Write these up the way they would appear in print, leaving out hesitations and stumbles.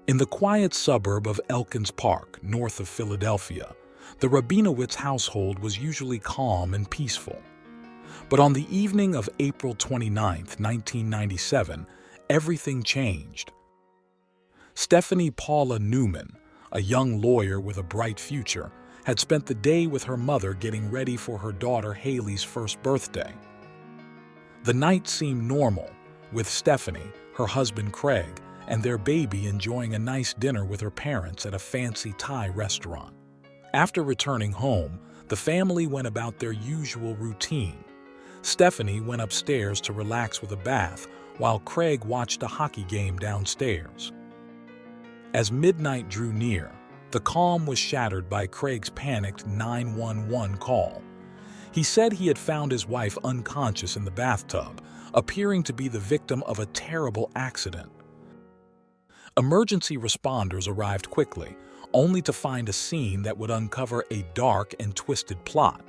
In the quiet suburb of Elkins Park, north of Philadelphia, the Rabinowitz household was usually calm and peaceful. But on the evening of April 29, 1997, everything changed. Stephanie Paula Newman, a young lawyer with a bright future, had spent the day with her mother getting ready for her daughter Haley's first birthday. The night seemed normal, with Stephanie, her husband Craig, and their baby enjoying a nice dinner with her parents at a fancy Thai restaurant. After returning home, the family went about their usual routine. Stephanie went upstairs to relax with a bath, while Craig watched a hockey game downstairs. As midnight drew near, the calm was shattered by Craig's panicked 911 call. He said he had found his wife unconscious in the bathtub, appearing to be the victim of a terrible accident. Emergency responders arrived quickly, only to find a scene that would uncover a dark and twisted plot.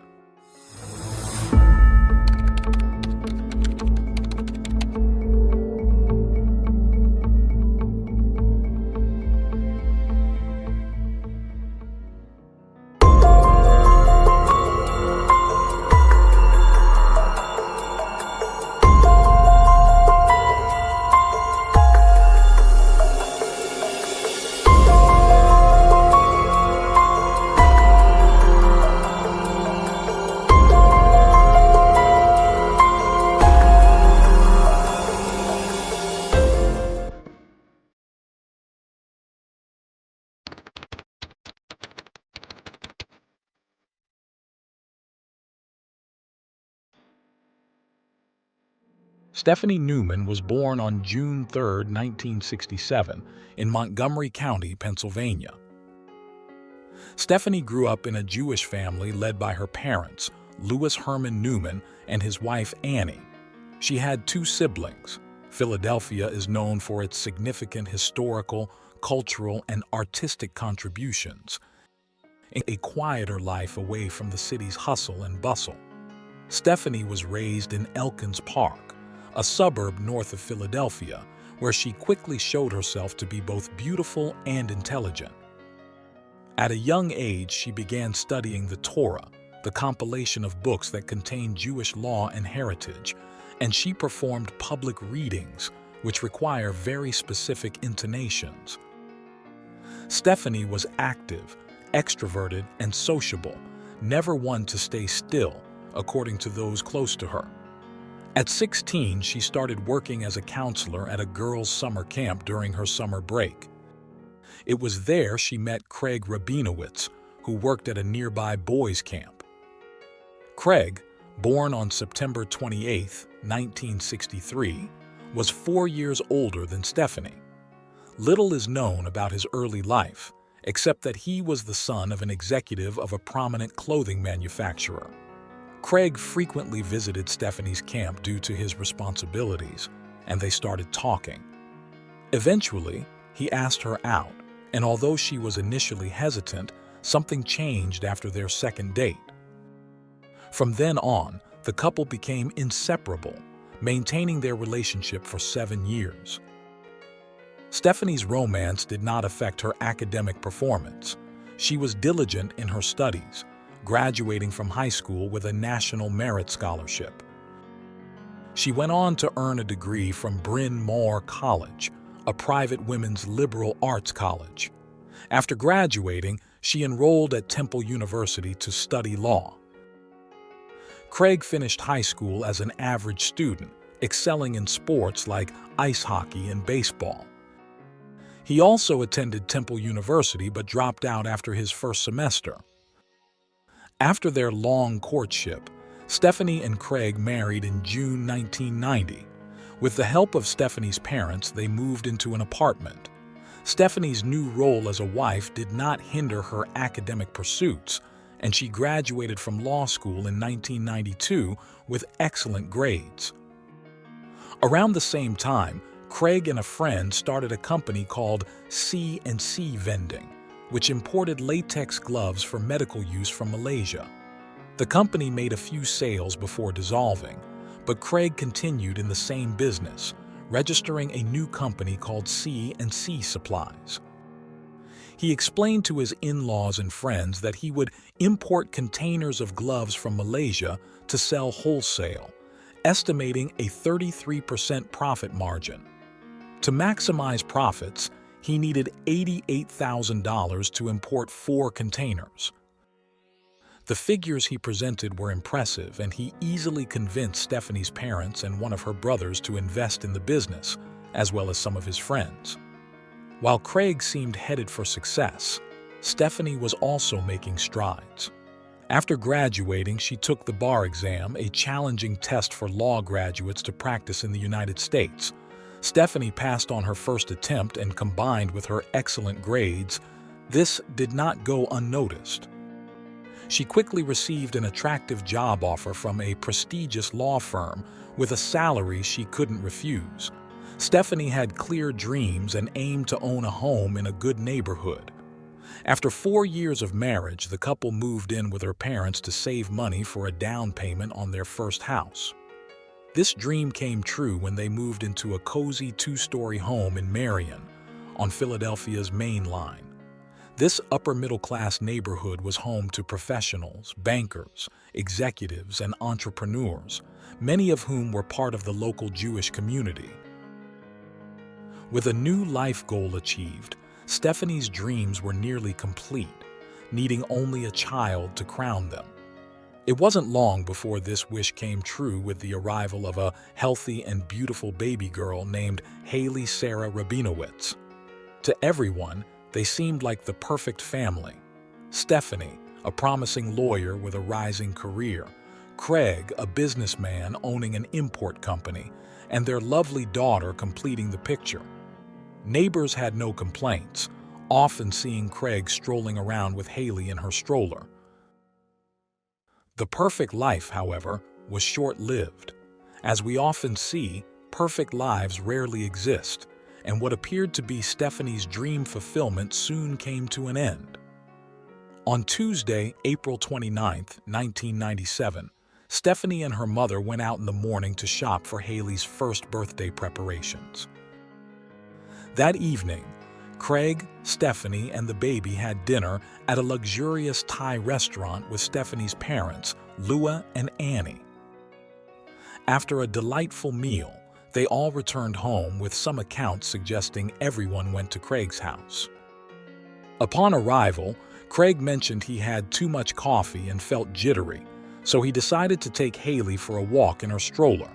Stephanie Newman was born on June 3, 1967, in Montgomery County, Pennsylvania. Stephanie grew up in a Jewish family led by her parents, Louis Herman Newman and his wife Annie. She had two siblings. Philadelphia is known for its significant historical, cultural, and artistic contributions, a quieter life away from the city's hustle and bustle. Stephanie was raised in Elkins Park, a suburb north of Philadelphia, where she quickly showed herself to be both beautiful and intelligent. At a young age, she began studying the Torah, the compilation of books that contain Jewish law and heritage, and she performed public readings, which require very specific intonations. Stephanie was active, extroverted, and sociable, never one to stay still, according to those close to her. At 16, she started working as a counselor at a girls' summer camp during her summer break. It was there she met Craig Rabinowitz, who worked at a nearby boys' camp. Craig, born on September 28, 1963, was 4 years older than Stephanie. Little is known about his early life, except that he was the son of an executive of a prominent clothing manufacturer. Craig frequently visited Stephanie's camp due to his responsibilities, and they started talking. Eventually, he asked her out, and although she was initially hesitant, something changed after their second date. From then on, the couple became inseparable, maintaining their relationship for 7 years. Stephanie's romance did not affect her academic performance. She was diligent in her studies, graduating from high school with a National Merit Scholarship. She went on to earn a degree from Bryn Mawr College, a private women's liberal arts college. After graduating, she enrolled at Temple University to study law. Craig finished high school as an average student, excelling in sports like ice hockey and baseball. He also attended Temple University but dropped out after his first semester. After their long courtship, Stephanie and Craig married in June 1990. With the help of Stephanie's parents, they moved into an apartment. Stephanie's new role as a wife did not hinder her academic pursuits, and she graduated from law school in 1992 with excellent grades. Around the same time, Craig and a friend started a company called C&C Vending, which imported latex gloves for medical use from Malaysia. The company made a few sales before dissolving, but Craig continued in the same business, registering a new company called C&C Supplies. He explained to his in-laws and friends that he would import containers of gloves from Malaysia to sell wholesale, estimating a 33% profit margin. To maximize profits, he needed $88,000 to import 4 containers. The figures he presented were impressive, and he easily convinced Stephanie's parents and one of her brothers to invest in the business, as well as some of his friends. While Craig seemed headed for success, Stephanie was also making strides. After graduating, she took the bar exam, a challenging test for law graduates to practice in the United States. Stephanie passed on her first attempt, and combined with her excellent grades, this did not go unnoticed. She quickly received an attractive job offer from a prestigious law firm with a salary she couldn't refuse. Stephanie had clear dreams and aimed to own a home in a good neighborhood. After 4 years of marriage, the couple moved in with her parents to save money for a down payment on their first house. This dream came true when they moved into a cozy 2-story home in Marion, on Philadelphia's Main Line. This upper-middle-class neighborhood was home to professionals, bankers, executives, and entrepreneurs, many of whom were part of the local Jewish community. With a new life goal achieved, Stephanie's dreams were nearly complete, needing only a child to crown them. It wasn't long before this wish came true with the arrival of a healthy and beautiful baby girl named Haley Sarah Rabinowitz. To everyone, they seemed like the perfect family. Stephanie, a promising lawyer with a rising career, Craig, a businessman owning an import company, and their lovely daughter completing the picture. Neighbors had no complaints, often seeing Craig strolling around with Haley in her stroller. The perfect life, however, was short-lived. As we often see, perfect lives rarely exist, and what appeared to be Stephanie's dream fulfillment soon came to an end. On Tuesday, April 29, 1997, Stephanie and her mother went out in the morning to shop for Haley's first birthday preparations. That evening, Craig, Stephanie, and the baby had dinner at a luxurious Thai restaurant with Stephanie's parents, Lua and Annie. After a delightful meal, they all returned home, with some accounts suggesting everyone went to Craig's house. Upon arrival, Craig mentioned he had too much coffee and felt jittery, so he decided to take Haley for a walk in her stroller.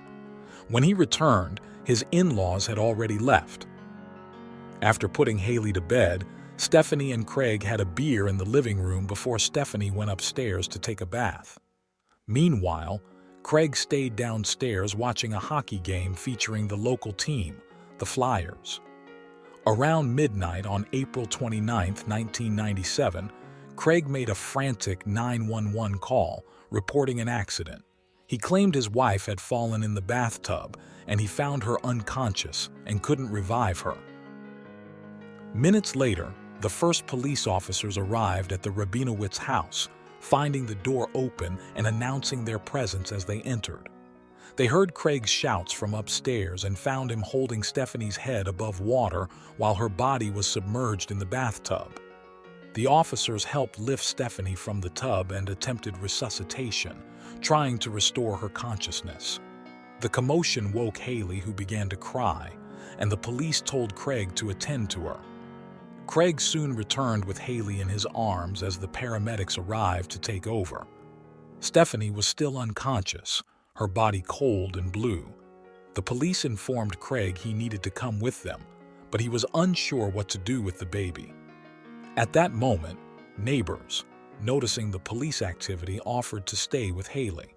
When he returned, his in-laws had already left. After putting Haley to bed, Stephanie and Craig had a beer in the living room before Stephanie went upstairs to take a bath. Meanwhile, Craig stayed downstairs watching a hockey game featuring the local team, the Flyers. Around midnight on April 29, 1997, Craig made a frantic 911 call, reporting an accident. He claimed his wife had fallen in the bathtub, and he found her unconscious and couldn't revive her. Minutes later, the first police officers arrived at the Rabinowitz house, finding the door open and announcing their presence as they entered. They heard Craig's shouts from upstairs and found him holding Stephanie's head above water while her body was submerged in the bathtub. The officers helped lift Stephanie from the tub and attempted resuscitation, trying to restore her consciousness. The commotion woke Haley, who began to cry, and the police told Craig to attend to her. Craig soon returned with Haley in his arms as the paramedics arrived to take over. Stephanie was still unconscious, her body cold and blue. The police informed Craig he needed to come with them, but he was unsure what to do with the baby. At that moment, neighbors, noticing the police activity, offered to stay with Haley.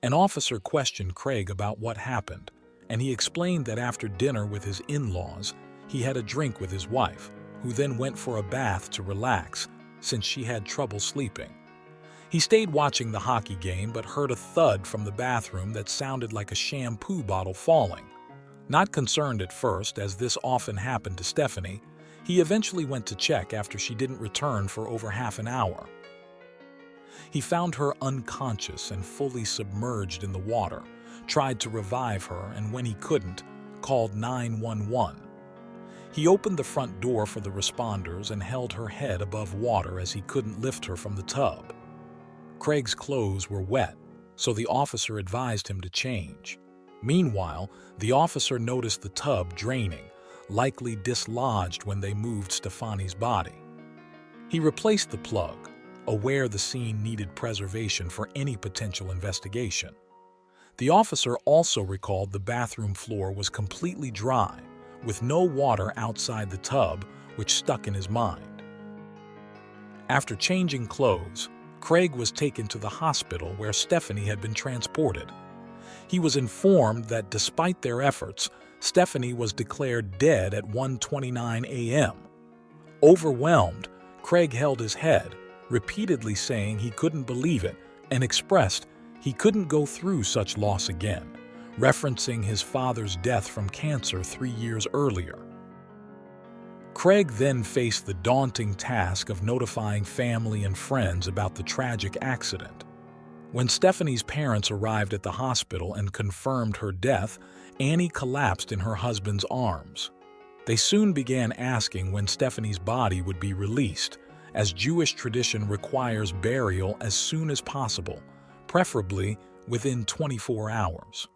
An officer questioned Craig about what happened, and he explained that after dinner with his in-laws, he had a drink with his wife, who then went for a bath to relax since she had trouble sleeping. He stayed watching the hockey game but heard a thud from the bathroom that sounded like a shampoo bottle falling. Not concerned at first, as this often happened to Stephanie, he eventually went to check after she didn't return for over half an hour. He found her unconscious and fully submerged in the water, tried to revive her, and when he couldn't, called 911. He opened the front door for the responders and held her head above water as he couldn't lift her from the tub. Craig's clothes were wet, so the officer advised him to change. Meanwhile, the officer noticed the tub draining, likely dislodged when they moved Stefani's body. He replaced the plug, aware the scene needed preservation for any potential investigation. The officer also recalled the bathroom floor was completely dry, with no water outside the tub, which stuck in his mind. After changing clothes, Craig was taken to the hospital where Stephanie had been transported. He was informed that despite their efforts, Stephanie was declared dead at 1:29 a.m. Overwhelmed, Craig held his head, repeatedly saying he couldn't believe it and expressed he couldn't go through such loss again, referencing his father's death from cancer 3 years earlier. Craig then faced the daunting task of notifying family and friends about the tragic accident. When Stephanie's parents arrived at the hospital and confirmed her death, Annie collapsed in her husband's arms. They soon began asking when Stephanie's body would be released, as Jewish tradition requires burial as soon as possible, preferably within 24 hours.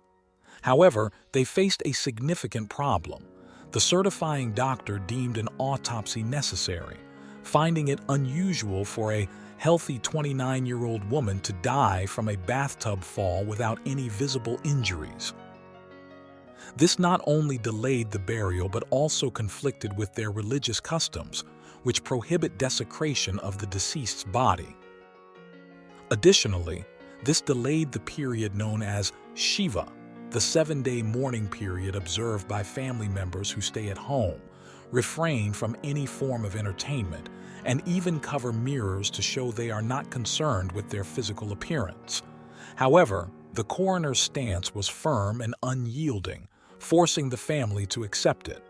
However, they faced a significant problem. The certifying doctor deemed an autopsy necessary, finding it unusual for a healthy 29-year-old woman to die from a bathtub fall without any visible injuries. This not only delayed the burial but also conflicted with their religious customs, which prohibit desecration of the deceased's body. Additionally, this delayed the period known as Shiva, the 7-day mourning period observed by family members who stay at home, refrain from any form of entertainment, and even cover mirrors to show they are not concerned with their physical appearance. However, the coroner's stance was firm and unyielding, forcing the family to accept it.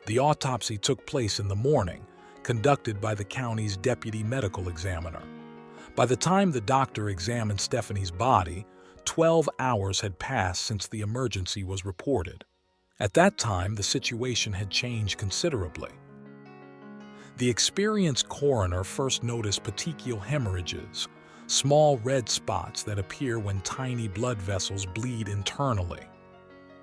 The autopsy took place in the morning, conducted by the county's deputy medical examiner. By the time the doctor examined Stephanie's body, 12 hours had passed since the emergency was reported. At that time, the situation had changed considerably. The experienced coroner first noticed petechial hemorrhages, small red spots that appear when tiny blood vessels bleed internally.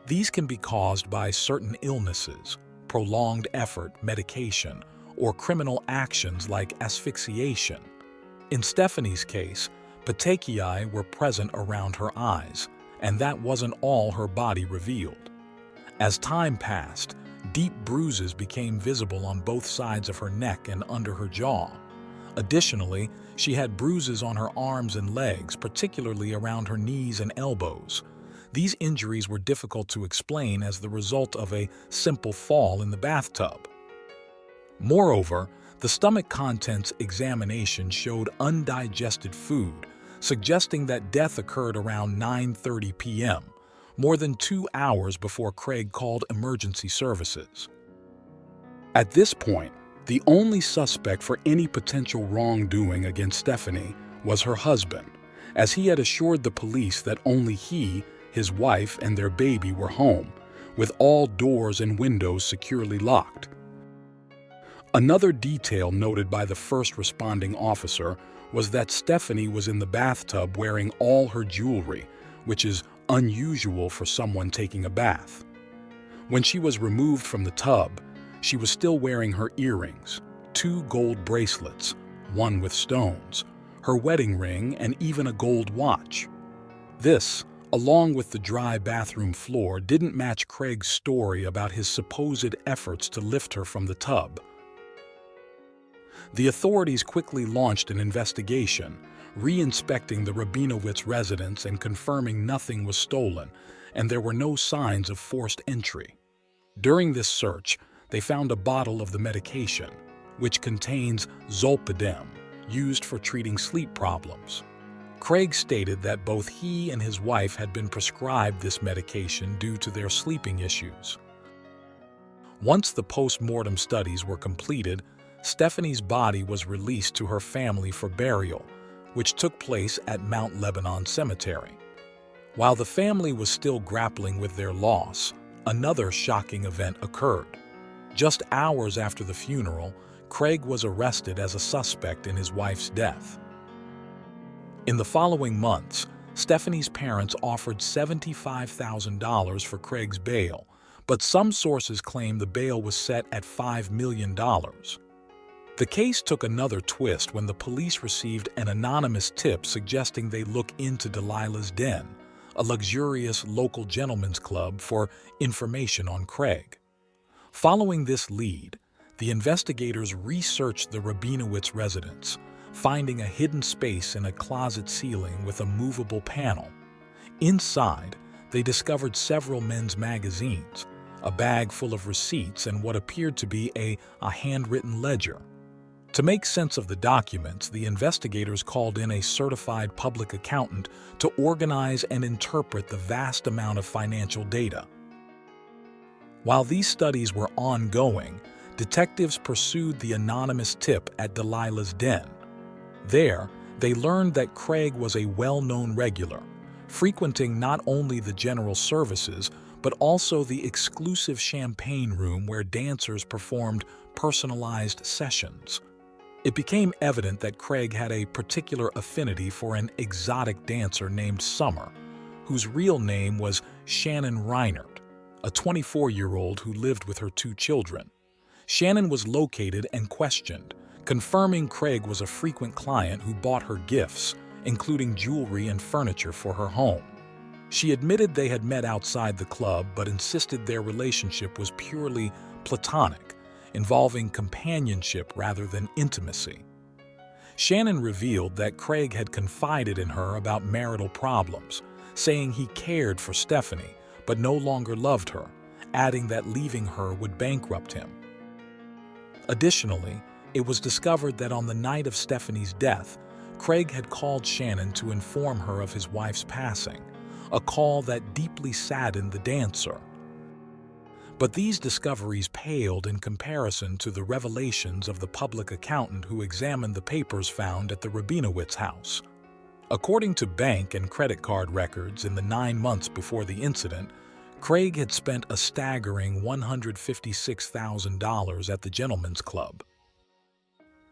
These can be caused by certain illnesses, prolonged effort, medication, or criminal actions like asphyxiation. In Stephanie's case, petechiae were present around her eyes, and that wasn't all her body revealed. As time passed, deep bruises became visible on both sides of her neck and under her jaw. Additionally, she had bruises on her arms and legs, particularly around her knees and elbows. These injuries were difficult to explain as the result of a simple fall in the bathtub. Moreover, the stomach contents examination showed undigested food, suggesting that death occurred around 9:30 p.m., more than 2 hours before Craig called emergency services. At this point, the only suspect for any potential wrongdoing against Stephanie was her husband, as he had assured the police that only he, his wife, and their baby were home, with all doors and windows securely locked. Another detail noted by the first responding officer was that Stephanie was in the bathtub wearing all her jewelry, which is unusual for someone taking a bath. When she was removed from the tub, she was still wearing her earrings, 2 gold bracelets, one with stones, her wedding ring, and even a gold watch. This, along with the dry bathroom floor, didn't match Craig's story about his supposed efforts to lift her from the tub. The authorities quickly launched an investigation, re-inspecting the Rabinowitz residence and confirming nothing was stolen, and there were no signs of forced entry. During this search, they found a bottle of the medication, which contains zolpidem, used for treating sleep problems. Craig stated that both he and his wife had been prescribed this medication due to their sleeping issues. Once the post-mortem studies were completed, Stephanie's body was released to her family for burial, which took place at Mount Lebanon Cemetery. While the family was still grappling with their loss, Another shocking event occurred. Just hours after the funeral, Craig was arrested as a suspect in his wife's death. In the following months, Stephanie's parents offered $75,000 for Craig's bail, but some sources claim the bail was set at $5 million. The case took another twist when the police received an anonymous tip suggesting they look into Delilah's Den, a luxurious local gentlemen's club, for information on Craig. Following this lead, the investigators researched the Rabinowitz residence, finding a hidden space in a closet ceiling with a movable panel. Inside, they discovered several men's magazines, a bag full of receipts, and what appeared to be a handwritten ledger. To make sense of the documents, the investigators called in a certified public accountant to organize and interpret the vast amount of financial data. While these studies were ongoing, detectives pursued the anonymous tip at Delilah's Den. There, they learned that Craig was a well-known regular, frequenting not only the general services, but also the exclusive champagne room where dancers performed personalized sessions. It became evident that Craig had a particular affinity for an exotic dancer named Summer, whose real name was Shannon Reinert, a 24-year-old who lived with her 2 children. Shannon was located and questioned, confirming Craig was a frequent client who bought her gifts, including jewelry and furniture for her home. She admitted they had met outside the club but insisted their relationship was purely platonic, involving companionship rather than intimacy. Shannon revealed that Craig had confided in her about marital problems, saying he cared for Stephanie but no longer loved her, adding that leaving her would bankrupt him. Additionally, it was discovered that on the night of Stephanie's death, Craig had called Shannon to inform her of his wife's passing, a call that deeply saddened the dancer. But these discoveries paled in comparison to the revelations of the public accountant who examined the papers found at the Rabinowitz house. According to bank and credit card records, in the 9 months before the incident, Craig had spent a staggering $156,000 at the Gentlemen's Club.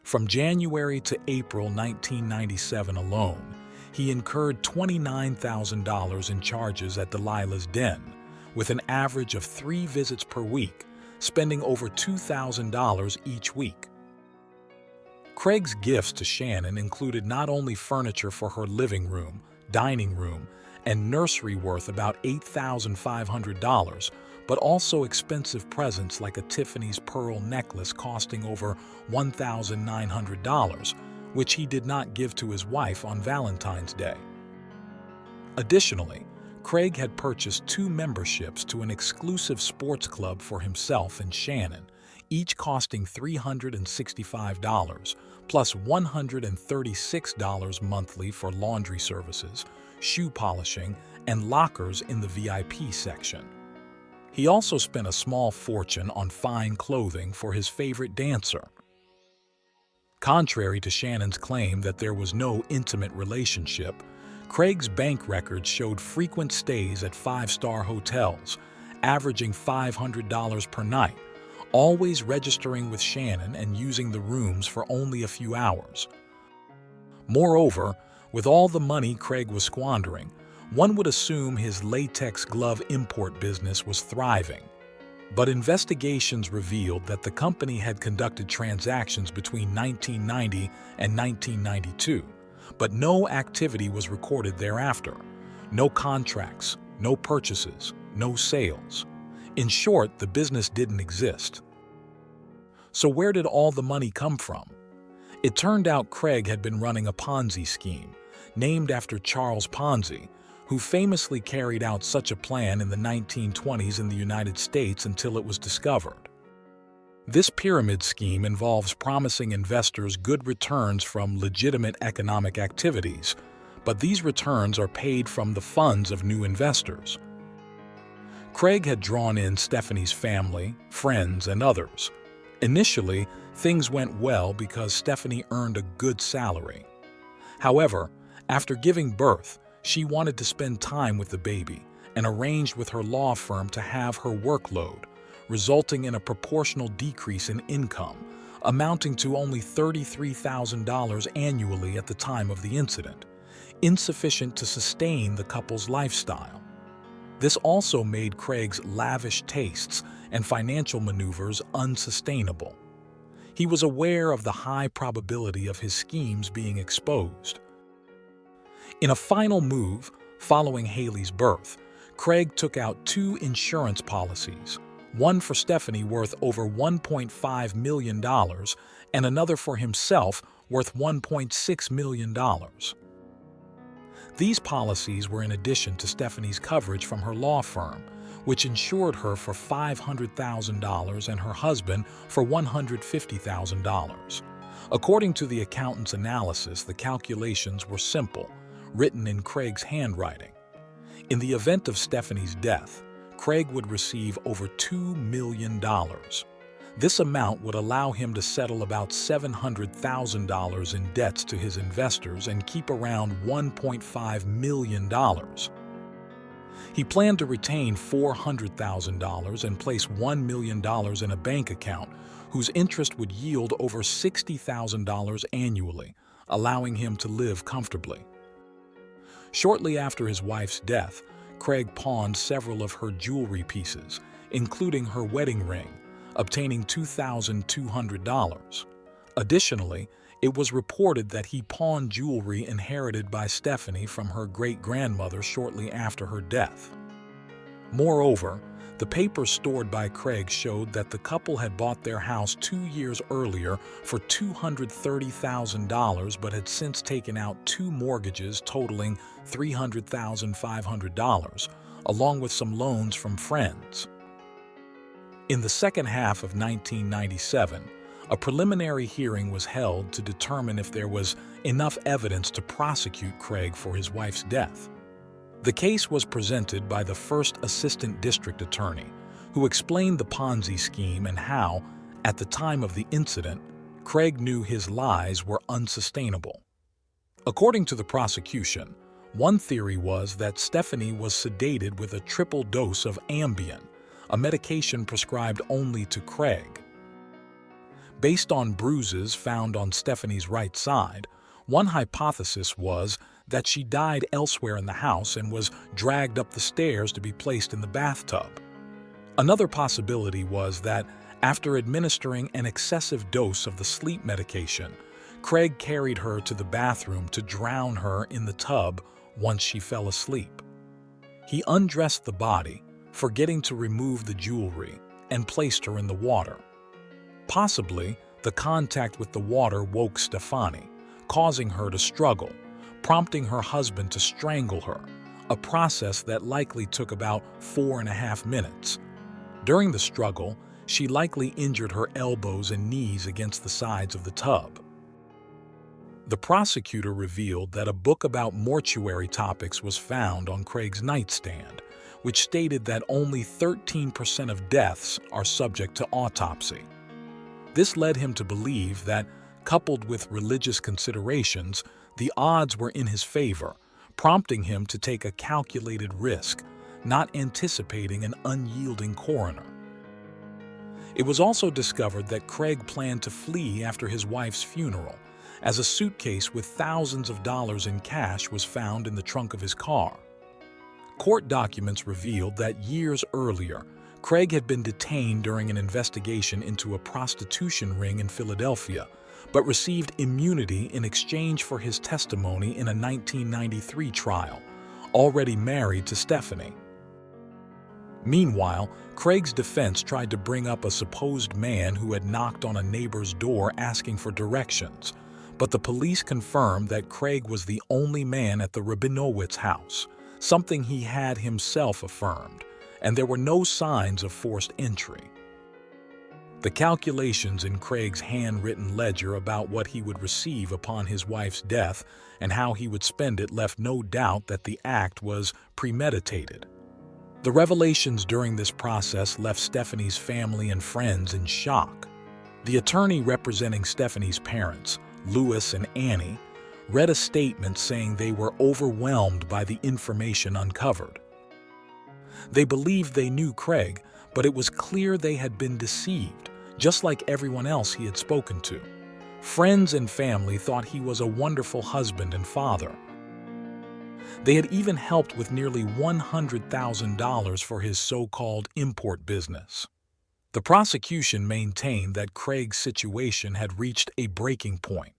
From January to April 1997 alone, he incurred $29,000 in charges at Delilah's Den, with an average of 3 visits per week, spending over $2,000 each week. Craig's gifts to Shannon included not only furniture for her living room, dining room, and nursery worth about $8,500, but also expensive presents like a Tiffany's pearl necklace costing over $1,900, which he did not give to his wife on Valentine's Day. Additionally, Craig had purchased 2 memberships to an exclusive sports club for himself and Shannon, each costing $365, plus $136 monthly for laundry services, shoe polishing, and lockers in the VIP section. He also spent a small fortune on fine clothing for his favorite dancer. Contrary to Shannon's claim that there was no intimate relationship, Craig's bank records showed frequent stays at 5-star hotels, averaging $500 per night, always registering with Shannon and using the rooms for only a few hours. Moreover, with all the money Craig was squandering, one would assume his latex glove import business was thriving. But investigations revealed that the company had conducted transactions between 1990 and 1992, but no activity was recorded thereafter. No contracts, no purchases, no sales. In short, the business didn't exist. So where did all the money come from? It turned out Craig had been running a Ponzi scheme, named after Charles Ponzi, who famously carried out such a plan in the 1920s in the United States until it was discovered. This pyramid scheme involves promising investors good returns from legitimate economic activities, but these returns are paid from the funds of new investors. Craig had drawn in Stephanie's family, friends, and others. Initially, things went well because Stephanie earned a good salary. However, after giving birth, she wanted to spend time with the baby, and arranged with her law firm to halve her workload, resulting in a proportional decrease in income, amounting to only $33,000 annually at the time of the incident, insufficient to sustain the couple's lifestyle. This also made Craig's lavish tastes and financial maneuvers unsustainable. He was aware of the high probability of his schemes being exposed. In a final move, following Haley's birth, Craig took out 2 insurance policies, one for Stephanie worth over $1.5 million and another for himself worth $1.6 million. These policies were in addition to Stephanie's coverage from her law firm, which insured her for $500,000 and her husband for $150,000. According to the accountant's analysis, the calculations were simple, written in Craig's handwriting. In the event of Stephanie's death, Craig would receive over $2 million. This amount would allow him to settle about $700,000 in debts to his investors and keep around $1.5 million. He planned to retain $400,000 and place $1 million in a bank account whose interest would yield over $60,000 annually, allowing him to live comfortably. Shortly after his wife's death, Craig pawned several of her jewelry pieces, including her wedding ring, obtaining $2,200. Additionally, it was reported that he pawned jewelry inherited by Stephanie from her great-grandmother shortly after her death. Moreover, the papers stored by Craig showed that the couple had bought their house 2 years earlier for $230,000 but had since taken out 2 mortgages totaling $300,500, along with some loans from friends. In the second half of 1997, a preliminary hearing was held to determine if there was enough evidence to prosecute Craig for his wife's death. The case was presented by the first assistant district attorney, who explained the Ponzi scheme and how, at the time of the incident, Craig knew his lies were unsustainable. According to the prosecution, one theory was that Stephanie was sedated with a triple dose of Ambien, a medication prescribed only to Craig. Based on bruises found on Stephanie's right side, one hypothesis was that she died elsewhere in the house and was dragged up the stairs to be placed in the bathtub. Another possibility was that, after administering an excessive dose of the sleep medication, Craig carried her to the bathroom to drown her in the tub once she fell asleep. He undressed the body, forgetting to remove the jewelry, and placed her in the water. Possibly, the contact with the water woke Stephanie, causing her to struggle, prompting her husband to strangle her, a process that likely took about 4.5 minutes. During the struggle, she likely injured her elbows and knees against the sides of the tub. The prosecutor revealed that a book about mortuary topics was found on Craig's nightstand, which stated that only 13% of deaths are subject to autopsy. This led him to believe that, coupled with religious considerations, the odds were in his favor, prompting him to take a calculated risk, not anticipating an unyielding coroner. It was also discovered that Craig planned to flee after his wife's funeral, as a suitcase with thousands of dollars in cash was found in the trunk of his car. Court documents revealed that years earlier, Craig had been detained during an investigation into a prostitution ring in Philadelphia, but received immunity in exchange for his testimony in a 1993 trial, already married to Stephanie. Meanwhile, Craig's defense tried to bring up a supposed man who had knocked on a neighbor's door asking for directions, but the police confirmed that Craig was the only man at the Rabinowitz house, something he had himself affirmed, and there were no signs of forced entry. The calculations in Craig's handwritten ledger about what he would receive upon his wife's death and how he would spend it left no doubt that the act was premeditated. The revelations during this process left Stephanie's family and friends in shock. The attorney representing Stephanie's parents, Louis and Annie, read a statement saying they were overwhelmed by the information uncovered. They believed they knew Craig, but it was clear they had been deceived, just like everyone else he had spoken to. Friends and family thought he was a wonderful husband and father. They had even helped with nearly $100,000 for his so-called import business. The prosecution maintained that Craig's situation had reached a breaking point.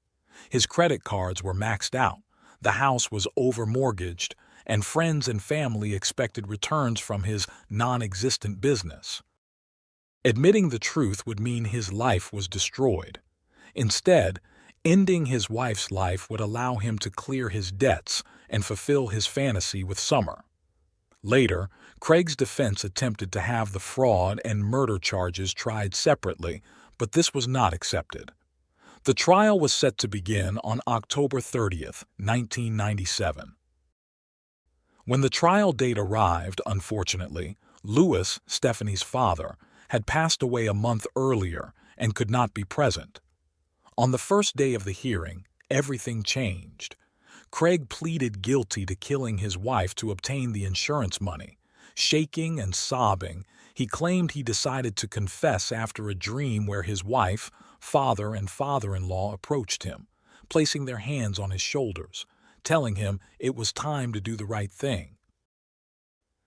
His credit cards were maxed out, the house was over-mortgaged, and friends and family expected returns from his non-existent business. Admitting the truth would mean his life was destroyed. Instead, ending his wife's life would allow him to clear his debts and fulfill his fantasy with Summer. Later, Craig's defense attempted to have the fraud and murder charges tried separately, but this was not accepted. The trial was set to begin on October 30th, 1997. When the trial date arrived, unfortunately, Louis, Stephanie's father, had passed away a month earlier and could not be present. On the first day of the hearing, everything changed. Craig pleaded guilty to killing his wife to obtain the insurance money. Shaking and sobbing, he claimed he decided to confess after a dream where his wife, father, and father-in-law approached him, placing their hands on his shoulders, telling him it was time to do the right thing.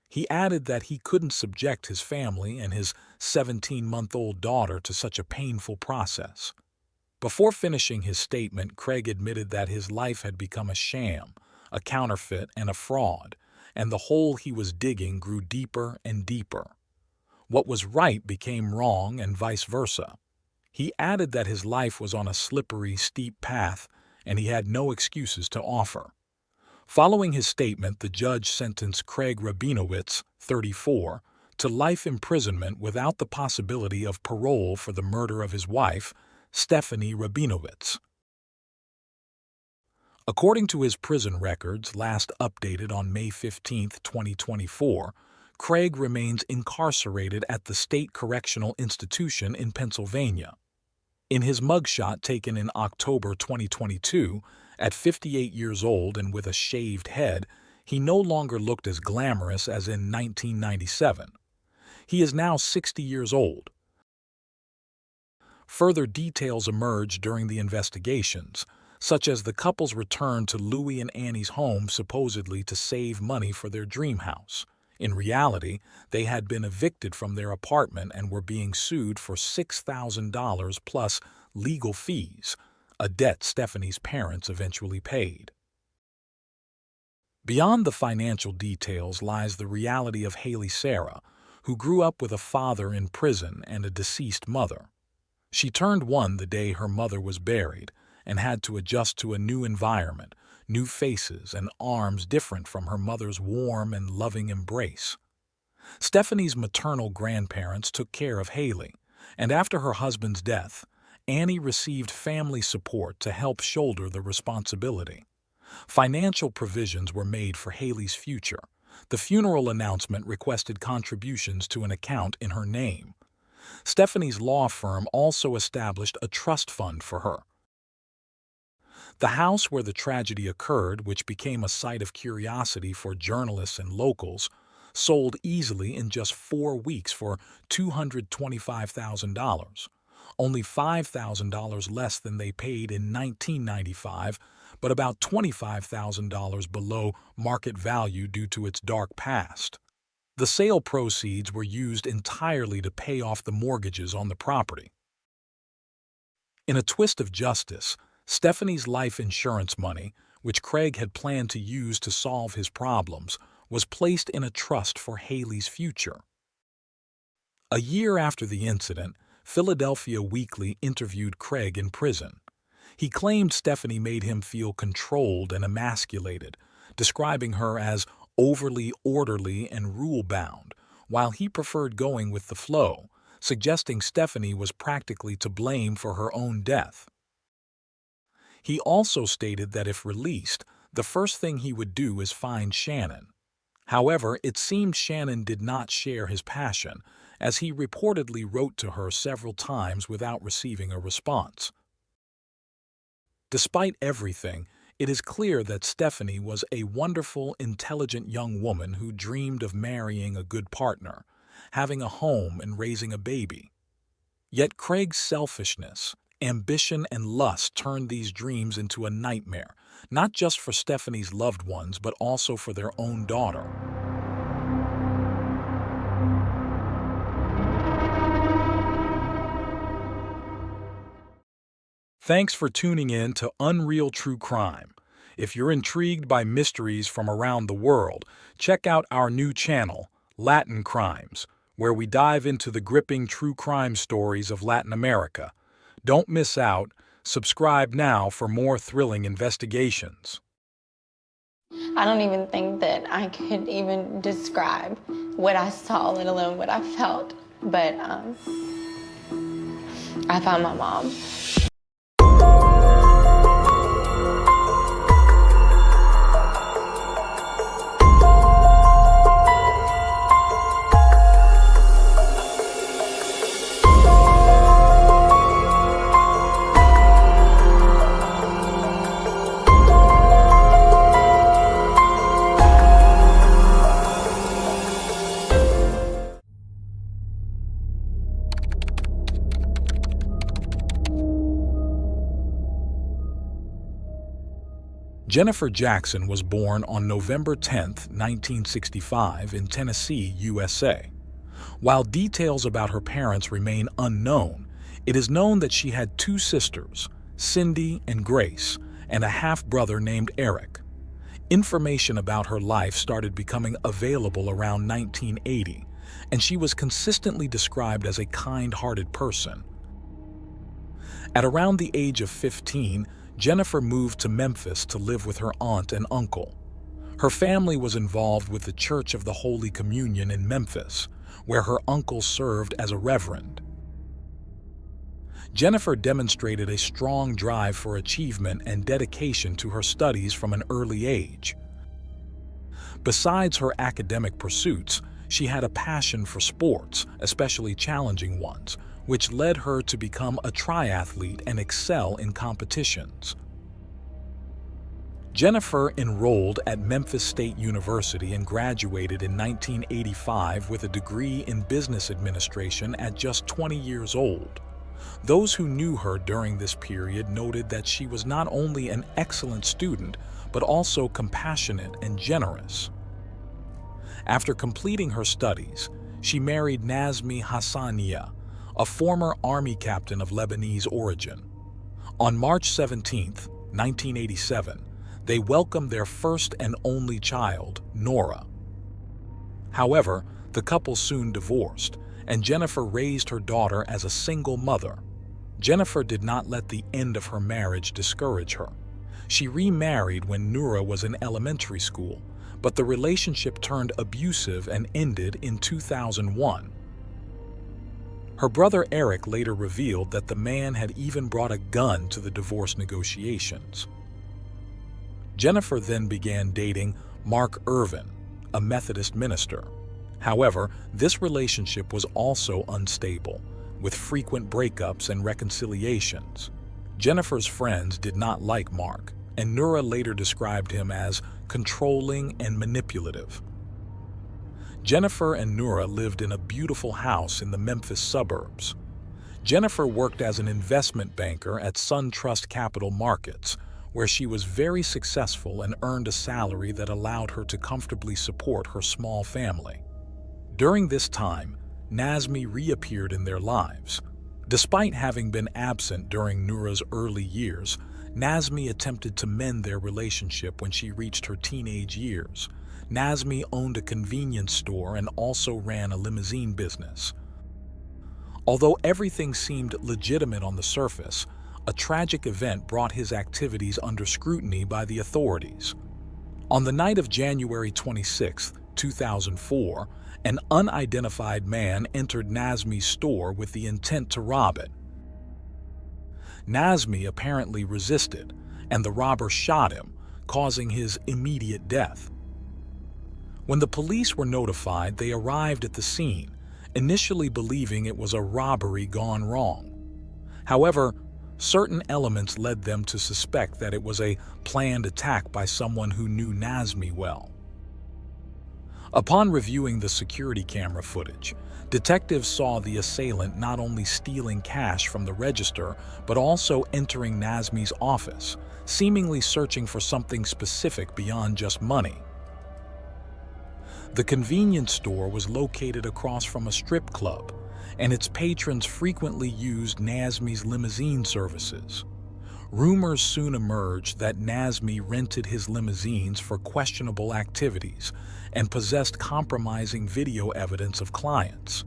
He added that he couldn't subject his family and his 17-month-old daughter to such a painful process. Before finishing his statement, Craig admitted that his life had become a sham, a counterfeit, and a fraud, and the hole he was digging grew deeper and deeper. What was right became wrong and vice versa. He added that his life was on a slippery, steep path, and he had no excuses to offer. Following his statement, the judge sentenced Craig Rabinowitz, 34, to life imprisonment without the possibility of parole for the murder of his wife, Stephanie Rabinowitz. According to his prison records, last updated on May 15, 2024, Craig remains incarcerated at the State Correctional Institution in Pennsylvania. In his mugshot taken in October 2022, at 58 years old and with a shaved head, he no longer looked as glamorous as in 1997. He is now 60 years old. Further details emerged during the investigations, such as the couple's return to Louis and Annie's home supposedly to save money for their dream house. In reality, they had been evicted from their apartment and were being sued for $6,000 plus legal fees, a debt Stephanie's parents eventually paid. Beyond the financial details lies the reality of Haley Sarah, who grew up with a father in prison and a deceased mother. She turned one the day her mother was buried and had to adjust to a new environment, new faces, and arms different from her mother's warm and loving embrace. Stephanie's maternal grandparents took care of Haley, and after her husband's death, Annie received family support to help shoulder the responsibility. Financial provisions were made for Haley's future. The funeral announcement requested contributions to an account in her name. Stephanie's law firm also established a trust fund for her. The house where the tragedy occurred, which became a site of curiosity for journalists and locals, sold easily in just 4 weeks for $225,000, only $5,000 less than they paid in 1995, but about $25,000 below market value due to its dark past. The sale proceeds were used entirely to pay off the mortgages on the property. In a twist of justice, Stephanie's life insurance money, which Craig had planned to use to solve his problems, was placed in a trust for Haley's future. A year after the incident, Philadelphia Weekly interviewed Craig in prison. He claimed Stephanie made him feel controlled and emasculated, describing her as overly orderly and rule-bound, while he preferred going with the flow, suggesting Stephanie was practically to blame for her own death. He also stated that if released, the first thing he would do is find Shannon. However, it seemed Shannon did not share his passion, as he reportedly wrote to her several times without receiving a response. Despite everything, It is clear that Stephanie was a wonderful, intelligent young woman who dreamed of marrying a good partner, having a home, and raising a baby. Yet Craig's selfishness, ambition, and lust turned these dreams into a nightmare, not just for Stephanie's loved ones, but also for their own daughter. Thanks for tuning in to Unreal True Crime. If you're intrigued by mysteries from around the world, check out our new channel, Latin Crimes, where we dive into the gripping true crime stories of Latin America. Don't miss out. Subscribe now for more thrilling investigations. I don't even think that I could even describe what I saw, let alone what I felt. But I found my mom. Jennifer Jackson was born on November 10, 1965, in Tennessee, USA. While details about her parents remain unknown, it is known that she had two sisters, Cindy and Grace, and a half-brother named Eric. Information about her life started becoming available around 1980, and she was consistently described as a kind-hearted person. At around the age of 15, Jennifer moved to Memphis to live with her aunt and uncle. Her family was involved with the Church of the Holy Communion in Memphis, where her uncle served as a reverend. Jennifer demonstrated a strong drive for achievement and dedication to her studies from an early age. Besides her academic pursuits, she had a passion for sports, especially challenging ones, which led her to become a triathlete and excel in competitions. Jennifer enrolled at Memphis State University and graduated in 1985 with a degree in business administration at just 20 years old. Those who knew her during this period noted that she was not only an excellent student, but also compassionate and generous. After completing her studies, she married Nazmi Hassania, a former army captain of Lebanese origin. On March 17, 1987, they welcomed their first and only child, Nora. However, the couple soon divorced, and Jennifer raised her daughter as a single mother. Jennifer did not let the end of her marriage discourage her. She remarried when Nora was in elementary school, but the relationship turned abusive and ended in 2001. Her brother Eric later revealed that the man had even brought a gun to the divorce negotiations. Jennifer then began dating Mark Irvin, a Methodist minister. However, this relationship was also unstable, with frequent breakups and reconciliations. Jennifer's friends did not like Mark, and Nora later described him as controlling and manipulative. Jennifer and Nora lived in a beautiful house in the Memphis suburbs. Jennifer worked as an investment banker at SunTrust Capital Markets, where she was very successful and earned a salary that allowed her to comfortably support her small family. During this time, Nazmi reappeared in their lives. Despite having been absent during Nora's early years, Nazmi attempted to mend their relationship when she reached her teenage years. Nazmi owned a convenience store and also ran a limousine business. Although everything seemed legitimate on the surface, a tragic event brought his activities under scrutiny by the authorities. On the night of January 26, 2004, an unidentified man entered Nazmi's store with the intent to rob it. Nazmi apparently resisted, and the robber shot him, causing his immediate death. When the police were notified, they arrived at the scene, initially believing it was a robbery gone wrong. However, certain elements led them to suspect that it was a planned attack by someone who knew Nazmi well. Upon reviewing the security camera footage, detectives saw the assailant not only stealing cash from the register, but also entering Nazmi's office, seemingly searching for something specific beyond just money. The convenience store was located across from a strip club, and its patrons frequently used Nazmi's limousine services. Rumors soon emerged that Nazmi rented his limousines for questionable activities and possessed compromising video evidence of clients.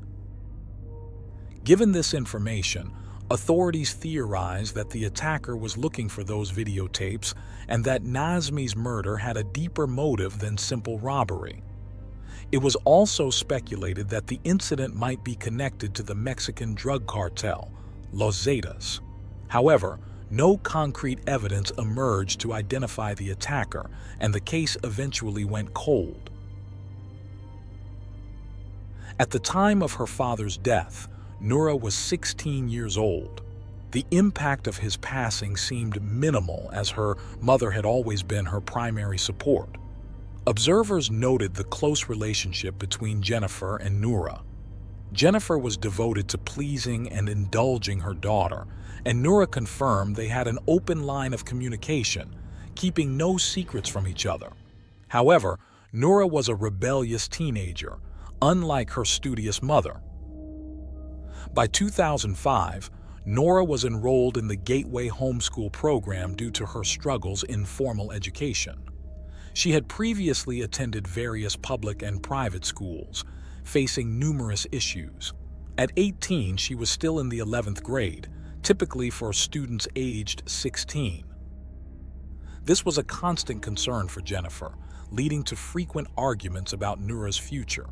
Given this information, authorities theorized that the attacker was looking for those videotapes and that Nazmi's murder had a deeper motive than simple robbery. It was also speculated that the incident might be connected to the Mexican drug cartel, Los Zetas. However, no concrete evidence emerged to identify the attacker, and the case eventually went cold. At the time of her father's death, Nura was 16 years old. The impact of his passing seemed minimal, as her mother had always been her primary support. Observers noted the close relationship between Jennifer and Nura. Jennifer was devoted to pleasing and indulging her daughter, and Nura confirmed they had an open line of communication, keeping no secrets from each other. However, Nura was a rebellious teenager, unlike her studious mother. By 2005, Nora was enrolled in the Gateway Homeschool program due to her struggles in formal education. She had previously attended various public and private schools, facing numerous issues. At 18, she was still in the 11th grade, typically for students aged 16. This was a constant concern for Jennifer, leading to frequent arguments about Nura's future.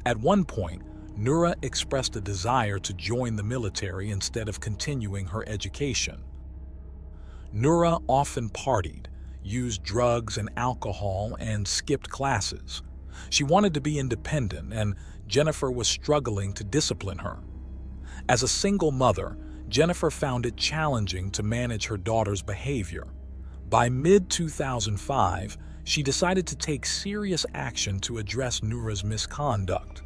At one point, Nura expressed a desire to join the military instead of continuing her education. Nura often partied, used drugs and alcohol, and skipped classes. She wanted to be independent, and Jennifer was struggling to discipline her. As a single mother, Jennifer found it challenging to manage her daughter's behavior. By mid-2005, she decided to take serious action to address Nura's misconduct.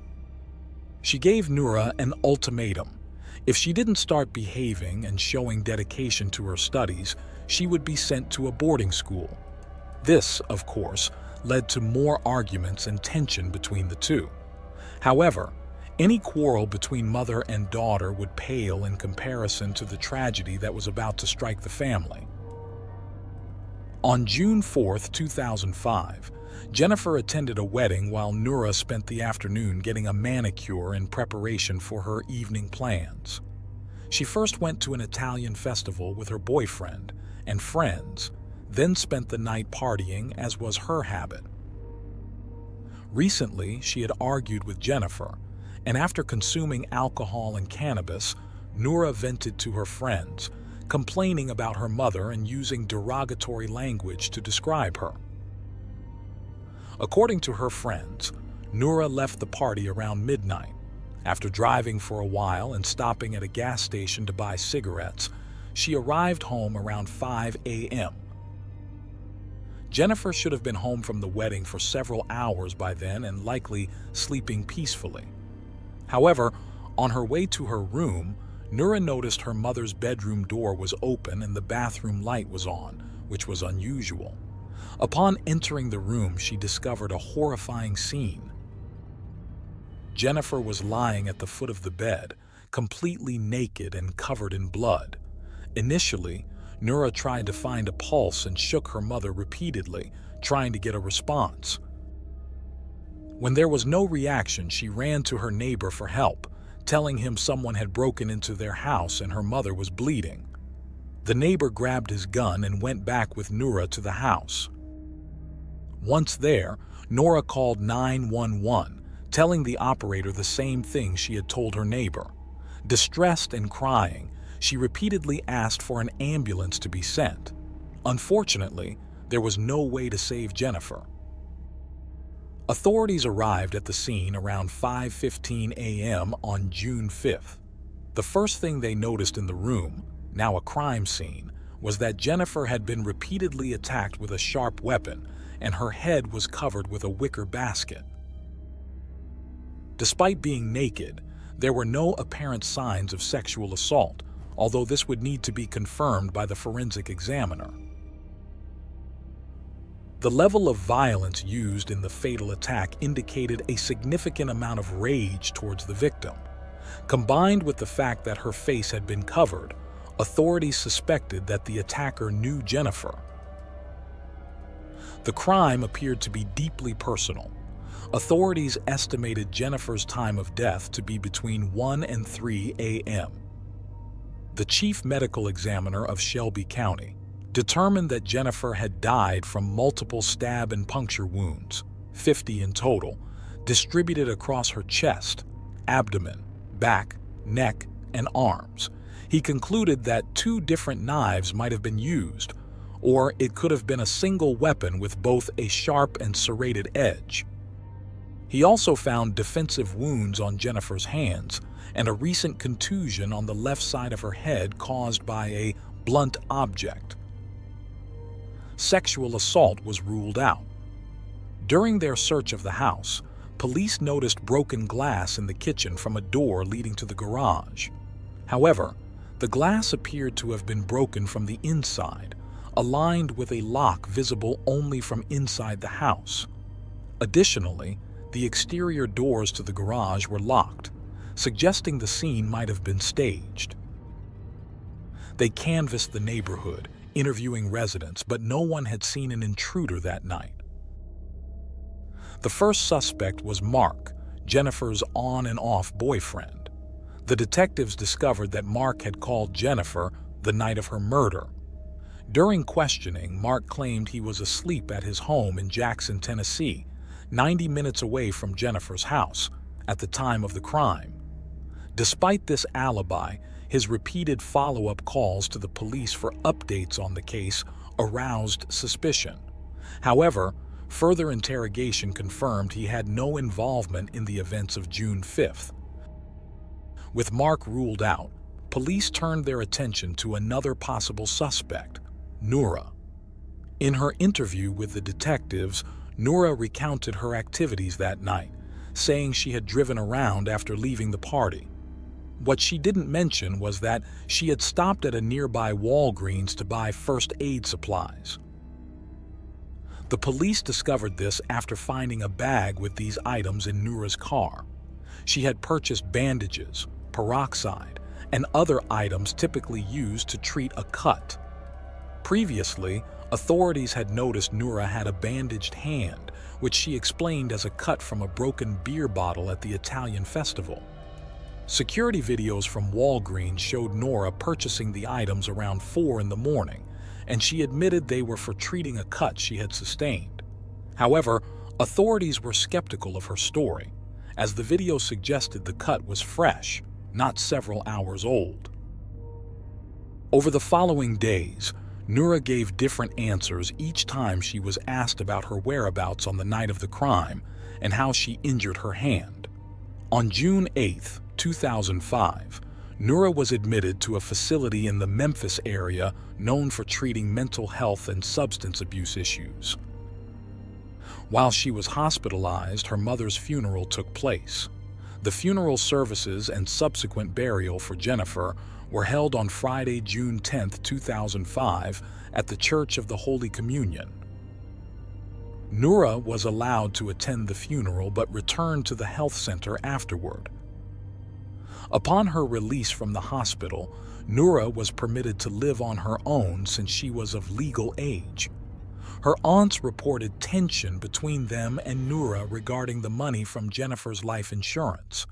She gave Nura an ultimatum. If she didn't start behaving and showing dedication to her studies, she would be sent to a boarding school. This, of course, led to more arguments and tension between the two. However, any quarrel between mother and daughter would pale in comparison to the tragedy that was about to strike the family. On June 4, 2005, Jennifer attended a wedding while Nura spent the afternoon getting a manicure in preparation for her evening plans. She first went to an Italian festival with her boyfriend and friends, then spent the night partying, as was her habit. Recently, she had argued with Jennifer, and after consuming alcohol and cannabis, Nura vented to her friends, complaining about her mother and using derogatory language to describe her. According to her friends, Nura left the party around midnight. After driving for a while and stopping at a gas station to buy cigarettes, she arrived home around 5 a.m. Jennifer should have been home from the wedding for several hours by then and likely sleeping peacefully. However, on her way to her room, Nura noticed her mother's bedroom door was open and the bathroom light was on, which was unusual. Upon entering the room, she discovered a horrifying scene. Jennifer was lying at the foot of the bed, completely naked and covered in blood. Initially, Nura tried to find a pulse and shook her mother repeatedly, trying to get a response. When there was no reaction, she ran to her neighbor for help, telling him someone had broken into their house and her mother was bleeding. The neighbor grabbed his gun and went back with Nura to the house. Once there, Nora called 911, telling the operator the same thing she had told her neighbor. Distressed and crying, she repeatedly asked for an ambulance to be sent. Unfortunately, there was no way to save Jennifer. Authorities arrived at the scene around 5:15 a.m. on June 5th. The first thing they noticed in the room now a crime scene, was that Jennifer had been repeatedly attacked with a sharp weapon, and her head was covered with a wicker basket. Despite being naked, there were no apparent signs of sexual assault, although this would need to be confirmed by the forensic examiner. The level of violence used in the fatal attack indicated a significant amount of rage towards the victim. Combined with the fact that her face had been covered, authorities suspected that the attacker knew Jennifer. The crime appeared to be deeply personal. Authorities estimated Jennifer's time of death to be between 1 and 3 a.m. The chief medical examiner of Shelby County determined that Jennifer had died from multiple stab and puncture wounds, 50 in total, distributed across her chest, abdomen, back, neck, and arms. He concluded that 2 different knives might have been used, or it could have been a single weapon with both a sharp and serrated edge. He also found defensive wounds on Jennifer's hands and a recent contusion on the left side of her head caused by a blunt object. Sexual assault was ruled out. During their search of the house, police noticed broken glass in the kitchen from a door leading to the garage. However, the glass appeared to have been broken from the inside, aligned with a lock visible only from inside the house. Additionally, the exterior doors to the garage were locked, suggesting the scene might have been staged. They canvassed the neighborhood, interviewing residents, but no one had seen an intruder that night. The first suspect was Mark, Jennifer's on and off boyfriend. The detectives discovered that Mark had called Jennifer the night of her murder. During questioning, Mark claimed he was asleep at his home in Jackson, Tennessee, 90 minutes away from Jennifer's house, at the time of the crime. Despite this alibi, his repeated follow-up calls to the police for updates on the case aroused suspicion. However, further interrogation confirmed he had no involvement in the events of June 5th. With Mark ruled out, police turned their attention to another possible suspect, Noura. In her interview with the detectives, Noura recounted her activities that night, saying she had driven around after leaving the party. What she didn't mention was that she had stopped at a nearby Walgreens to buy first aid supplies. The police discovered this after finding a bag with these items in Noura's car. She had purchased bandages, peroxide, and other items typically used to treat a cut. Previously, authorities had noticed Noura had a bandaged hand, which she explained as a cut from a broken beer bottle at the Italian festival. Security videos from Walgreens showed Noura purchasing the items around 4 in the morning, and she admitted they were for treating a cut she had sustained. However, authorities were skeptical of her story, as the video suggested the cut was fresh, not several hours old. Over the following days, Noura gave different answers each time she was asked about her whereabouts on the night of the crime and how she injured her hand. On June 8, 2005, Noura was admitted to a facility in the Memphis area known for treating mental health and substance abuse issues. While she was hospitalized, her mother's funeral took place. The funeral services and subsequent burial for Jennifer were held on Friday, June 10, 2005, at the Church of the Holy Communion. Noura was allowed to attend the funeral but returned to the health center afterward. Upon her release from the hospital, Noura was permitted to live on her own since she was of legal age. Her aunts reported tension between them and Noura regarding the money from Jennifer's life insurance.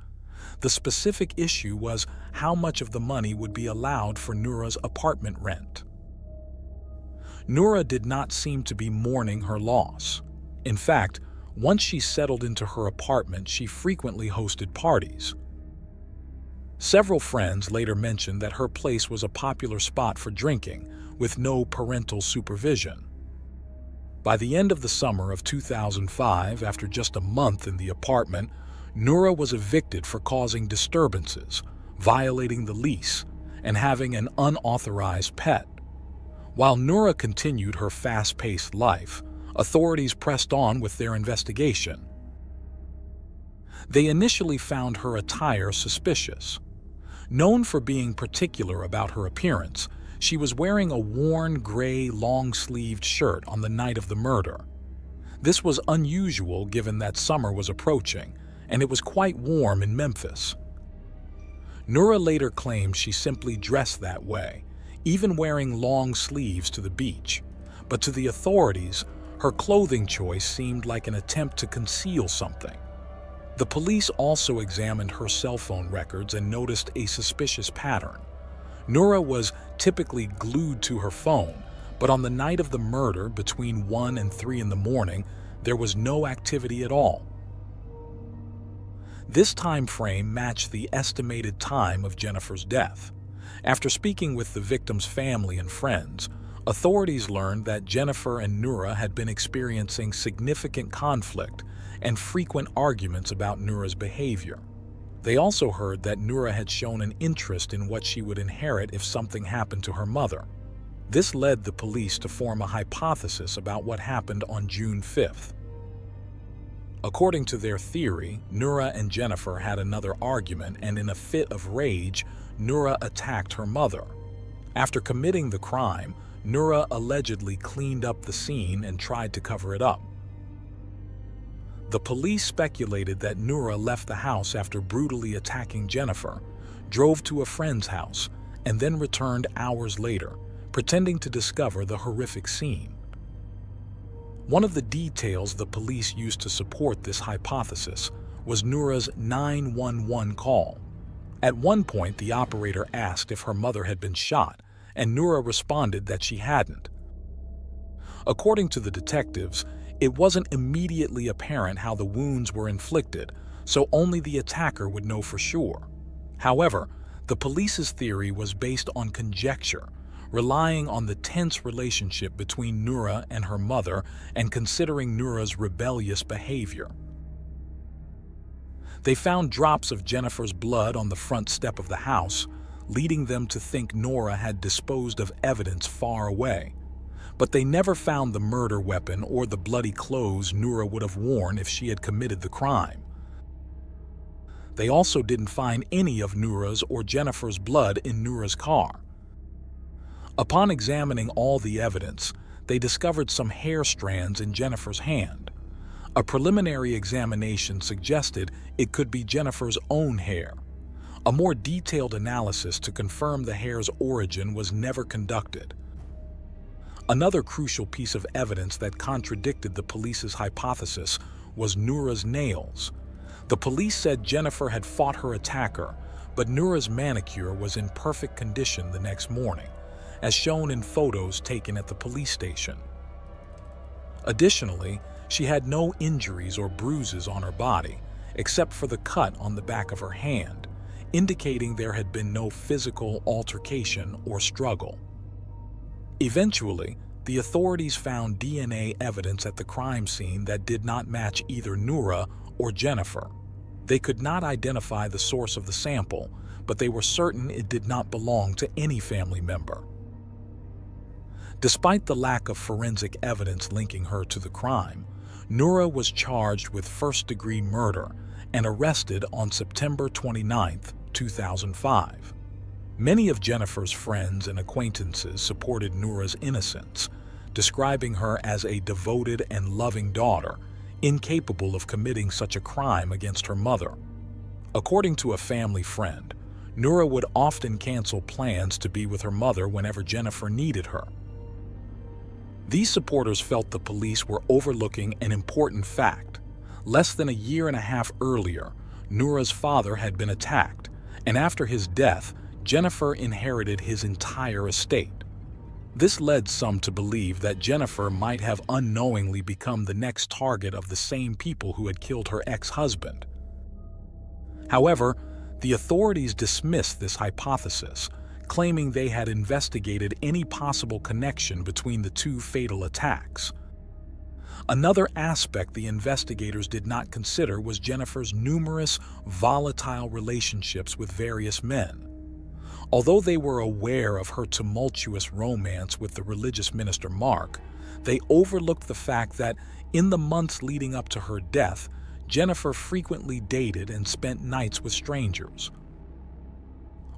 The specific issue was how much of the money would be allowed for Noura's apartment rent. Noura did not seem to be mourning her loss. In fact, once she settled into her apartment, she frequently hosted parties. Several friends later mentioned that her place was a popular spot for drinking, with no parental supervision. By the end of the summer of 2005, after just a month in the apartment, Noura was evicted for causing disturbances, violating the lease, and having an unauthorized pet. While Noura continued her fast-paced life, authorities pressed on with their investigation. They initially found her attire suspicious. Known for being particular about her appearance, she was wearing a worn gray long-sleeved shirt on the night of the murder. This was unusual given that summer was approaching, and it was quite warm in Memphis. Noura later claimed she simply dressed that way, even wearing long sleeves to the beach. But to the authorities, her clothing choice seemed like an attempt to conceal something. The police also examined her cell phone records and noticed a suspicious pattern. Noura was typically glued to her phone, but on the night of the murder, between 1 and 3 in the morning, there was no activity at all. This time frame matched the estimated time of Jennifer's death. After speaking with the victim's family and friends, authorities learned that Jennifer and Noura had been experiencing significant conflict and frequent arguments about Noura's behavior. They also heard that Noura had shown an interest in what she would inherit if something happened to her mother. This led the police to form a hypothesis about what happened on June 5th. According to their theory, Noura and Jennifer had another argument, and in a fit of rage, Noura attacked her mother. After committing the crime, Noura allegedly cleaned up the scene and tried to cover it up. The police speculated that Noura left the house after brutally attacking Jennifer, drove to a friend's house, and then returned hours later, pretending to discover the horrific scene. One of the details the police used to support this hypothesis was Noura's 911 call. At one point, the operator asked if her mother had been shot, and Noura responded that she hadn't. According to the detectives, it wasn't immediately apparent how the wounds were inflicted, so only the attacker would know for sure. However, the police's theory was based on conjecture, relying on the tense relationship between Noura and her mother and considering Noura's rebellious behavior. They found drops of Jennifer's blood on the front step of the house, leading them to think Noura had disposed of evidence far away. But they never found the murder weapon or the bloody clothes Noura would have worn if she had committed the crime. They also didn't find any of Noura's or Jennifer's blood in Noura's car. Upon examining all the evidence, they discovered some hair strands in Jennifer's hand. A preliminary examination suggested it could be Jennifer's own hair. A more detailed analysis to confirm the hair's origin was never conducted. Another crucial piece of evidence that contradicted the police's hypothesis was Noura's nails. The police said Jennifer had fought her attacker, but Noura's manicure was in perfect condition the next morning, as shown in photos taken at the police station. Additionally, she had no injuries or bruises on her body, except for the cut on the back of her hand, indicating there had been no physical altercation or struggle. Eventually, the authorities found DNA evidence at the crime scene that did not match either Noura or Jennifer. They could not identify the source of the sample, but they were certain it did not belong to any family member. Despite the lack of forensic evidence linking her to the crime, Noura was charged with first-degree murder and arrested on September 29, 2005. Many of Jennifer's friends and acquaintances supported Noura's innocence, describing her as a devoted and loving daughter, incapable of committing such a crime against her mother. According to a family friend, Noura would often cancel plans to be with her mother whenever Jennifer needed her. These supporters felt the police were overlooking an important fact. Less than a year and a half earlier, Noura's father had been attacked, and after his death, Jennifer inherited his entire estate. This led some to believe that Jennifer might have unknowingly become the next target of the same people who had killed her ex-husband. However, the authorities dismissed this hypothesis, claiming they had investigated any possible connection between the two fatal attacks. Another aspect the investigators did not consider was Jennifer's numerous volatile relationships with various men. Although they were aware of her tumultuous romance with the religious minister Mark, they overlooked the fact that in the months leading up to her death, Jennifer frequently dated and spent nights with strangers.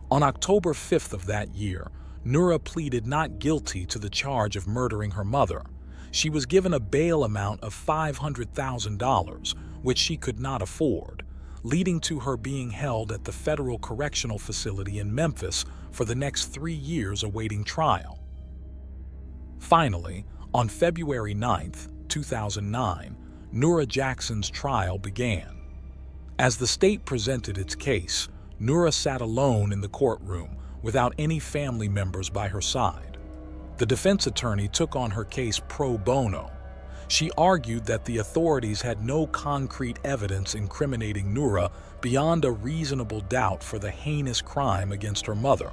On October 5th of that year, Nura pleaded not guilty to the charge of murdering her mother. She was given a bail amount of $500,000, which she could not afford, leading to her being held at the Federal Correctional Facility in Memphis for the next 3 years awaiting trial. Finally, on February 9, 2009, Nura Jackson's trial began. As the state presented its case, Nura sat alone in the courtroom without any family members by her side. The defense attorney took on her case pro bono. She argued that the authorities had no concrete evidence incriminating Nura beyond a reasonable doubt for the heinous crime against her mother.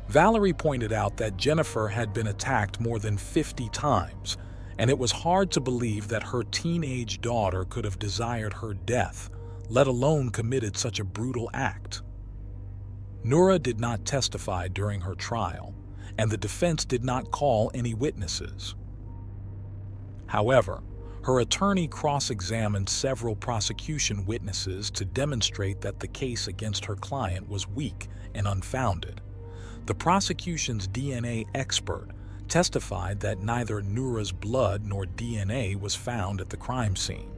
Valerie pointed out that Jennifer had been attacked more than 50 times, and it was hard to believe that her teenage daughter could have desired her death, let alone committed such a brutal act. Nura did not testify during her trial, and the defense did not call any witnesses. However, her attorney cross-examined several prosecution witnesses to demonstrate that the case against her client was weak and unfounded. The prosecution's DNA expert testified that neither Nura's blood nor DNA was found at the crime scene.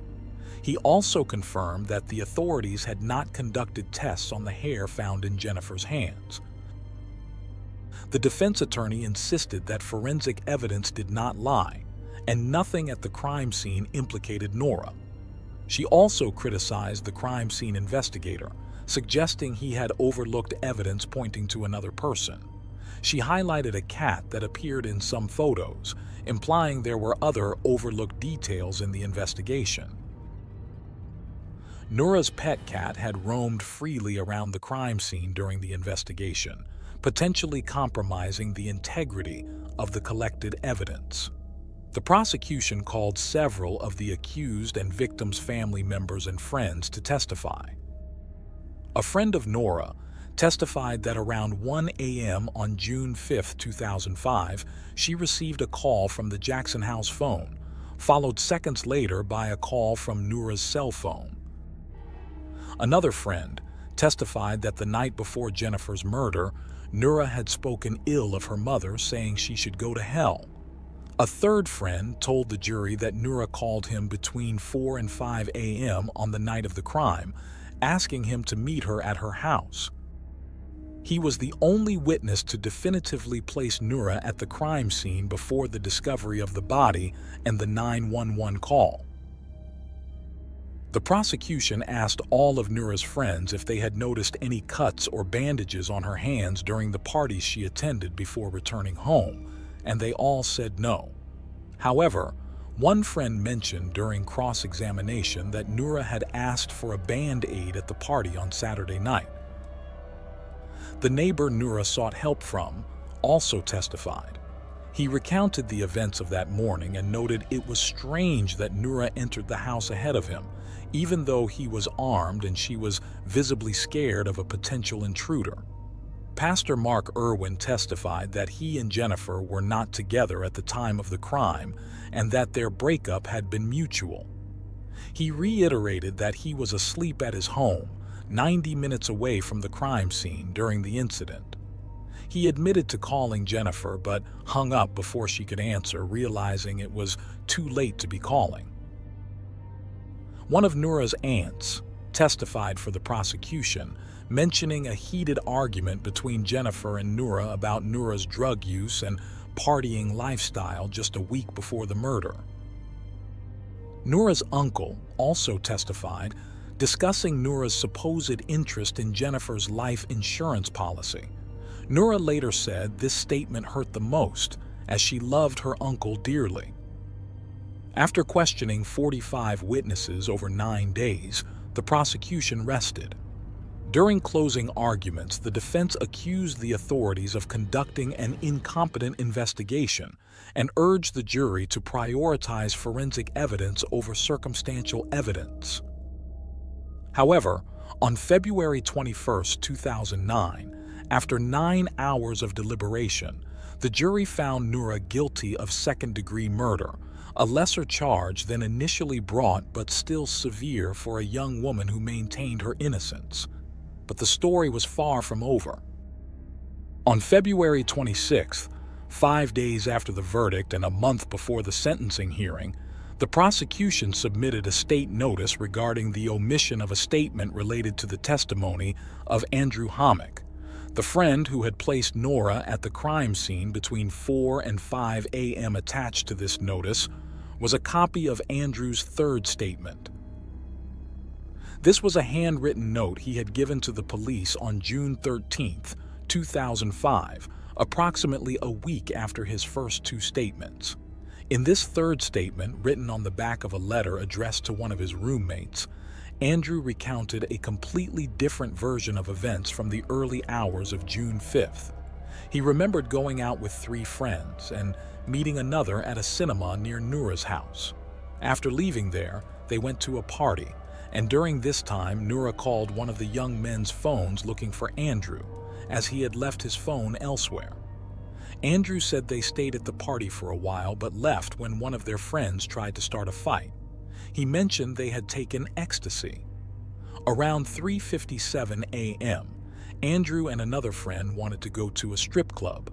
He also confirmed that the authorities had not conducted tests on the hair found in Jennifer's hands. The defense attorney insisted that forensic evidence did not lie, and nothing at the crime scene implicated Nura. She also criticized the crime scene investigator, suggesting he had overlooked evidence pointing to another person. She highlighted a cat that appeared in some photos, implying there were other overlooked details in the investigation. Nura's pet cat had roamed freely around the crime scene during the investigation, potentially compromising the integrity of the collected evidence. The prosecution called several of the accused and victims' family members and friends to testify. A friend of Nura testified that around 1 a.m. on June 5, 2005, she received a call from the Jackson house phone, followed seconds later by a call from Nura's cell phone. Another friend testified that the night before Jennifer's murder, Nura had spoken ill of her mother, saying she should go to hell. A third friend told the jury that Nura called him between 4 and 5 a.m. on the night of the crime, asking him to meet her at her house. He was the only witness to definitively place Nura at the crime scene before the discovery of the body and the 911 call. The prosecution asked all of Nura's friends if they had noticed any cuts or bandages on her hands during the parties she attended before returning home, and they all said no. However, one friend mentioned during cross-examination that Nura had asked for a Band-Aid at the party on Saturday night. The neighbor Nura sought help from also testified. He recounted the events of that morning and noted it was strange that Nura entered the house ahead of him, even though he was armed and she was visibly scared of a potential intruder. Pastor Mark Irwin testified that he and Jennifer were not together at the time of the crime and that their breakup had been mutual. He reiterated that he was asleep at his home, 90 minutes away from the crime scene during the incident. He admitted to calling Jennifer but hung up before she could answer, realizing it was too late to be calling. One of Nura's aunts testified for the prosecution, mentioning a heated argument between Jennifer and Nura about Nura's drug use and partying lifestyle just a week before the murder. Nura's uncle also testified, discussing Nura's supposed interest in Jennifer's life insurance policy. Nura later said this statement hurt the most, as she loved her uncle dearly. After questioning 45 witnesses over 9 days, the prosecution rested. During closing arguments, the defense accused the authorities of conducting an incompetent investigation and urged the jury to prioritize forensic evidence over circumstantial evidence. However, on February 21, 2009, After 9 hours of deliberation, the jury found Noura guilty of second-degree murder, a lesser charge than initially brought but still severe for a young woman who maintained her innocence. But the story was far from over. On February 26th, 5 days after the verdict and a month before the sentencing hearing, the prosecution submitted a state notice regarding the omission of a statement related to the testimony of Andrew Hammack, the friend who had placed Noura at the crime scene between 4 and 5 a.m. Attached to this notice was a copy of Andrew's third statement. This was a handwritten note he had given to the police on June 13, 2005, approximately a week after his first 2 statements. In this third statement, written on the back of a letter addressed to one of his roommates, Andrew recounted a completely different version of events from the early hours of June 5th. He remembered going out with 3 friends and meeting another at a cinema near Noura's house. After leaving there, they went to a party, and during this time, Noura called one of the young men's phones looking for Andrew, as he had left his phone elsewhere. Andrew said they stayed at the party for a while but left when one of their friends tried to start a fight. He mentioned they had taken ecstasy. Around 3:57 a.m., Andrew and another friend wanted to go to a strip club.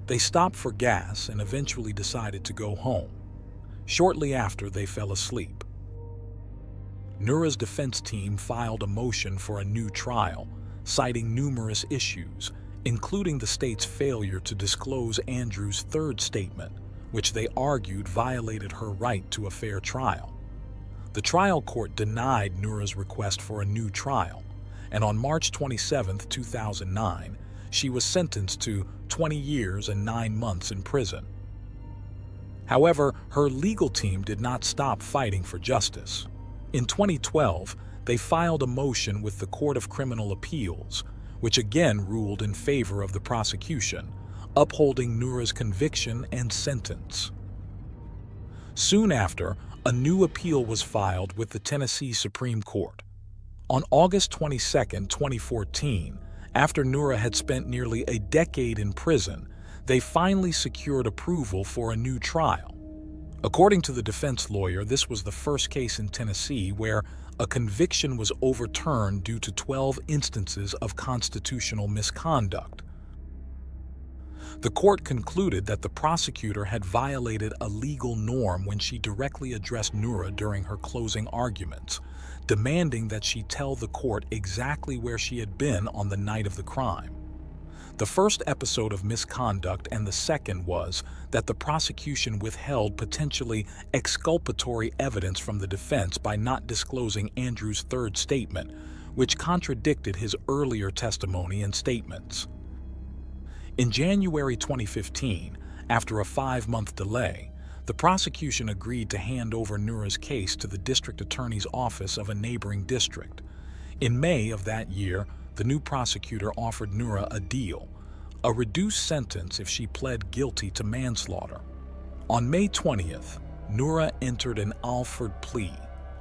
They stopped for gas and eventually decided to go home. Shortly after, they fell asleep. Noura's defense team filed a motion for a new trial, citing numerous issues, including the state's failure to disclose Andrew's third statement, which they argued violated her right to a fair trial. The trial court denied Noura's request for a new trial, and on March 27, 2009, she was sentenced to 20 years and 9 months in prison. However, her legal team did not stop fighting for justice. In 2012, they filed a motion with the Court of Criminal Appeals, which again ruled in favor of the prosecution, upholding Noura's conviction and sentence. Soon after, a new appeal was filed with the Tennessee Supreme Court. On August 22, 2014, after Noura had spent nearly a decade in prison, they finally secured approval for a new trial. According to the defense lawyer, this was the first case in Tennessee where a conviction was overturned due to 12 instances of constitutional misconduct. The court concluded that the prosecutor had violated a legal norm when she directly addressed Noura during her closing arguments, demanding that she tell the court exactly where she had been on the night of the crime. The first episode of misconduct and the second was that the prosecution withheld potentially exculpatory evidence from the defense by not disclosing Andrew's third statement, which contradicted his earlier testimony and statements. In January 2015, after a 5-month delay, the prosecution agreed to hand over Noura's case to the district attorney's office of a neighboring district. In May of that year, the new prosecutor offered Noura a deal, a reduced sentence if she pled guilty to manslaughter. On May 20th, Noura entered an Alford plea,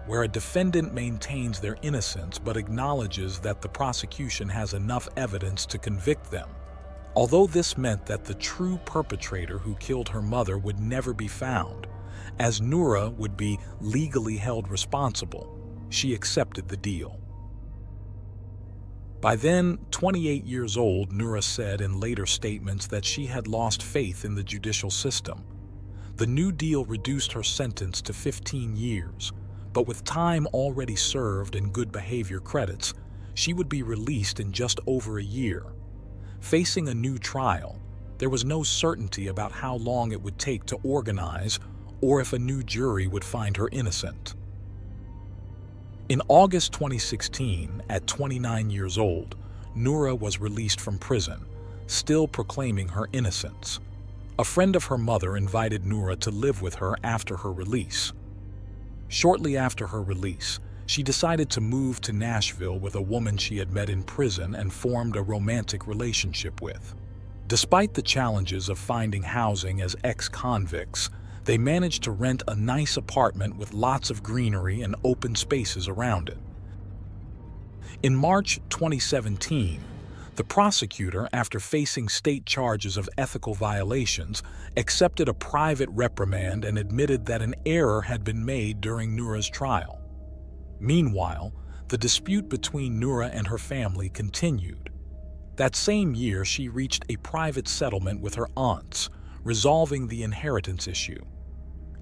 where a defendant maintains their innocence but acknowledges that the prosecution has enough evidence to convict them. Although this meant that the true perpetrator who killed her mother would never be found, as Noura would be legally held responsible, she accepted the deal. By then, 28 years old, Noura said in later statements that she had lost faith in the judicial system. The new deal reduced her sentence to 15 years, but with time already served and good behavior credits, she would be released in just over a year. Facing a new trial, there was no certainty about how long it would take to organize or if a new jury would find her innocent. In August 2016, at 29 years old, Noura was released from prison, still proclaiming her innocence. A friend of her mother invited Noura to live with her after her release. Shortly after her release, she decided to move to Nashville with a woman she had met in prison and formed a romantic relationship with. Despite the challenges of finding housing as ex-convicts, they managed to rent a nice apartment with lots of greenery and open spaces around it. In March 2017, The prosecutor, after facing state charges of ethical violations, accepted a private reprimand and admitted that an error had been made during Noura's trial. Meanwhile, the dispute between Noura and her family continued. That same year, she reached a private settlement with her aunts, resolving the inheritance issue.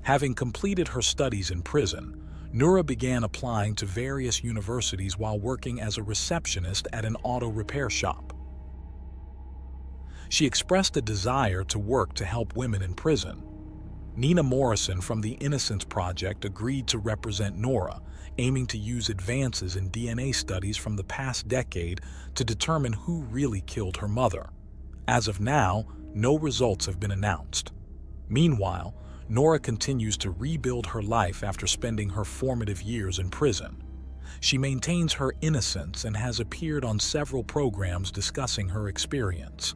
Having completed her studies in prison, Noura began applying to various universities while working as a receptionist at an auto repair shop. She expressed a desire to work to help women in prison. Nina Morrison from the Innocence Project agreed to represent Noura, aiming to use advances in DNA studies from the past decade to determine who really killed her mother. As of now, no results have been announced. Meanwhile, Noura continues to rebuild her life after spending her formative years in prison. She maintains her innocence and has appeared on several programs discussing her experience.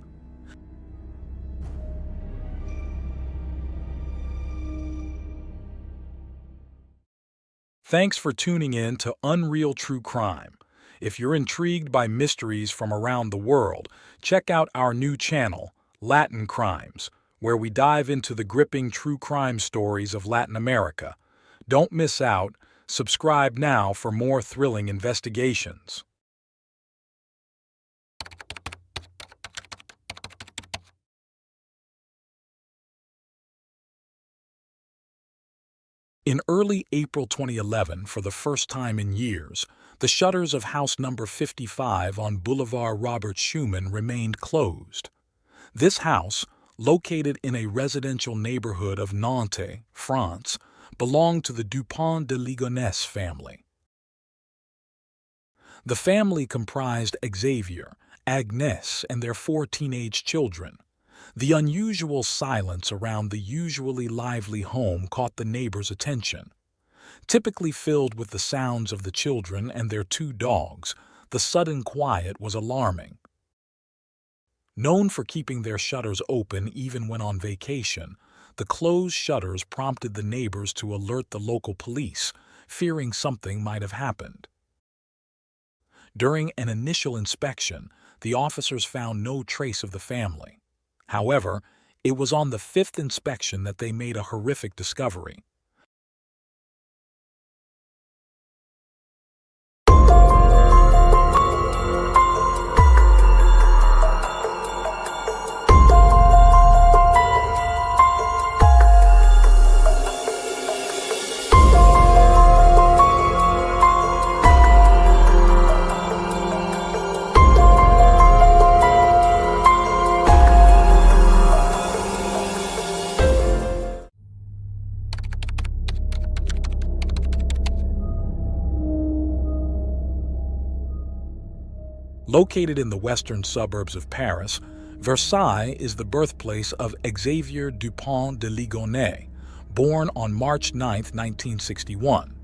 Thanks for tuning in to Unreal True Crime. If you're intrigued by mysteries from around the world, check out our new channel, Latin Crimes, where we dive into the gripping true crime stories of Latin America. Don't miss out. Subscribe now for more thrilling investigations. In early April 2011, for the first time in years, the shutters of house number 55 on Boulevard Robert Schumann remained closed. This house, located in a residential neighborhood of Nantes, France, belonged to the Dupont de Ligonnès family. The family comprised Xavier, Agnès, and their 4 teenage children. The unusual silence around the usually lively home caught the neighbors' attention. Typically filled with the sounds of the children and their 2 dogs, the sudden quiet was alarming. Known for keeping their shutters open even when on vacation, the closed shutters prompted the neighbors to alert the local police, fearing something might have happened. During an initial inspection, the officers found no trace of the family. However, it was on the 5th inspection that they made a horrific discovery. Located in the western suburbs of Paris, Versailles is the birthplace of Xavier Dupont de Ligonnès, born on March 9, 1961.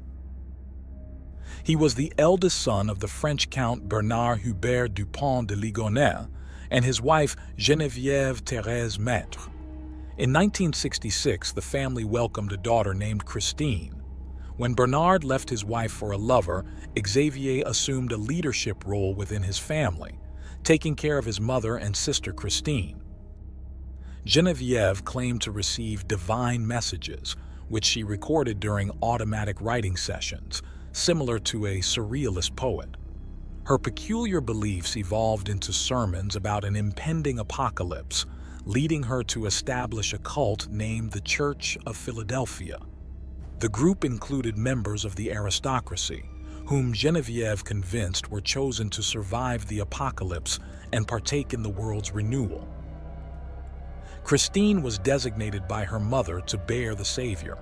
He was the eldest son of the French Count Bernard Hubert Dupont de Ligonnès and his wife Geneviève Thérèse Maître. In 1966, the family welcomed a daughter named Christine. When Bernard left his wife for a lover, Xavier assumed a leadership role within his family, taking care of his mother and sister Christine. Geneviève claimed to receive divine messages, which she recorded during automatic writing sessions, similar to a surrealist poet. Her peculiar beliefs evolved into sermons about an impending apocalypse, leading her to establish a cult named the Church of Philadelphia. The group included members of the aristocracy, whom Geneviève convinced were chosen to survive the apocalypse and partake in the world's renewal. Christine was designated by her mother to bear the Savior.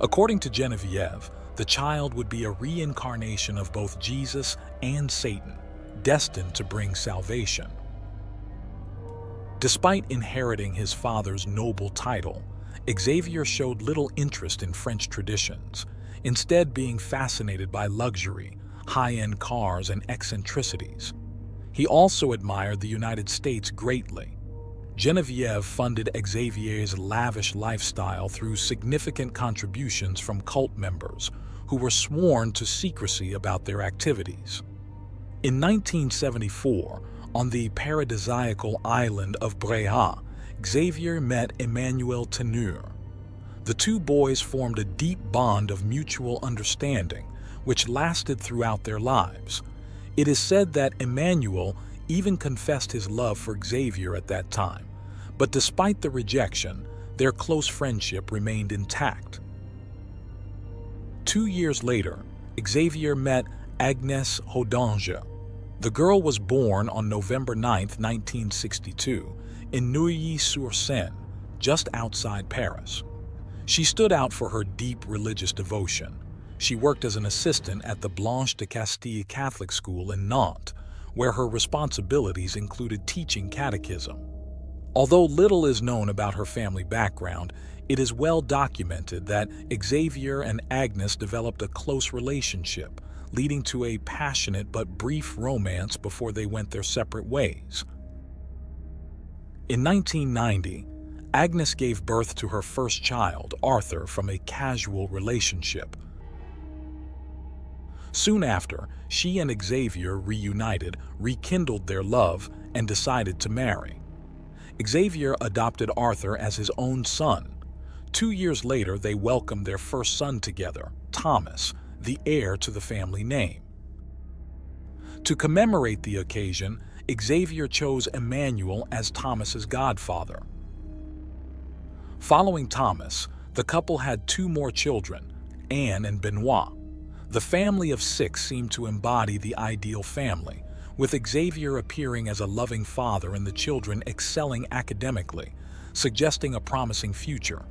According to Geneviève, the child would be a reincarnation of both Jesus and Satan, destined to bring salvation. Despite inheriting his father's noble title, Xavier showed little interest in French traditions, instead being fascinated by luxury, high-end cars, and eccentricities. He also admired the United States greatly. Geneviève funded Xavier's lavish lifestyle through significant contributions from cult members who were sworn to secrecy about their activities. In 1974, On the paradisiacal island of Bréhat, Xavier met Emmanuel Teneur. The two boys formed a deep bond of mutual understanding, which lasted throughout their lives. It is said that Emmanuel even confessed his love for Xavier at that time, but despite the rejection, their close friendship remained intact. 2 years later, Xavier met Agnès Hodange. The girl was born on November 9, 1962, in Neuilly-sur-Seine, just outside Paris. She stood out for her deep religious devotion. She worked as an assistant at the Blanche de Castille Catholic School in Nantes, where her responsibilities included teaching catechism. Although little is known about her family background, it is well documented that Xavier and Agnes developed a close relationship, leading to a passionate but brief romance before they went their separate ways. In 1990, Agnes gave birth to her first child, Arthur, from a casual relationship. Soon after, she and Xavier reunited, rekindled their love, and decided to marry. Xavier adopted Arthur as his own son. 2 years later, they welcomed their first son together, Thomas, the heir to the family name. To commemorate the occasion, Xavier chose Emmanuel as Thomas's godfather. Following Thomas, the couple had 2 more children, Anne and Benoit. The family of 6 seemed to embody the ideal family, with Xavier appearing as a loving father and the children excelling academically, suggesting a promising future.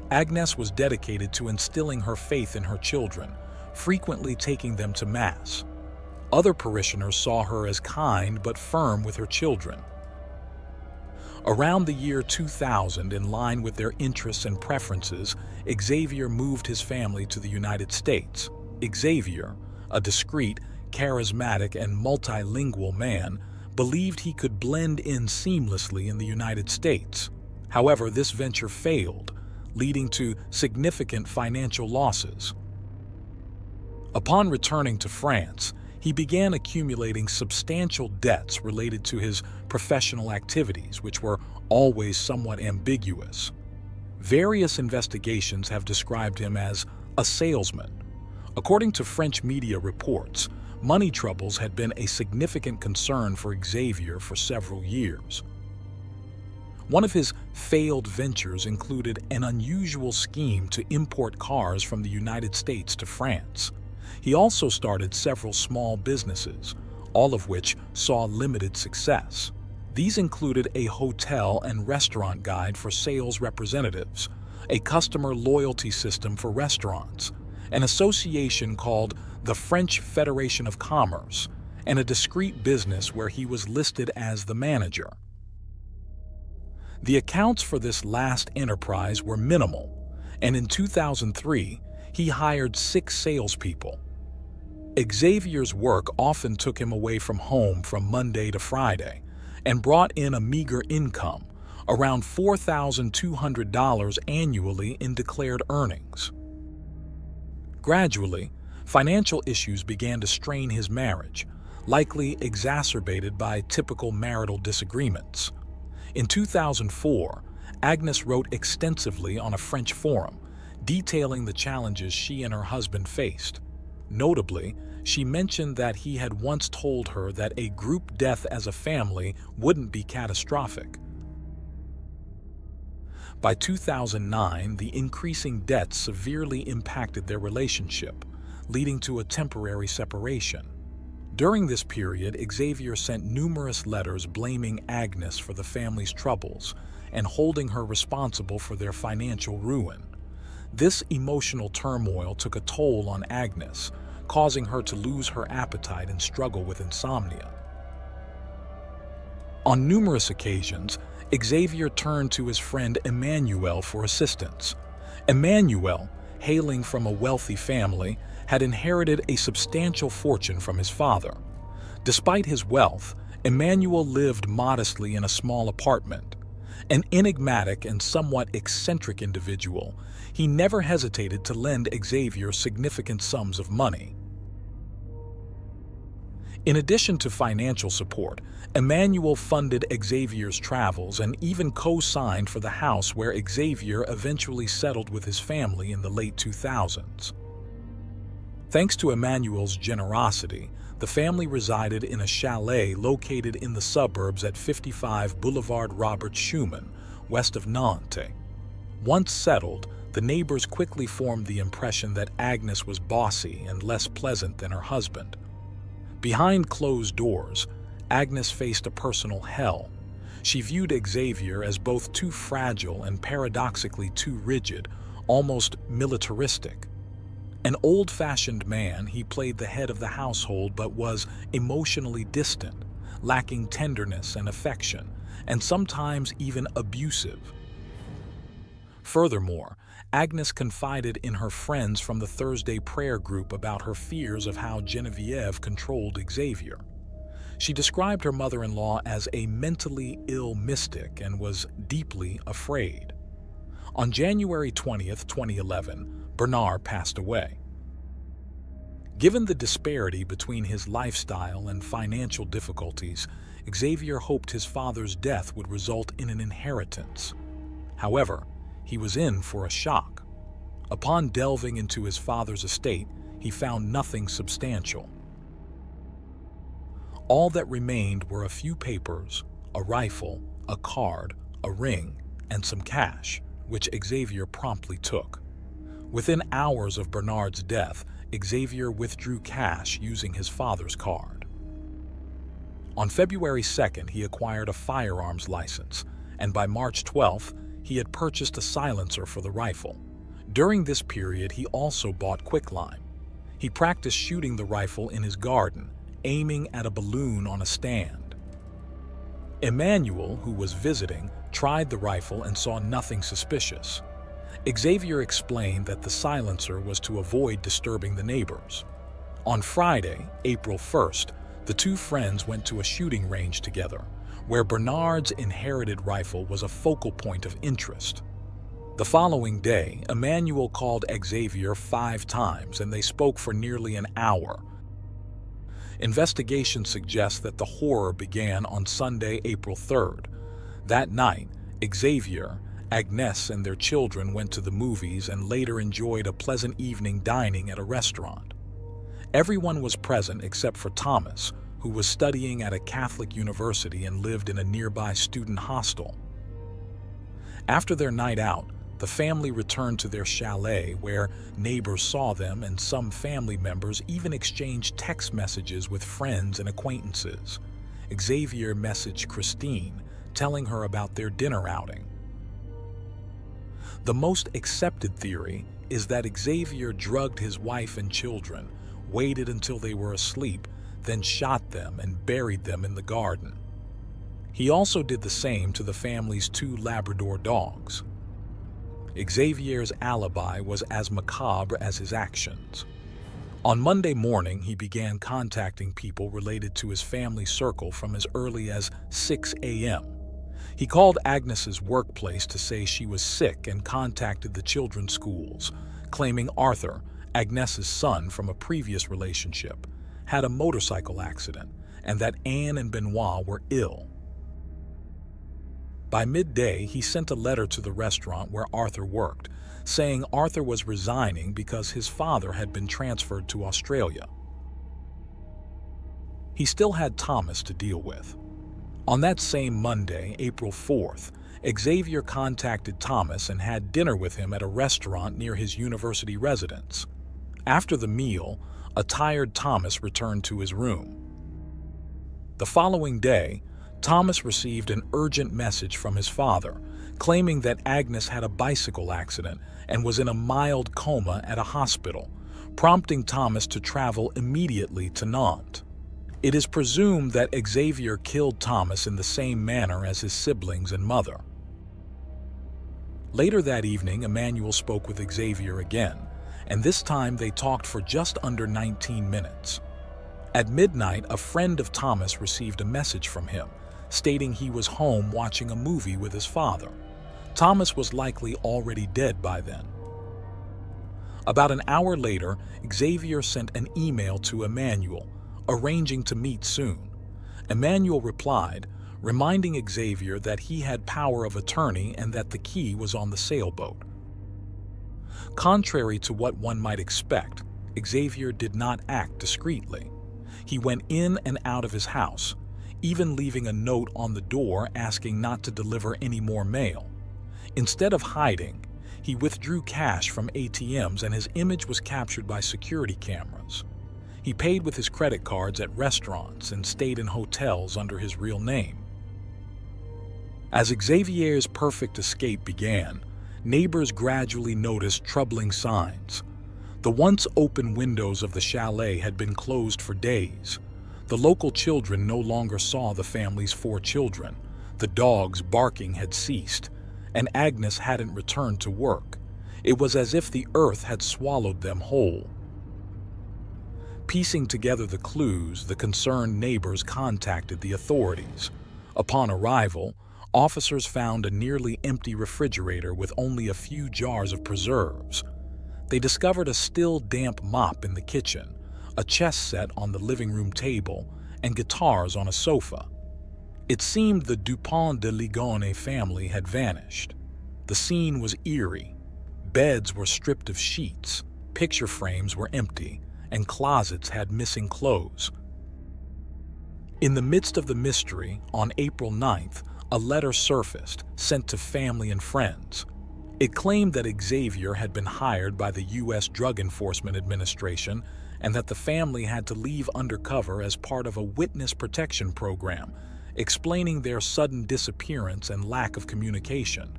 Agnes was dedicated to instilling her faith in her children, frequently taking them to Mass. Other parishioners saw her as kind but firm with her children. Around the year 2000, in line with their interests and preferences, Xavier moved his family to the United States. Xavier, a discreet, charismatic, and multilingual man, believed he could blend in seamlessly in the United States. However, this venture failed, leading to significant financial losses. Upon returning to France, he began accumulating substantial debts related to his professional activities, which were always somewhat ambiguous. Various investigations have described him as a salesman. According to French media reports, money troubles had been a significant concern for Xavier for several years. One of his failed ventures included an unusual scheme to import cars from the United States to France. He also started several small businesses, all of which saw limited success. These included a hotel and restaurant guide for sales representatives, a customer loyalty system for restaurants, an association called the French Federation of Commerce, and a discreet business where he was listed as the manager. The accounts for this last enterprise were minimal, and in 2003, he hired 6 salespeople. Xavier's work often took him away from home from Monday to Friday and brought in a meager income, around $4,200 annually in declared earnings. Gradually, financial issues began to strain his marriage, likely exacerbated by typical marital disagreements. In 2004, Agnes wrote extensively on a French forum, detailing the challenges she and her husband faced. Notably, she mentioned that he had once told her that a group death as a family wouldn't be catastrophic. By 2009, the increasing debts severely impacted their relationship, leading to a temporary separation. During this period, Xavier sent numerous letters blaming Agnes for the family's troubles and holding her responsible for their financial ruin. This emotional turmoil took a toll on Agnes, causing her to lose her appetite and struggle with insomnia. On numerous occasions, Xavier turned to his friend Emmanuel for assistance. Emmanuel, hailing from a wealthy family, had inherited a substantial fortune from his father. Despite his wealth, Emmanuel lived modestly in a small apartment. An enigmatic and somewhat eccentric individual, he never hesitated to lend Xavier significant sums of money. In addition to financial support, Emmanuel funded Xavier's travels and even co-signed for the house where Xavier eventually settled with his family in the late 2000s. Thanks to Emmanuel's generosity, the family resided in a chalet located in the suburbs at 55 Boulevard Robert Schumann, west of Nantes. Once settled, the neighbors quickly formed the impression that Agnes was bossy and less pleasant than her husband. Behind closed doors, Agnes faced a personal hell. She viewed Xavier as both too fragile and paradoxically too rigid, almost militaristic. An old-fashioned man, he played the head of the household but was emotionally distant, lacking tenderness and affection, and sometimes even abusive. Furthermore, Agnes confided in her friends from the Thursday prayer group about her fears of how Genevieve controlled Xavier. She described her mother-in-law as a mentally ill mystic and was deeply afraid. On January 20th, 2011, Bernard passed away. Given the disparity between his lifestyle and financial difficulties, Xavier hoped his father's death would result in an inheritance. However, he was in for a shock. Upon delving into his father's estate, he found nothing substantial. All that remained were a few papers, a rifle, a card, a ring, and some cash, which Xavier promptly took. Within hours of Bernard's death, Xavier withdrew cash using his father's card. On February 2nd, he acquired a firearms license, and by March 12th, he had purchased a silencer for the rifle. During this period, he also bought quicklime. He practiced shooting the rifle in his garden, aiming at a balloon on a stand. Emmanuel, who was visiting, tried the rifle and saw nothing suspicious. Xavier explained that the silencer was to avoid disturbing the neighbors. On Friday, April 1st, the two friends went to a shooting range together, where Bernard's inherited rifle was a focal point of interest. The following day, Emmanuel called Xavier 5 times and they spoke for nearly an hour. Investigation suggests that the horror began on Sunday, April 3rd. That night, Xavier, Agnes, and their children went to the movies and later enjoyed a pleasant evening dining at a restaurant. Everyone was present except for Thomas, who was studying at a Catholic university and lived in a nearby student hostel. After their night out, the family returned to their chalet where neighbors saw them and some family members even exchanged text messages with friends and acquaintances. Xavier messaged Christine, telling her about their dinner outing. The most accepted theory is that Xavier drugged his wife and children, waited until they were asleep, then shot them and buried them in the garden. He also did the same to the family's 2 Labrador dogs. Xavier's alibi was as macabre as his actions. On Monday morning, he began contacting people related to his family circle from as early as 6 a.m. He called Agnes's workplace to say she was sick and contacted the children's schools, claiming Arthur, Agnes's son from a previous relationship, had a motorcycle accident and that Anne and Benoit were ill. By midday, he sent a letter to the restaurant where Arthur worked, saying Arthur was resigning because his father had been transferred to Australia. He still had Thomas to deal with. On that same Monday, April 4th, Xavier contacted Thomas and had dinner with him at a restaurant near his university residence. After the meal, a tired Thomas returned to his room. The following day, Thomas received an urgent message from his father, claiming that Agnes had a bicycle accident and was in a mild coma at a hospital, prompting Thomas to travel immediately to Nantes. It is presumed that Xavier killed Thomas in the same manner as his siblings and mother. Later that evening, Emmanuel spoke with Xavier again, and this time they talked for just under 19 minutes. At midnight, a friend of Thomas received a message from him, stating he was home watching a movie with his father. Thomas was likely already dead by then. About an hour later, Xavier sent an email to Emmanuel, arranging to meet soon. Emmanuel replied, reminding Xavier that he had power of attorney and that the key was on the sailboat. Contrary to what one might expect, Xavier did not act discreetly. He went in and out of his house, even leaving a note on the door asking not to deliver any more mail. Instead of hiding, he withdrew cash from ATMs and his image was captured by security cameras. He paid with his credit cards at restaurants and stayed in hotels under his real name. As Xavier's perfect escape began, neighbors gradually noticed troubling signs. The once open windows of the chalet had been closed for days. The local children no longer saw the family's 4 children. The dogs barking had ceased, and Agnes hadn't returned to work. It was as if the earth had swallowed them whole. Piecing together the clues, the concerned neighbors contacted the authorities. Upon arrival, officers found a nearly empty refrigerator with only a few jars of preserves. They discovered a still damp mop in the kitchen, a chess set on the living room table, and guitars on a sofa. It seemed the Dupont de Ligonnès family had vanished. The scene was eerie. Beds were stripped of sheets, picture frames were empty, and closets had missing clothes. In the midst of the mystery, on April 9th, a letter surfaced, sent to family and friends. It claimed that Xavier had been hired by the U.S. Drug Enforcement Administration and that the family had to leave undercover as part of a witness protection program, explaining their sudden disappearance and lack of communication.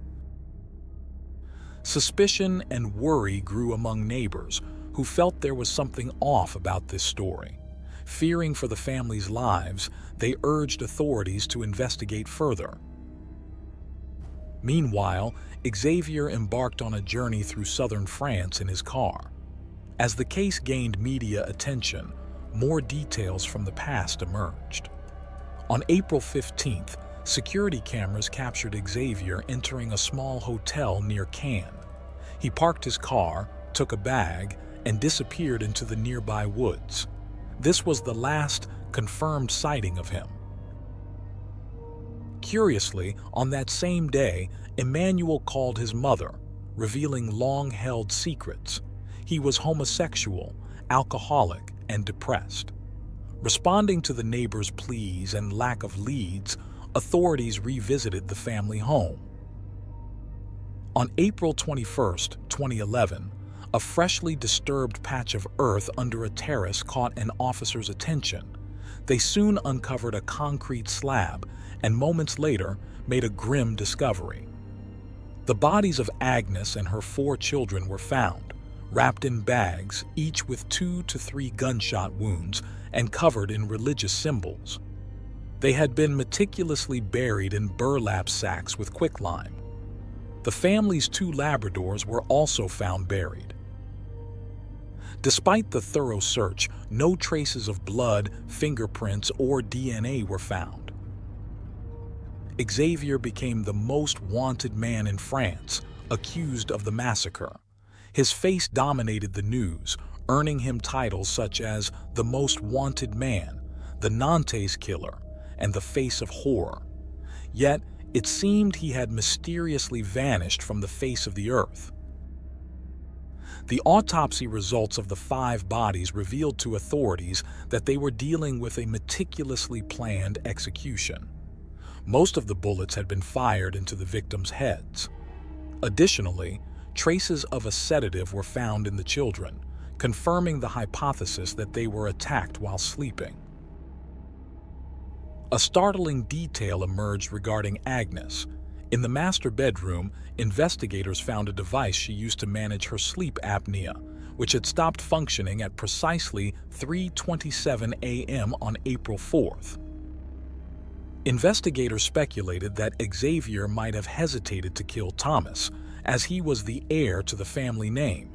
Suspicion and worry grew among neighbors who felt there was something off about this story. Fearing for the family's lives, they urged authorities to investigate further. Meanwhile, Xavier embarked on a journey through southern France in his car. As the case gained media attention, more details from the past emerged. On April 15th, security cameras captured Xavier entering a small hotel near Cannes. He parked his car, took a bag, and disappeared into the nearby woods. This was the last confirmed sighting of him. Curiously, on that same day, Emmanuel called his mother, revealing long-held secrets. He was homosexual, alcoholic, and depressed. Responding to the neighbors' pleas and lack of leads, authorities revisited the family home. On April 21, 2011, a freshly disturbed patch of earth under a terrace caught an officer's attention. They soon uncovered a concrete slab and moments later made a grim discovery. The bodies of Agnes and her 4 children were found, wrapped in bags, each with 2 to 3 gunshot wounds and covered in religious symbols. They had been meticulously buried in burlap sacks with quicklime. The family's 2 Labradors were also found buried. Despite the thorough search, no traces of blood, fingerprints, or DNA were found. Xavier became the most wanted man in France, accused of the massacre. His face dominated the news, earning him titles such as the Most Wanted Man, the Nantes Killer, and the Face of Horror. Yet, it seemed he had mysteriously vanished from the face of the earth. The autopsy results of the 5 bodies revealed to authorities that they were dealing with a meticulously planned execution. Most of the bullets had been fired into the victims' heads. Additionally, traces of a sedative were found in the children, confirming the hypothesis that they were attacked while sleeping. A startling detail emerged regarding Agnes. In the master bedroom, investigators found a device she used to manage her sleep apnea, which had stopped functioning at precisely 3:27 a.m. on April 4th. Investigators speculated that Xavier might have hesitated to kill Thomas, as he was the heir to the family name.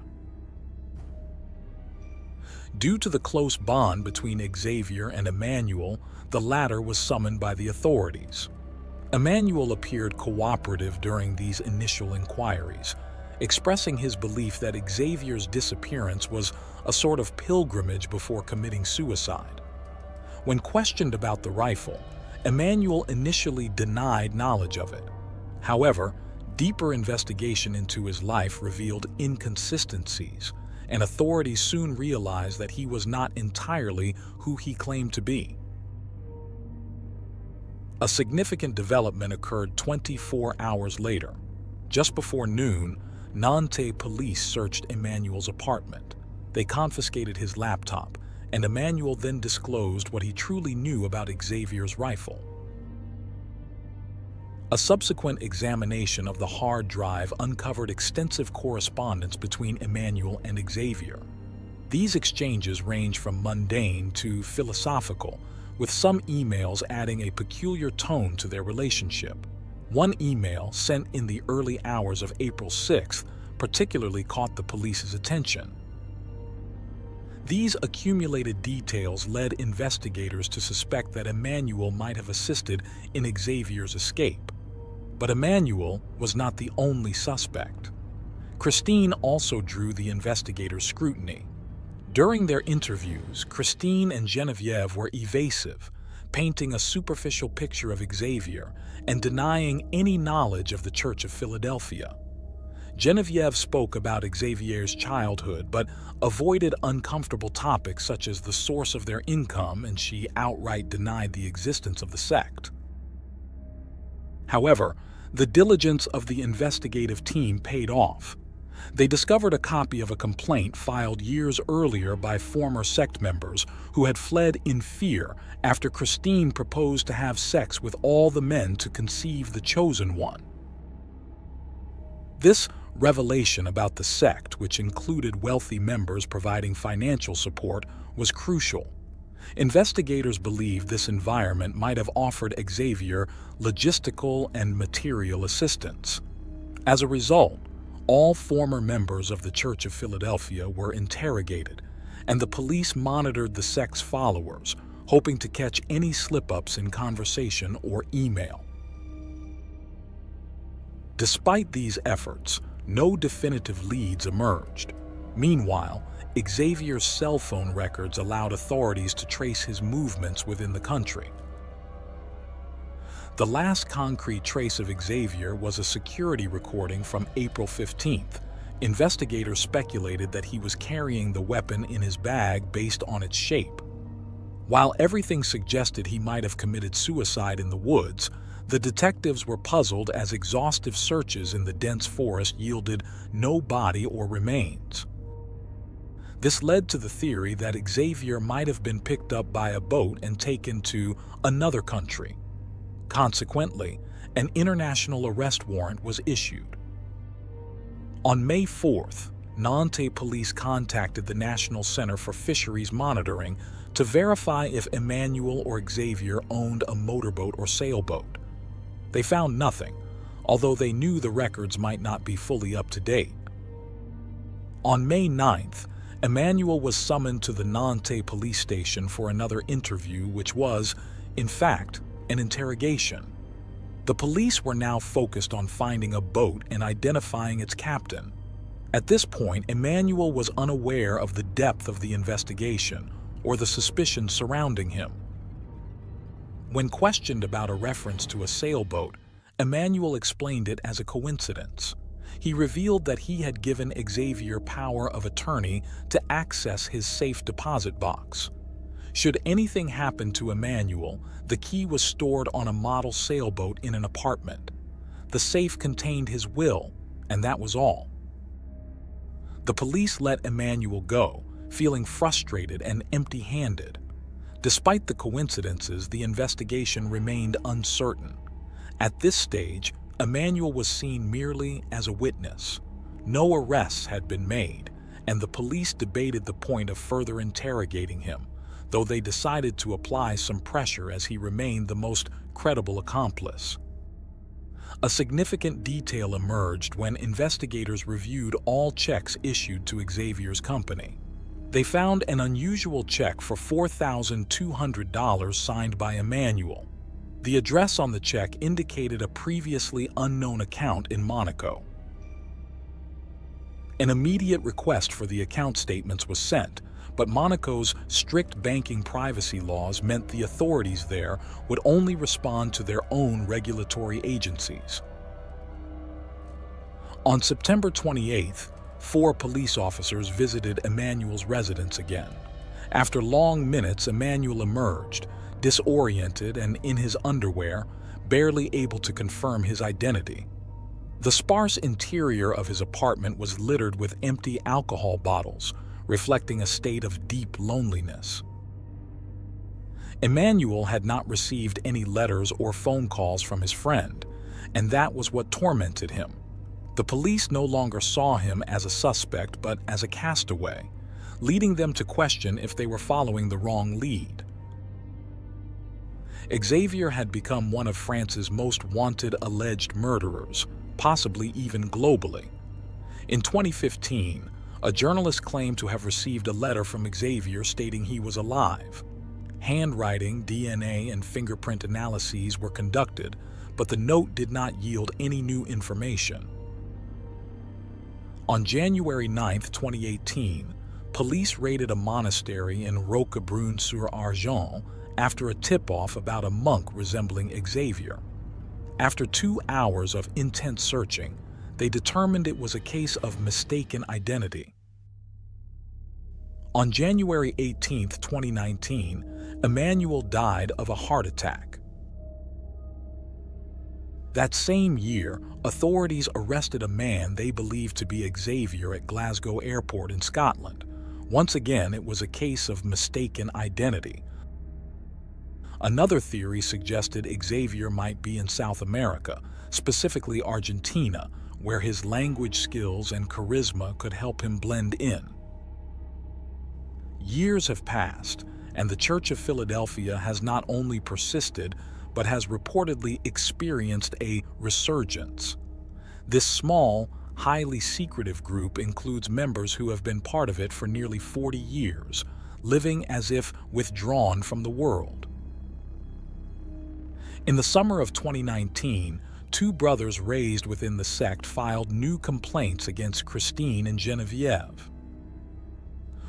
Due to the close bond between Xavier and Emmanuel, the latter was summoned by the authorities. Emmanuel appeared cooperative during these initial inquiries, expressing his belief that Xavier's disappearance was a sort of pilgrimage before committing suicide. When questioned about the rifle, Emmanuel initially denied knowledge of it. However, deeper investigation into his life revealed inconsistencies, and authorities soon realized that he was not entirely who he claimed to be. A significant development occurred 24 hours later. Just before noon, Nantes police searched Emmanuel's apartment. They confiscated his laptop, and Emmanuel then disclosed what he truly knew about Xavier's rifle. A subsequent examination of the hard drive uncovered extensive correspondence between Emmanuel and Xavier. These exchanges range from mundane to philosophical, with some emails adding a peculiar tone to their relationship. One email, sent in the early hours of April 6th, particularly caught the police's attention. These accumulated details led investigators to suspect that Emmanuel might have assisted in Xavier's escape. But Emmanuel was not the only suspect. Christine also drew the investigators' scrutiny. During their interviews, Christine and Geneviève were evasive, painting a superficial picture of Xavier and denying any knowledge of the Church of Philadelphia. Geneviève spoke about Xavier's childhood, but avoided uncomfortable topics such as the source of their income, and she outright denied the existence of the sect. However, the diligence of the investigative team paid off. They discovered a copy of a complaint filed years earlier by former sect members who had fled in fear after Christine proposed to have sex with all the men to conceive the chosen one. This revelation about the sect, which included wealthy members providing financial support, was crucial. Investigators believed this environment might have offered Xavier logistical and material assistance. As a result, all former members of the Church of Philadelphia were interrogated, and the police monitored the sect's followers, hoping to catch any slip-ups in conversation or email. Despite these efforts, no definitive leads emerged. Meanwhile, Xavier's cell phone records allowed authorities to trace his movements within the country. The last concrete trace of Xavier was a security recording from April 15th. Investigators speculated that he was carrying the weapon in his bag based on its shape. While everything suggested he might have committed suicide in the woods, the detectives were puzzled as exhaustive searches in the dense forest yielded no body or remains. This led to the theory that Xavier might have been picked up by a boat and taken to another country. Consequently, an international arrest warrant was issued. On May 4th, Nantes police contacted the National Center for Fisheries Monitoring to verify if Emmanuel or Xavier owned a motorboat or sailboat. They found nothing, although they knew the records might not be fully up to date. On May 9th, Emmanuel was summoned to the Nantes police station for another interview, which was, in fact, an interrogation. The police were now focused on finding a boat and identifying its captain. At this point, Emmanuel was unaware of the depth of the investigation or the suspicion surrounding him. When questioned about a reference to a sailboat, Emmanuel explained it as a coincidence. He revealed that he had given Xavier power of attorney to access his safe deposit box. Should anything happen to Emmanuel, the key was stored on a model sailboat in an apartment. The safe contained his will, and that was all. The police let Emmanuel go, feeling frustrated and empty-handed. Despite the coincidences, the investigation remained uncertain. At this stage, Emmanuel was seen merely as a witness. No arrests had been made, and the police debated the point of further interrogating him, though they decided to apply some pressure as he remained the most credible accomplice. A significant detail emerged when investigators reviewed all checks issued to Xavier's company. They found an unusual check for $4,200 signed by Emmanuel. The address on the check indicated a previously unknown account in Monaco. An immediate request for the account statements was sent, but Monaco's strict banking privacy laws meant the authorities there would only respond to their own regulatory agencies. On September 28th, 4 police officers visited Emmanuel's residence again. After long minutes, Emmanuel emerged, disoriented and in his underwear, barely able to confirm his identity. The sparse interior of his apartment was littered with empty alcohol bottles, reflecting a state of deep loneliness. Emmanuel had not received any letters or phone calls from his friend, and that was what tormented him. The police no longer saw him as a suspect, but as a castaway, leading them to question if they were following the wrong lead. Xavier had become one of France's most wanted alleged murderers, possibly even globally. In 2015, a journalist claimed to have received a letter from Xavier stating he was alive. Handwriting, DNA, and fingerprint analyses were conducted, but the note did not yield any new information. On January 9, 2018, police raided a monastery in Roquebrune-sur-Argens after a tip-off about a monk resembling Xavier. After 2 hours of intense searching, they determined it was a case of mistaken identity. On January 18, 2019, Emmanuel died of a heart attack. That same year, authorities arrested a man they believed to be Xavier at Glasgow Airport in Scotland. Once again, it was a case of mistaken identity. Another theory suggested Xavier might be in South America, specifically Argentina, where his language skills and charisma could help him blend in. Years have passed, and the Church of Philadelphia has not only persisted, but has reportedly experienced a resurgence. This small, highly secretive group includes members who have been part of it for nearly 40 years, living as if withdrawn from the world. In the summer of 2019, 2 brothers raised within the sect filed new complaints against Christine and Genevieve.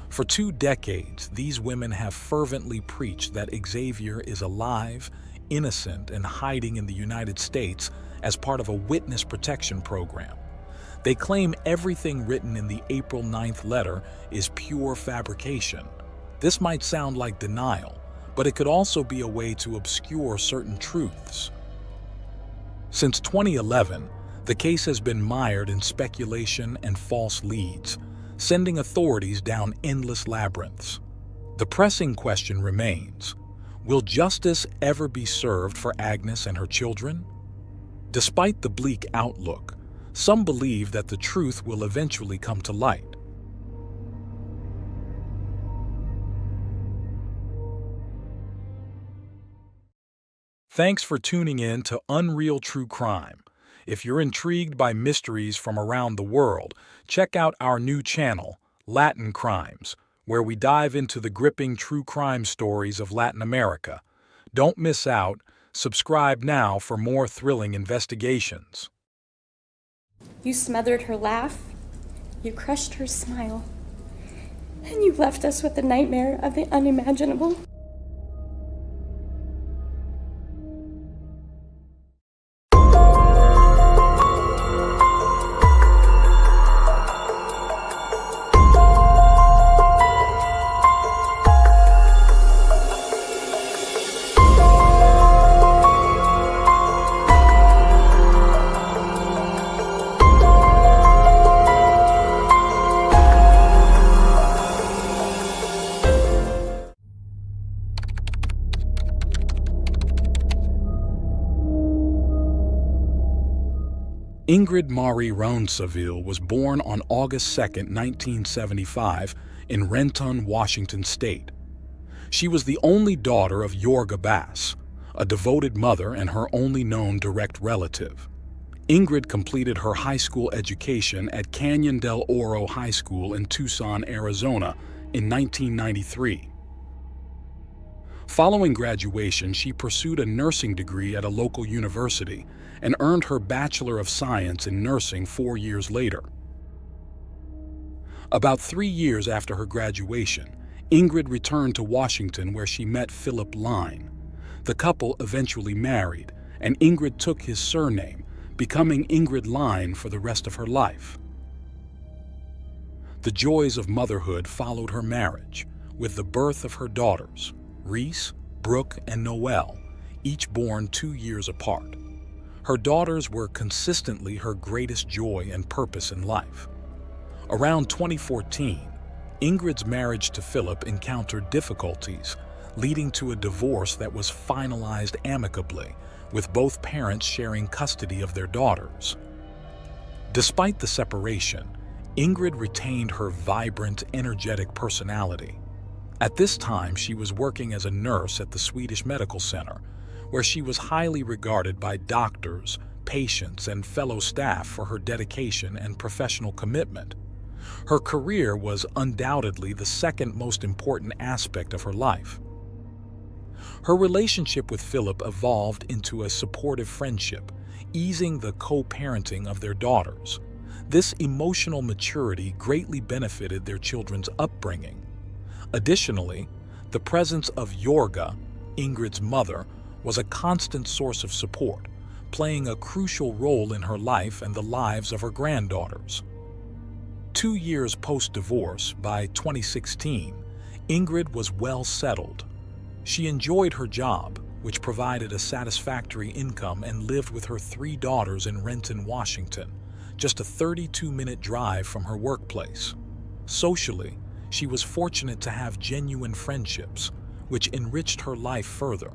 For 2 decades, these women have fervently preached that Xavier is alive, innocent, and hiding in the United States as part of a witness protection program. They claim everything written in the April 9th letter is pure fabrication. This might sound like denial, but it could also be a way to obscure certain truths. Since 2011, the case has been mired in speculation and false leads, sending authorities down endless labyrinths. The pressing question remains: will justice ever be served for Agnes and her children? Despite the bleak outlook, some believe that the truth will eventually come to light. Thanks for tuning in to Unreal True Crime. If you're intrigued by mysteries from around the world, check out our new channel, Latin Crimes, where we dive into the gripping true crime stories of Latin America. Don't miss out. Subscribe now for more thrilling investigations. You smothered her laugh, you crushed her smile, and you left us with the nightmare of the unimaginable. Ingrid Marie Rounsaville was born on August 2, 1975, in Renton, Washington State. She was the only daughter of Yorga Bass, a devoted mother and her only known direct relative. Ingrid completed her high school education at Canyon del Oro High School in Tucson, Arizona, in 1993. Following graduation, she pursued a nursing degree at a local university and earned her Bachelor of Science in Nursing 4 years later. About 3 years after her graduation, Ingrid returned to Washington where she met Philip Line. The couple eventually married, and Ingrid took his surname, becoming Ingrid Line for the rest of her life. The joys of motherhood followed her marriage, with the birth of her daughters, Reese, Brooke, and Noelle, each born 2 years apart. Her daughters were consistently her greatest joy and purpose in life. Around 2014, Ingrid's marriage to Philip encountered difficulties, leading to a divorce that was finalized amicably, with both parents sharing custody of their daughters. Despite the separation, Ingrid retained her vibrant, energetic personality. At this time, she was working as a nurse at the Swedish Medical Center, where she was highly regarded by doctors, patients, and fellow staff for her dedication and professional commitment. Her career was undoubtedly the second most important aspect of her life. Her relationship with Philip evolved into a supportive friendship, easing the co-parenting of their daughters. This emotional maturity greatly benefited their children's upbringing. Additionally, the presence of Jorga, Ingrid's mother, was a constant source of support, playing a crucial role in her life and the lives of her granddaughters. 2 years post-divorce, by 2016, Ingrid was well settled. She enjoyed her job, which provided a satisfactory income, and lived with her 3 daughters in Renton, Washington, just a 32-minute drive from her workplace. Socially, she was fortunate to have genuine friendships, which enriched her life further.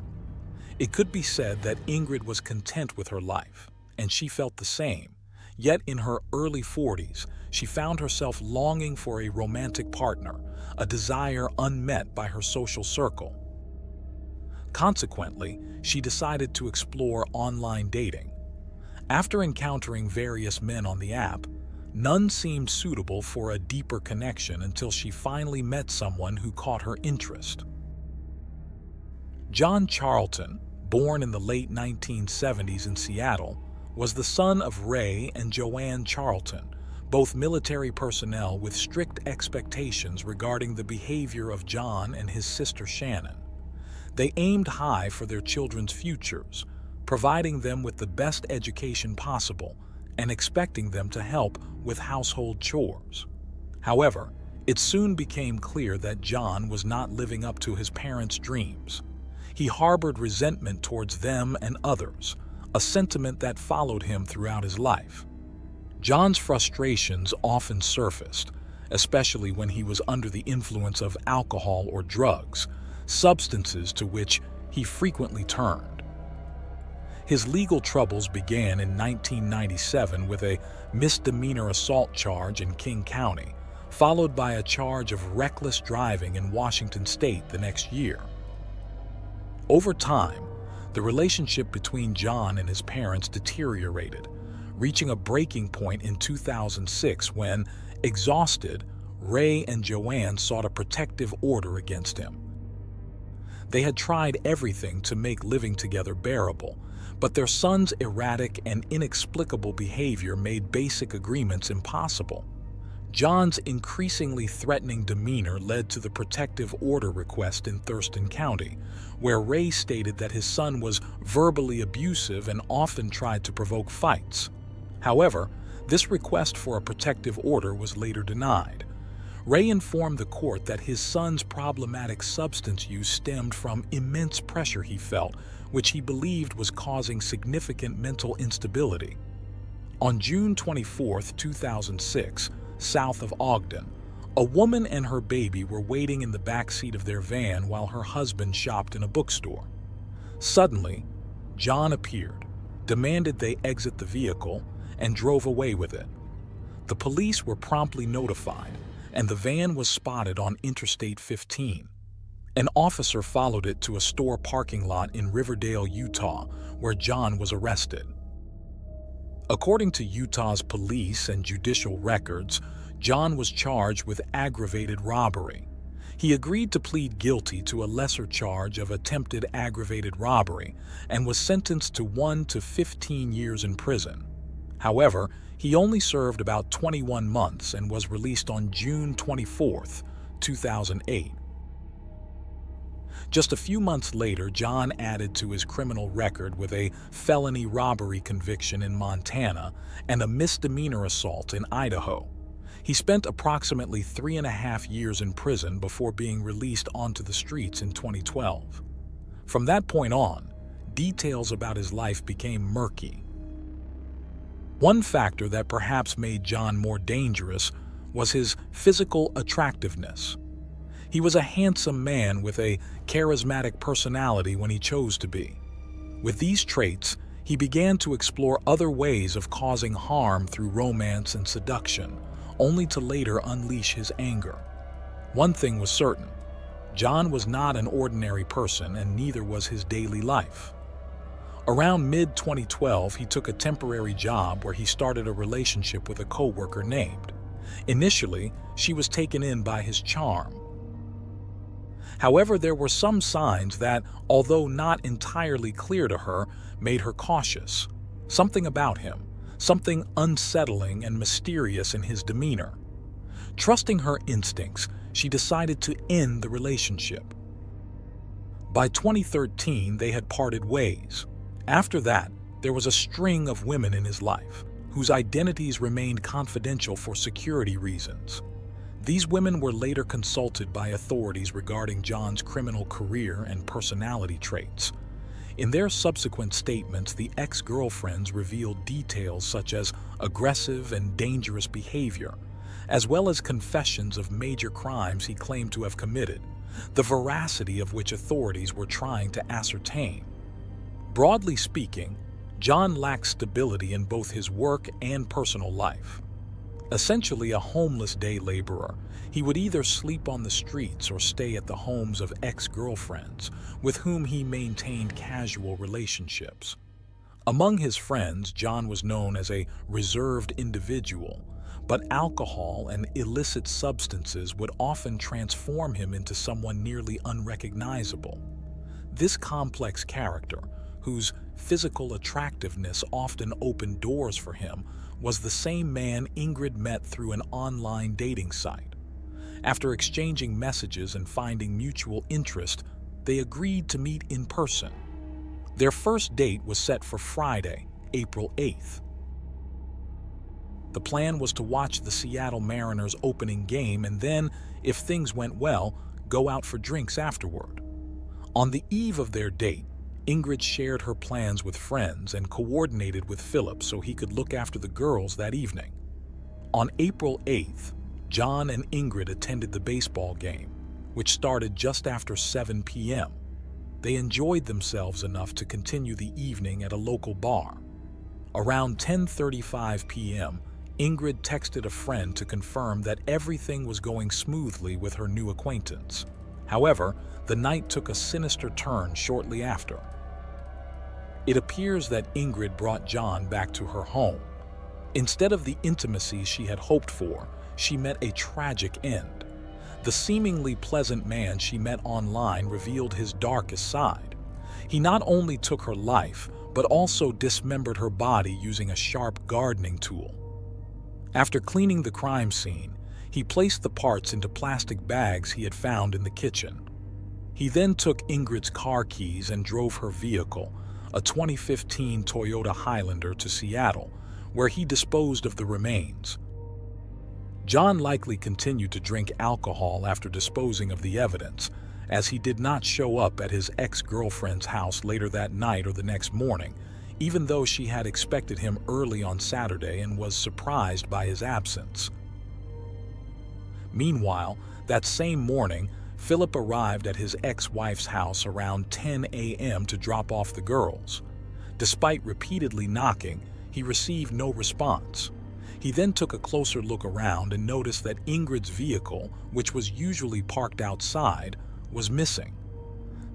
It could be said that Ingrid was content with her life, and she felt the same. Yet in her early 40s, she found herself longing for a romantic partner, a desire unmet by her social circle. Consequently, she decided to explore online dating. After encountering various men on the app, none seemed suitable for a deeper connection until she finally met someone who caught her interest. John Charlton, born in the late 1970s in Seattle, was the son of Ray and Joanne Charlton, both military personnel with strict expectations regarding the behavior of John and his sister Shannon. They aimed high for their children's futures, providing them with the best education possible and expecting them to help with household chores. However, it soon became clear that John was not living up to his parents' dreams. He harbored resentment towards them and others, a sentiment that followed him throughout his life. John's frustrations often surfaced, especially when he was under the influence of alcohol or drugs, substances to which he frequently turned. His legal troubles began in 1997 with a misdemeanor assault charge in King County, followed by a charge of reckless driving in Washington State the next year. Over time, the relationship between John and his parents deteriorated, reaching a breaking point in 2006 when, exhausted, Ray and Joanne sought a protective order against him. They had tried everything to make living together bearable, but their son's erratic and inexplicable behavior made basic agreements impossible. John's increasingly threatening demeanor led to the protective order request in Thurston County, where Ray stated that his son was verbally abusive and often tried to provoke fights. However, this request for a protective order was later denied. Ray informed the court that his son's problematic substance use stemmed from immense pressure he felt, which he believed was causing significant mental instability. On June 24, 2006, south of Ogden, a woman and her baby were waiting in the back seat of their van while her husband shopped in a bookstore. Suddenly, John appeared, demanded they exit the vehicle, and drove away with it. The police were promptly notified, and the van was spotted on Interstate 15. An officer followed it to a store parking lot in Riverdale, Utah, where John was arrested. According to Utah's police and judicial records, John was charged with aggravated robbery. He agreed to plead guilty to a lesser charge of attempted aggravated robbery and was sentenced to 1 to 15 years in prison. However, he only served about 21 months and was released on June 24, 2008. Just a few months later, John added to his criminal record with a felony robbery conviction in Montana and a misdemeanor assault in Idaho. He spent approximately 3.5 years in prison before being released onto the streets in 2012. From that point on, details about his life became murky. One factor that perhaps made John more dangerous was his physical attractiveness. He was a handsome man with a charismatic personality when he chose to be. With these traits, he began to explore other ways of causing harm through romance and seduction, only to later unleash his anger. One thing was certain: John was not an ordinary person, and neither was his daily life. Around mid-2012, he took a temporary job where he started a relationship with a coworker named. Initially, she was taken in by his charm. However, there were some signs that, although not entirely clear to her, made her cautious. Something about him, something unsettling and mysterious in his demeanor. Trusting her instincts, she decided to end the relationship. By 2013, they had parted ways. After that, there was a string of women in his life, whose identities remained confidential for security reasons. These women were later consulted by authorities regarding John's criminal career and personality traits. In their subsequent statements, the ex-girlfriends revealed details such as aggressive and dangerous behavior, as well as confessions of major crimes he claimed to have committed, the veracity of which authorities were trying to ascertain. Broadly speaking, John lacked stability in both his work and personal life. Essentially a homeless day laborer, he would either sleep on the streets or stay at the homes of ex-girlfriends, with whom he maintained casual relationships. Among his friends, John was known as a reserved individual, but alcohol and illicit substances would often transform him into someone nearly unrecognizable. This complex character, whose physical attractiveness often opened doors for him, was the same man Ingrid met through an online dating site. After exchanging messages and finding mutual interest, they agreed to meet in person. Their first date was set for Friday, April 8th. The plan was to watch the Seattle Mariners' opening game and then, if things went well, go out for drinks afterward. On the eve of their date, Ingrid shared her plans with friends and coordinated with Philip so he could look after the girls that evening. On April 8th, John and Ingrid attended the baseball game, which started just after 7 p.m. They enjoyed themselves enough to continue the evening at a local bar. Around 10:35 p.m., Ingrid texted a friend to confirm that everything was going smoothly with her new acquaintance. However, the night took a sinister turn shortly after. It appears that Ingrid brought John back to her home. Instead of the intimacy she had hoped for, she met a tragic end. The seemingly pleasant man she met online revealed his darkest side. He not only took her life, but also dismembered her body using a sharp gardening tool. After cleaning the crime scene, he placed the parts into plastic bags he had found in the kitchen. He then took Ingrid's car keys and drove her vehicle, a 2015 Toyota Highlander, to Seattle, where he disposed of the remains. John likely continued to drink alcohol after disposing of the evidence, as he did not show up at his ex-girlfriend's house later that night or the next morning, even though she had expected him early on Saturday and was surprised by his absence. Meanwhile, that same morning, Philip arrived at his ex-wife's house around 10 a.m. to drop off the girls. Despite repeatedly knocking, he received no response. He then took a closer look around and noticed that Ingrid's vehicle, which was usually parked outside, was missing.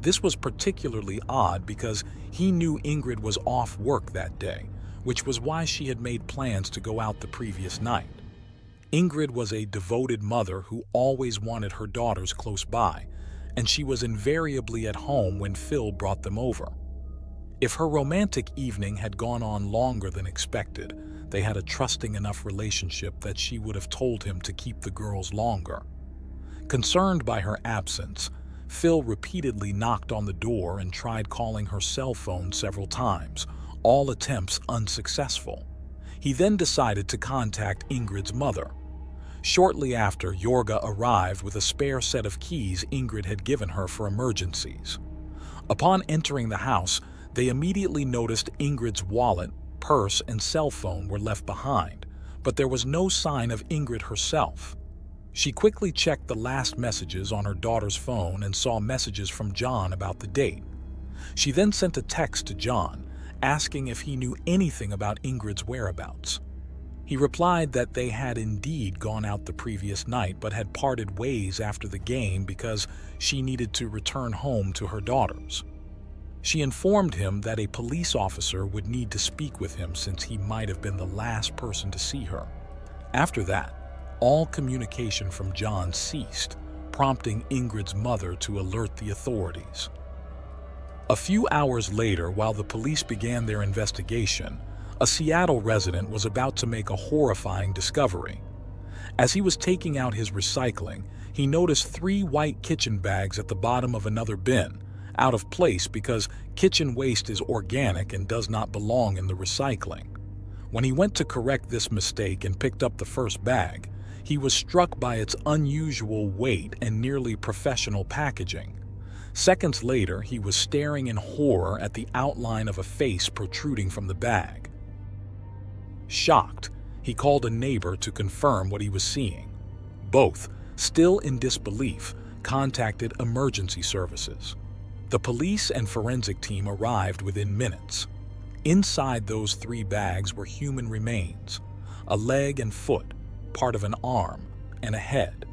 This was particularly odd because he knew Ingrid was off work that day, which was why she had made plans to go out the previous night. Ingrid was a devoted mother who always wanted her daughters close by, and she was invariably at home when Phil brought them over. If her romantic evening had gone on longer than expected, they had a trusting enough relationship that she would have told him to keep the girls longer. Concerned by her absence, Phil repeatedly knocked on the door and tried calling her cell phone several times, all attempts unsuccessful. He then decided to contact Ingrid's mother. Shortly after, Jorga arrived with a spare set of keys Ingrid had given her for emergencies. Upon entering the house, they immediately noticed Ingrid's wallet, purse, and cell phone were left behind, but there was no sign of Ingrid herself. She quickly checked the last messages on her daughter's phone and saw messages from John about the date. She then sent a text to John, asking if he knew anything about Ingrid's whereabouts. He replied that they had indeed gone out the previous night but had parted ways after the game because she needed to return home to her daughters. She informed him that a police officer would need to speak with him since he might have been the last person to see her. After that, all communication from John ceased, prompting Ingrid's mother to alert the authorities. A few hours later, while the police began their investigation, a Seattle resident was about to make a horrifying discovery. As he was taking out his recycling, he noticed 3 white kitchen bags at the bottom of another bin, out of place because kitchen waste is organic and does not belong in the recycling. When he went to correct this mistake and picked up the first bag, he was struck by its unusual weight and nearly professional packaging. Seconds later, he was staring in horror at the outline of a face protruding from the bag. Shocked, he called a neighbor to confirm what he was seeing. Both, still in disbelief, contacted emergency services. The police and forensic team arrived within minutes. Inside those 3 bags were human remains, a leg and foot, part of an arm, and a head.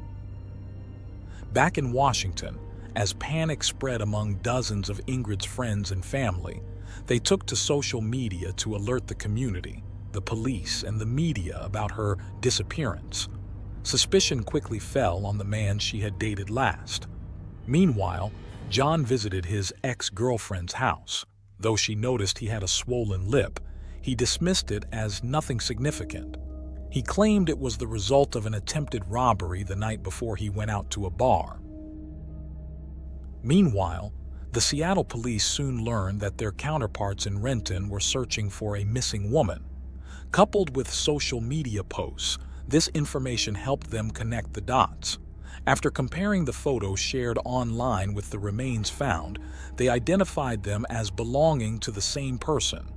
Back in Washington, as panic spread among dozens of Ingrid's friends and family, they took to social media to alert the community, the police, and the media about her disappearance. Suspicion quickly fell on the man she had dated last. Meanwhile, John visited his ex-girlfriend's house. Though she noticed he had a swollen lip, he dismissed it as nothing significant. He claimed it was the result of an attempted robbery the night before he went out to a bar. Meanwhile, the Seattle police soon learned that their counterparts in Renton were searching for a missing woman. Coupled with social media posts, this information helped them connect the dots. After comparing the photos shared online with the remains found, they identified them as belonging to the same person.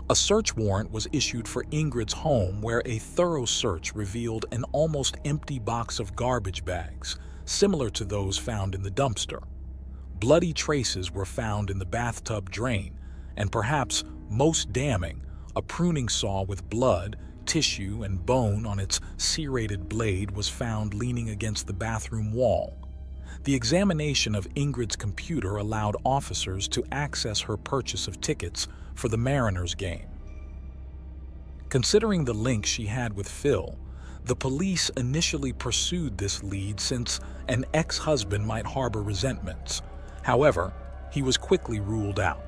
A search warrant was issued for Ingrid's home, where a thorough search revealed an almost empty box of garbage bags, similar to those found in the dumpster. Bloody traces were found in the bathtub drain, and perhaps most damning, a pruning saw with blood, tissue, and bone on its serrated blade was found leaning against the bathroom wall. The examination of Ingrid's computer allowed officers to access her purchase of tickets for the Mariners game. Considering the link she had with Phil, the police initially pursued this lead since an ex-husband might harbor resentments. However, he was quickly ruled out.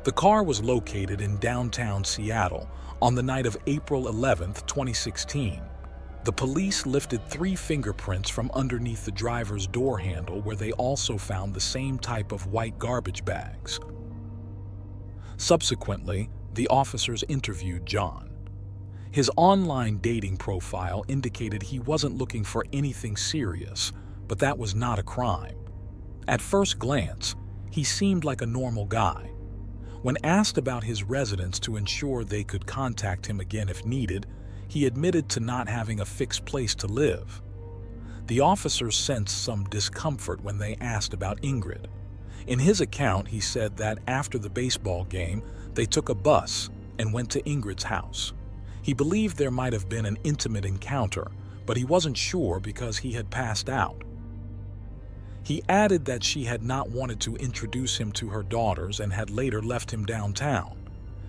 The car was located in downtown Seattle on the night of April 11, 2016. The police lifted 3 fingerprints from underneath the driver's door handle, where they also found the same type of white garbage bags. Subsequently, the officers interviewed John. His online dating profile indicated he wasn't looking for anything serious, but that was not a crime. At first glance, he seemed like a normal guy. When asked about his residence to ensure they could contact him again if needed, he admitted to not having a fixed place to live. The officers sensed some discomfort when they asked about Ingrid. In his account, he said that after the baseball game, they took a bus and went to Ingrid's house. He believed there might have been an intimate encounter, but he wasn't sure because he had passed out. He added that she had not wanted to introduce him to her daughters and had later left him downtown.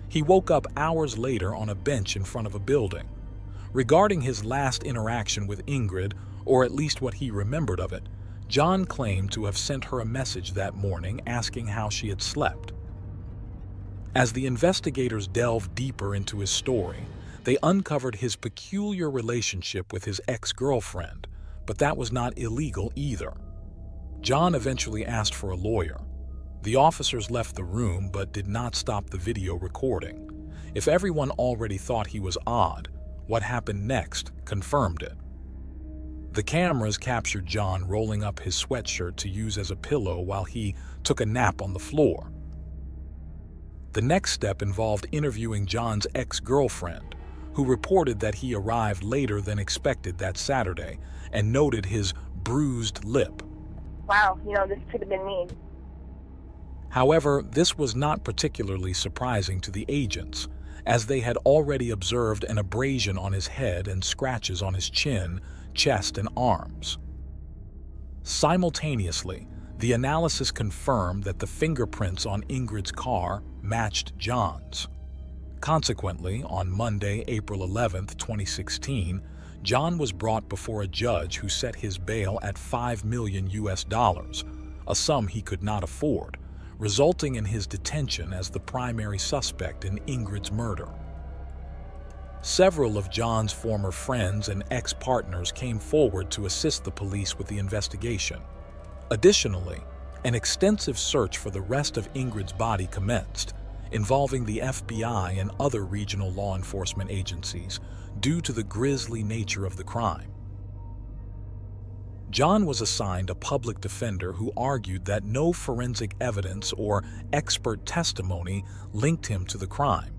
He woke up hours later on a bench in front of a building. Regarding his last interaction with Ingrid, or at least what he remembered of it, John claimed to have sent her a message that morning asking how she had slept. As the investigators delved deeper into his story, they uncovered his peculiar relationship with his ex-girlfriend, but that was not illegal either. John eventually asked for a lawyer. The officers left the room but did not stop the video recording. If everyone already thought he was odd, what happened next confirmed it. The cameras captured John rolling up his sweatshirt to use as a pillow while he took a nap on the floor. The next step involved interviewing John's ex-girlfriend, who reported that he arrived later than expected that Saturday and noted his bruised lip. Wow, this could have been me. However, this was not particularly surprising to the agents, as they had already observed an abrasion on his head and scratches on his chin, chest, and arms. Simultaneously, the analysis confirmed that the fingerprints on Ingrid's car matched John's. Consequently, on Monday, April 11, 2016, John was brought before a judge who set his bail at $5 million, a sum he could not afford, resulting in his detention as the primary suspect in Ingrid's murder. Several of John's former friends and ex-partners came forward to assist the police with the investigation. Additionally, an extensive search for the rest of Ingrid's body commenced, involving the FBI and other regional law enforcement agencies, due to the grisly nature of the crime. John was assigned a public defender who argued that no forensic evidence or expert testimony linked him to the crime.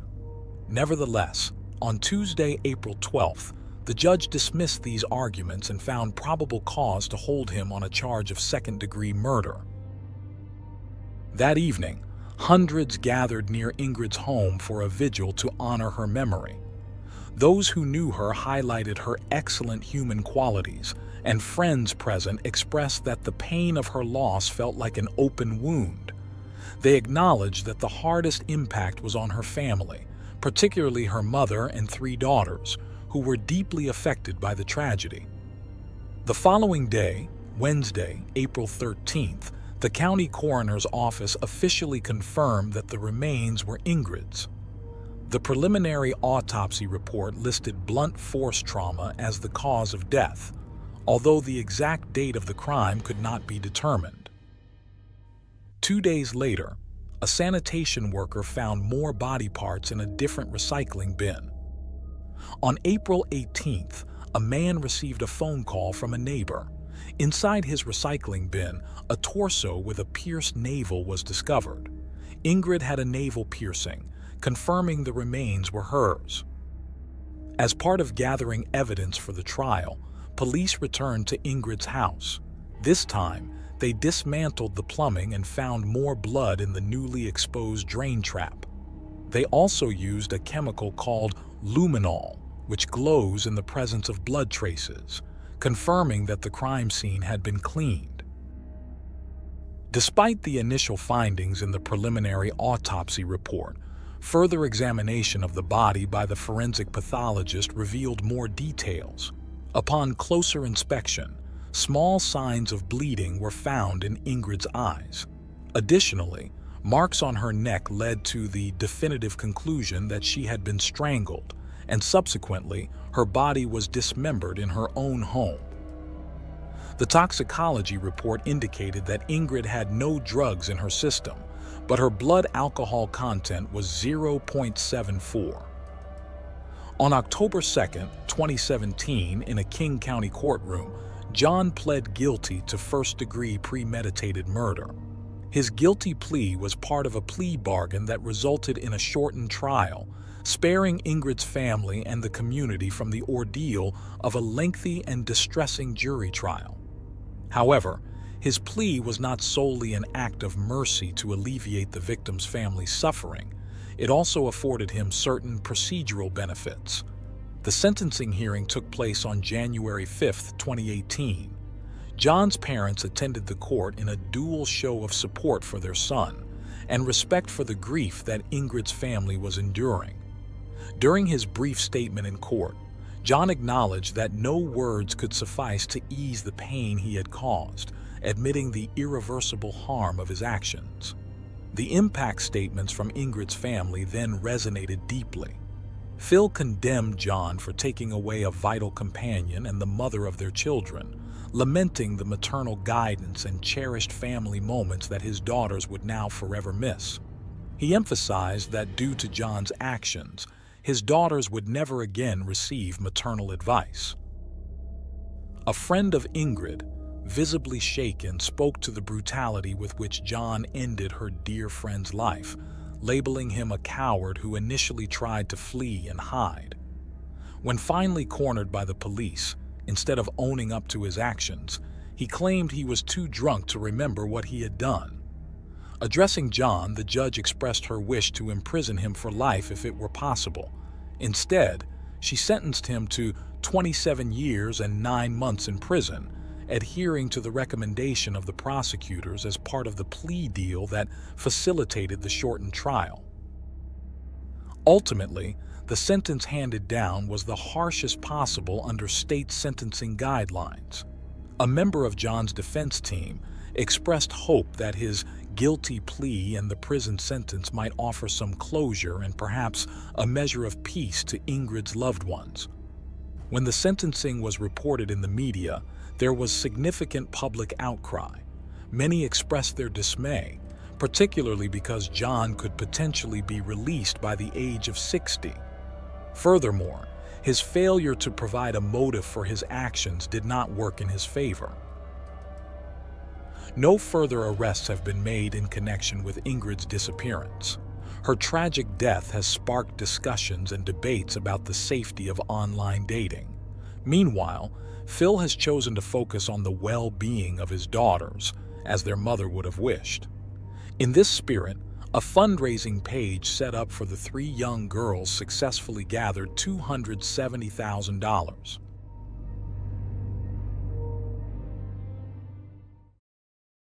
Nevertheless, on Tuesday, April 12th, the judge dismissed these arguments and found probable cause to hold him on a charge of second-degree murder. That evening, hundreds gathered near Ingrid's home for a vigil to honor her memory. Those who knew her highlighted her excellent human qualities, and friends present expressed that the pain of her loss felt like an open wound. They acknowledged that the hardest impact was on her family, particularly her mother and 3 daughters, who were deeply affected by the tragedy. The following day, Wednesday, April 13th, the county coroner's office officially confirmed that the remains were Ingrid's. The preliminary autopsy report listed blunt force trauma as the cause of death, although the exact date of the crime could not be determined. 2 days later, a sanitation worker found more body parts in a different recycling bin. On April 18th, a man received a phone call from a neighbor. Inside his recycling bin, a torso with a pierced navel was discovered. Ingrid had a navel piercing, confirming the remains were hers. As part of gathering evidence for the trial, police returned to Ingrid's house. This time, they dismantled the plumbing and found more blood in the newly exposed drain trap. They also used a chemical called luminol, which glows in the presence of blood traces, confirming that the crime scene had been cleaned. Despite the initial findings in the preliminary autopsy report, further examination of the body by the forensic pathologist revealed more details. Upon closer inspection, small signs of bleeding were found in Ingrid's eyes. Additionally, marks on her neck led to the definitive conclusion that she had been strangled, and subsequently, her body was dismembered in her own home. The toxicology report indicated that Ingrid had no drugs in her system, but her blood alcohol content was 0.74. On October 2, 2017, in a King County courtroom, John pled guilty to first-degree premeditated murder. His guilty plea was part of a plea bargain that resulted in a shortened trial, sparing Ingrid's family and the community from the ordeal of a lengthy and distressing jury trial. However, his plea was not solely an act of mercy to alleviate the victim's family's suffering. It also afforded him certain procedural benefits. The sentencing hearing took place on January 5, 2018. John's parents attended the court in a dual show of support for their son and respect for the grief that Ingrid's family was enduring. During his brief statement in court, John acknowledged that no words could suffice to ease the pain he had caused, admitting the irreversible harm of his actions. The impact statements from Ingrid's family then resonated deeply. Phil condemned John for taking away a vital companion and the mother of their children, lamenting the maternal guidance and cherished family moments that his daughters would now forever miss. He emphasized that due to John's actions, his daughters would never again receive maternal advice. A friend of Ingrid, visibly shaken, spoke to the brutality with which John ended her dear friend's life, labeling him a coward who initially tried to flee and hide. When finally cornered by the police, instead of owning up to his actions, he claimed he was too drunk to remember what he had done. Addressing John, the judge expressed her wish to imprison him for life if it were possible. Instead, she sentenced him to 27 years and 9 months in prison, adhering to the recommendation of the prosecutors as part of the plea deal that facilitated the shortened trial. Ultimately, the sentence handed down was the harshest possible under state sentencing guidelines. A member of John's defense team expressed hope that his guilty plea and the prison sentence might offer some closure and perhaps a measure of peace to Ingrid's loved ones. When the sentencing was reported in the media, there was significant public outcry. Many expressed their dismay, particularly because John could potentially be released by the age of 60. Furthermore, his failure to provide a motive for his actions did not work in his favor. No further arrests have been made in connection with Ingrid's disappearance. Her tragic death has sparked discussions and debates about the safety of online dating. Meanwhile, Phil has chosen to focus on the well-being of his daughters, as their mother would have wished. In this spirit, a fundraising page set up for the 3 young girls successfully gathered $270,000.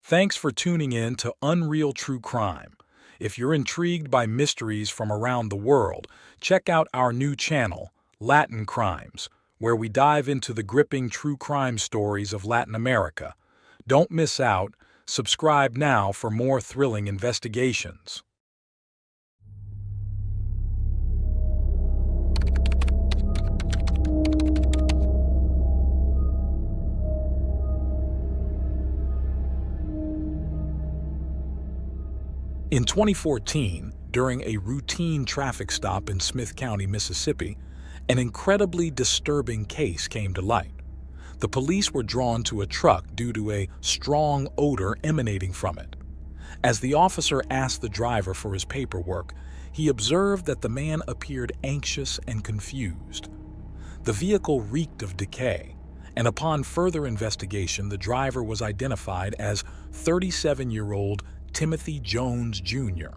Thanks for tuning in to Unreal True Crime. If you're intrigued by mysteries from around the world, check out our new channel, Latin Crimes, where we dive into the gripping true crime stories of Latin America. Don't miss out. Subscribe now for more thrilling investigations. In 2014, during a routine traffic stop in Smith County, Mississippi, an incredibly disturbing case came to light. The police were drawn to a truck due to a strong odor emanating from it. As the officer asked the driver for his paperwork, he observed that the man appeared anxious and confused. The vehicle reeked of decay, and upon further investigation, the driver was identified as 37-year-old Timothy Jones, Jr.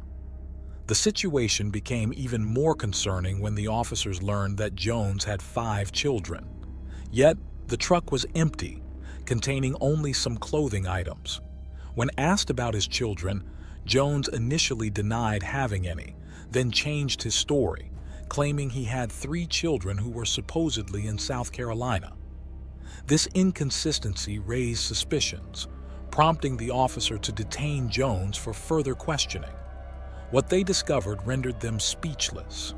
The situation became even more concerning when the officers learned that Jones had 5 children. Yet, the truck was empty, containing only some clothing items. When asked about his children, Jones initially denied having any, then changed his story, claiming he had 3 children who were supposedly in South Carolina. This inconsistency raised suspicions, prompting the officer to detain Jones for further questioning. What they discovered rendered them speechless.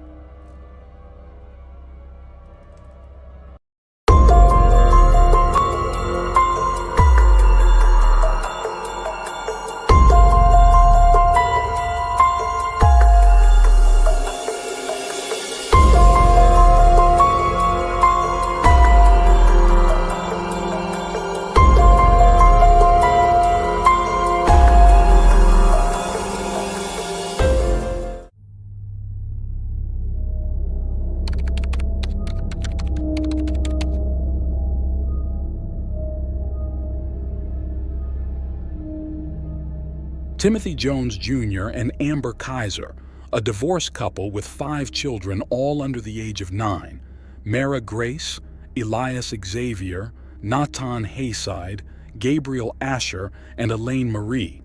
Timothy Jones Jr. and Amber Kaiser, a divorced couple with 5 children all under the age of 9, Mara Grace, Elias Xavier, Natan Hayside, Gabriel Asher, and Elaine Marie.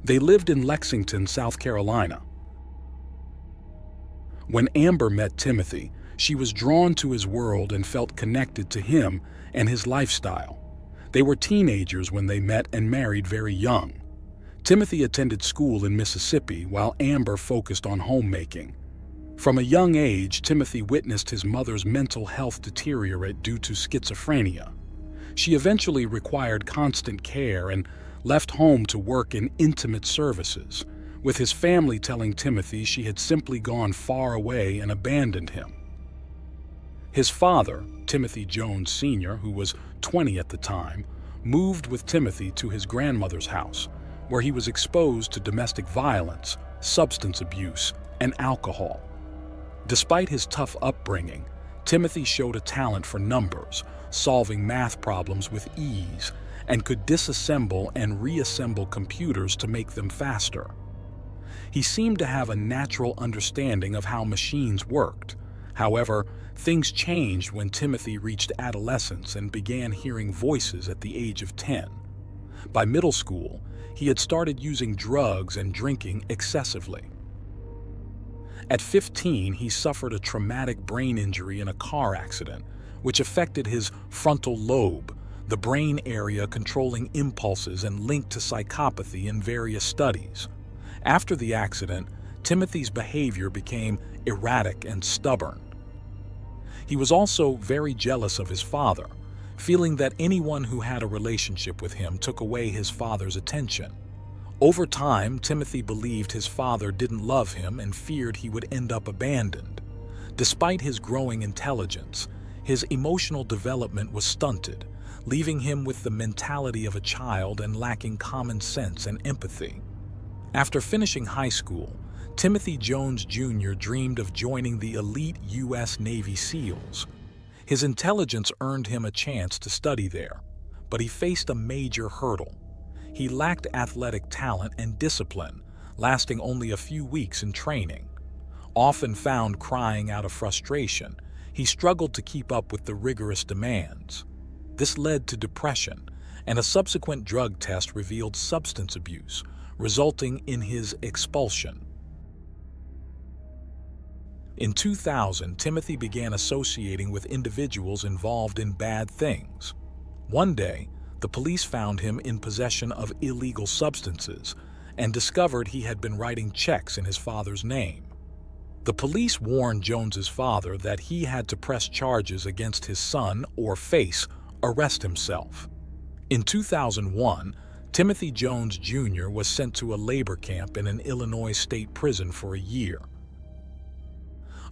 They lived in Lexington, South Carolina. When Amber met Timothy, she was drawn to his world and felt connected to him and his lifestyle. They were teenagers when they met and married very young. Timothy attended school in Mississippi while Amber focused on homemaking. From a young age, Timothy witnessed his mother's mental health deteriorate due to schizophrenia. She eventually required constant care and left home to work in intimate services, with his family telling Timothy she had simply gone far away and abandoned him. His father, Timothy Jones Sr., who was 20 at the time, moved with Timothy to his grandmother's house, where he was exposed to domestic violence, substance abuse, and alcohol. Despite his tough upbringing, Timothy showed a talent for numbers, solving math problems with ease, and could disassemble and reassemble computers to make them faster. He seemed to have a natural understanding of how machines worked. However, things changed when Timothy reached adolescence and began hearing voices at the age of 10. By middle school, he had started using drugs and drinking excessively. At 15, he suffered a traumatic brain injury in a car accident, which affected his frontal lobe, the brain area controlling impulses and linked to psychopathy in various studies. After the accident, Timothy's behavior became erratic and stubborn. He was also very jealous of his father, feeling that anyone who had a relationship with him took away his father's attention. Over time, Timothy believed his father didn't love him and feared he would end up abandoned. Despite his growing intelligence, his emotional development was stunted, leaving him with the mentality of a child and lacking common sense and empathy. After finishing high school, Timothy Jones Jr. dreamed of joining the elite U.S. Navy SEALs. His intelligence earned him a chance to study there, but he faced a major hurdle. He lacked athletic talent and discipline, lasting only a few weeks in training. Often found crying out of frustration, he struggled to keep up with the rigorous demands. This led to depression, and a subsequent drug test revealed substance abuse, resulting in his expulsion. In 2000, Timothy began associating with individuals involved in bad things. One day, the police found him in possession of illegal substances and discovered he had been writing checks in his father's name. The police warned Jones's father that he had to press charges against his son or face arrest himself. In 2001, Timothy Jones Jr. was sent to a labor camp in an Illinois state prison for a year.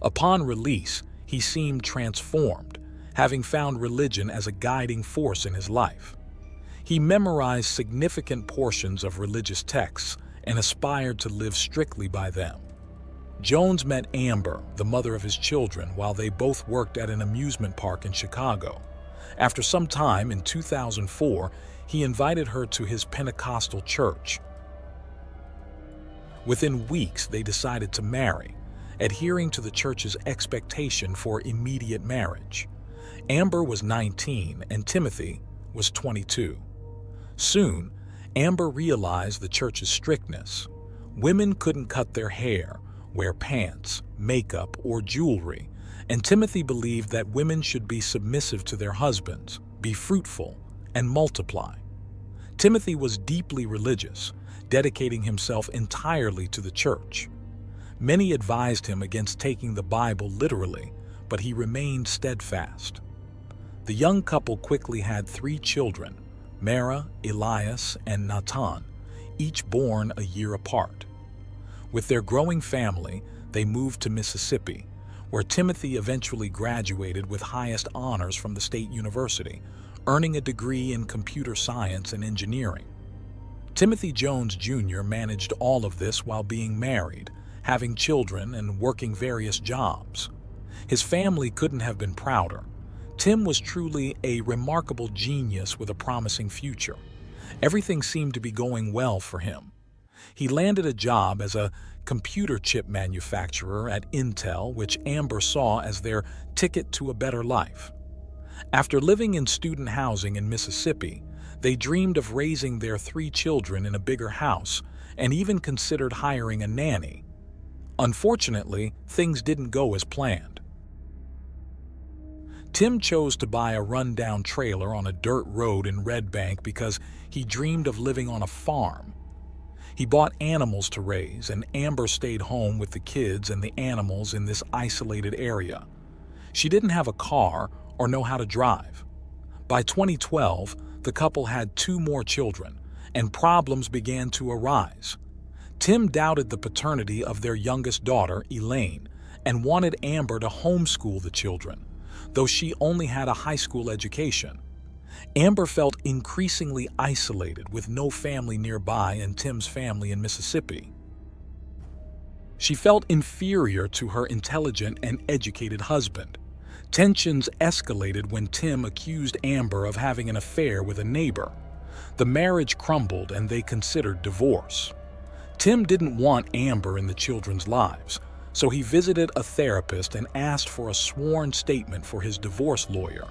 Upon release, he seemed transformed, having found religion as a guiding force in his life. He memorized significant portions of religious texts and aspired to live strictly by them. Jones met Amber, the mother of his children, while they both worked at an amusement park in Chicago. After some time, in 2004, he invited her to his Pentecostal church. Within weeks, they decided to marry, adhering to the church's expectation for immediate marriage. Amber was 19 and Timothy was 22. Soon, Amber realized the church's strictness. Women couldn't cut their hair, wear pants, makeup, or jewelry, and Timothy believed that women should be submissive to their husbands, be fruitful, and multiply. Timothy was deeply religious, dedicating himself entirely to the church. Many advised him against taking the Bible literally, but he remained steadfast. The young couple quickly had 3 children, Mara, Elias, and Natan, each born a year apart. With their growing family, they moved to Mississippi, where Timothy eventually graduated with highest honors from the state university, earning a degree in computer science and engineering. Timothy Jones Jr. managed all of this while being married, having children, and working various jobs. His family couldn't have been prouder. Tim was truly a remarkable genius with a promising future. Everything seemed to be going well for him. He landed a job as a computer chip manufacturer at Intel, which Amber saw as their ticket to a better life. After living in student housing in Mississippi, they dreamed of raising their 3 children in a bigger house and even considered hiring a nanny. Unfortunately, things didn't go as planned. Tim chose to buy a rundown trailer on a dirt road in Red Bank because he dreamed of living on a farm. He bought animals to raise, and Amber stayed home with the kids and the animals in this isolated area. She didn't have a car or know how to drive. By 2012, the couple had 2 more children, and problems began to arise. Tim doubted the paternity of their youngest daughter, Elaine, and wanted Amber to homeschool the children, though she only had a high school education. Amber felt increasingly isolated with no family nearby and Tim's family in Mississippi. She felt inferior to her intelligent and educated husband. Tensions escalated when Tim accused Amber of having an affair with a neighbor. The marriage crumbled and they considered divorce. Tim didn't want Amber in the children's lives, so he visited a therapist and asked for a sworn statement for his divorce lawyer,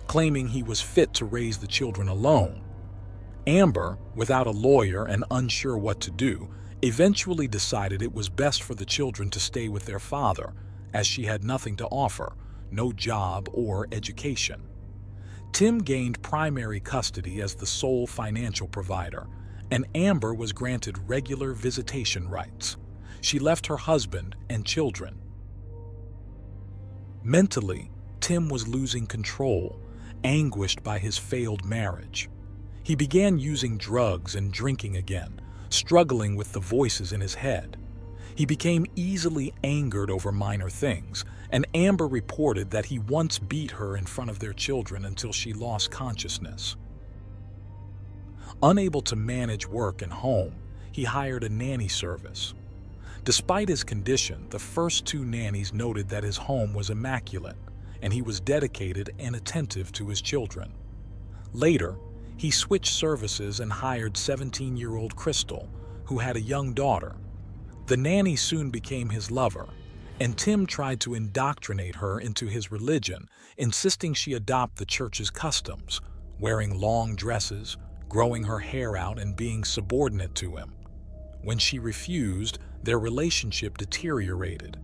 claiming he was fit to raise the children alone. Amber, without a lawyer and unsure what to do, eventually decided it was best for the children to stay with their father, as she had nothing to offer, no job or education. Tim gained primary custody as the sole financial provider, and Amber was granted regular visitation rights. She left her husband and children. Mentally, Tim was losing control, anguished by his failed marriage. He began using drugs and drinking again, struggling with the voices in his head. He became easily angered over minor things, and Amber reported that he once beat her in front of their children until she lost consciousness. Unable to manage work and home, he hired a nanny service. Despite his condition, the first 2 nannies noted that his home was immaculate, and he was dedicated and attentive to his children. Later, he switched services and hired 17-year-old Crystal, who had a young daughter. The nanny soon became his lover, and Tim tried to indoctrinate her into his religion, insisting she adopt the church's customs, wearing long dresses, growing her hair out, and being subordinate to him. When she refused, their relationship deteriorated.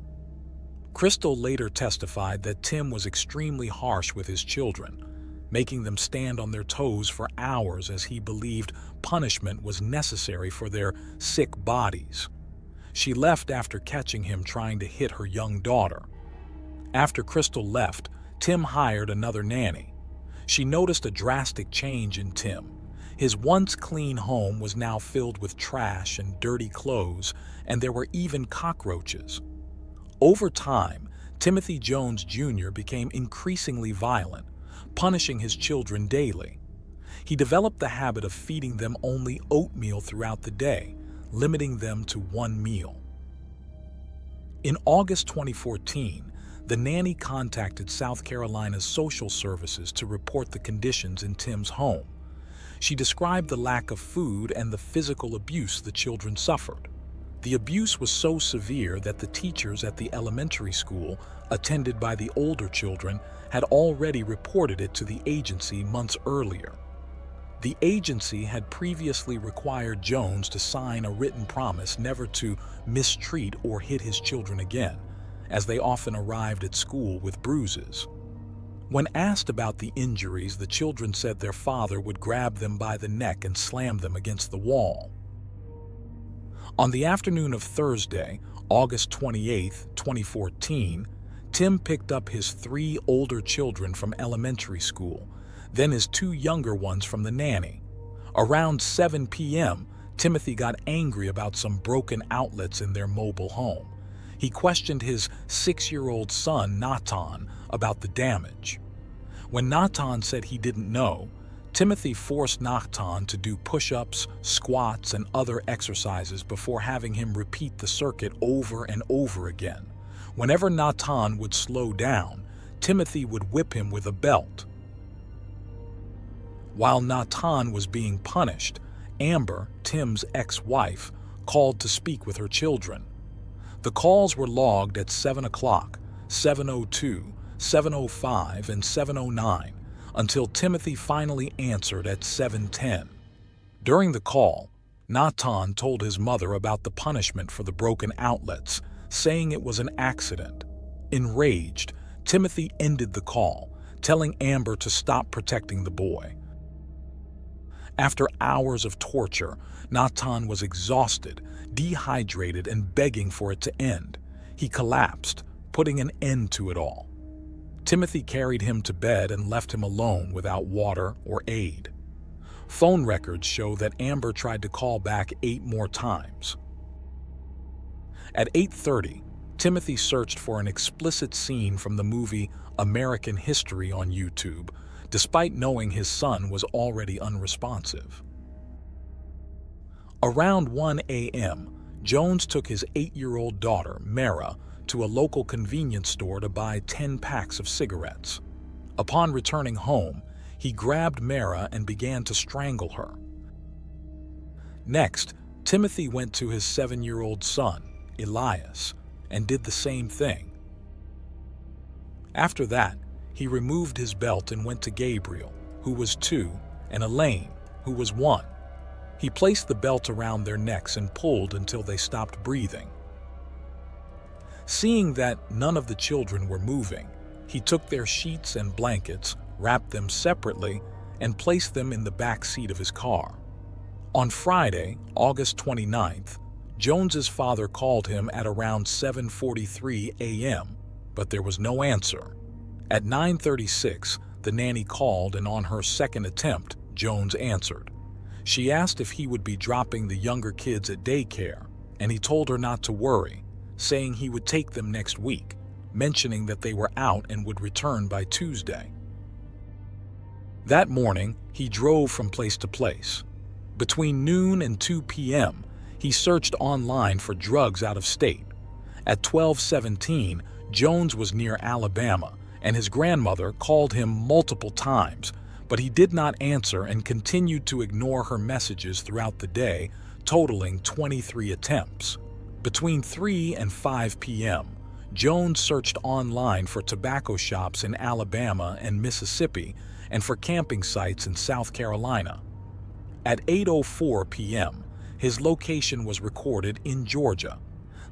Crystal later testified that Tim was extremely harsh with his children, making them stand on their toes for hours as he believed punishment was necessary for their sick bodies. She left after catching him trying to hit her young daughter. After Crystal left, Tim hired another nanny. She noticed a drastic change in Tim. His once clean home was now filled with trash and dirty clothes, and there were even cockroaches. Over time, Timothy Jones Jr. became increasingly violent, punishing his children daily. He developed the habit of feeding them only oatmeal throughout the day, limiting them to 1 meal. In August 2014, the nanny contacted South Carolina's social services to report the conditions in Tim's home. She described the lack of food and the physical abuse the children suffered. The abuse was so severe that the teachers at the elementary school, attended by the older children, had already reported it to the agency months earlier. The agency had previously required Jones to sign a written promise never to mistreat or hit his children again, as they often arrived at school with bruises. When asked about the injuries, the children said their father would grab them by the neck and slam them against the wall. On the afternoon of Thursday, August 28, 2014, Tim picked up his 3 older children from elementary school, then his 2 younger ones from the nanny. Around 7 p.m., Timothy got angry about some broken outlets in their mobile home. He questioned his 6-year-old son, Natan, about the damage. When Natan said he didn't know, Timothy forced Natan to do push-ups, squats, and other exercises before having him repeat the circuit over and over again. Whenever Natan would slow down, Timothy would whip him with a belt. While Natan was being punished, Amber, Tim's ex-wife, called to speak with her children. The calls were logged at 7 o'clock, 7:02, 7:05, and 7:09, until Timothy finally answered at 7:10. During the call, Natan told his mother about the punishment for the broken outlets, saying it was an accident. Enraged, Timothy ended the call, telling Amber to stop protecting the boy. After hours of torture, Natan was exhausted, dehydrated, and begging for it to end. He collapsed, putting an end to it all. Timothy carried him to bed and left him alone without water or aid. Phone records show that Amber tried to call back 8 more times. At 8:30, Timothy searched for an explicit scene from the movie American History on YouTube, despite knowing his son was already unresponsive. Around 1 a.m., Jones took his 8-year-old daughter, Mara, to a local convenience store to buy 10 packs of cigarettes. Upon returning home, he grabbed Mara and began to strangle her. Next, Timothy went to his 7-year-old son, Elias, and did the same thing. After that, he removed his belt and went to Gabriel, who was 2, and Elaine, who was 1. He placed the belt around their necks and pulled until they stopped breathing. Seeing that none of the children were moving, he took their sheets and blankets, wrapped them separately, and placed them in the back seat of his car. On Friday, August 29th, Jones's father called him at around 7:43 a.m., but there was no answer. At 9:36, the nanny called, and on her second attempt, Jones answered. She asked if he would be dropping the younger kids at daycare, and he told her not to worry, saying he would take them next week, mentioning that they were out and would return by Tuesday. That morning, he drove from place to place. Between noon and 2 p.m., he searched online for drugs out of state. At 12:17, Jones was near Alabama, and his grandmother called him multiple times, but he did not answer and continued to ignore her messages throughout the day, totaling 23 attempts. Between 3 and 5 p.m., Jones searched online for tobacco shops in Alabama and Mississippi and for camping sites in South Carolina. At 8:04 p.m., his location was recorded in Georgia.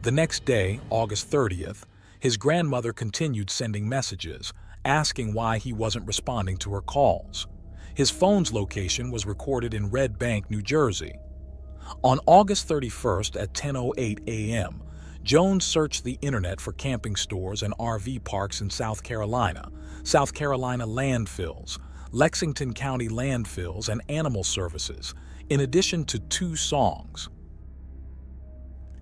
The next day, August 30th, his grandmother continued sending messages, asking why he wasn't responding to her calls. His phone's location was recorded in Red Bank, New Jersey. On August 31st at 10:08 a.m., Jones searched the internet for camping stores and RV parks in South Carolina landfills, Lexington County landfills, and animal services, in addition to 2 songs.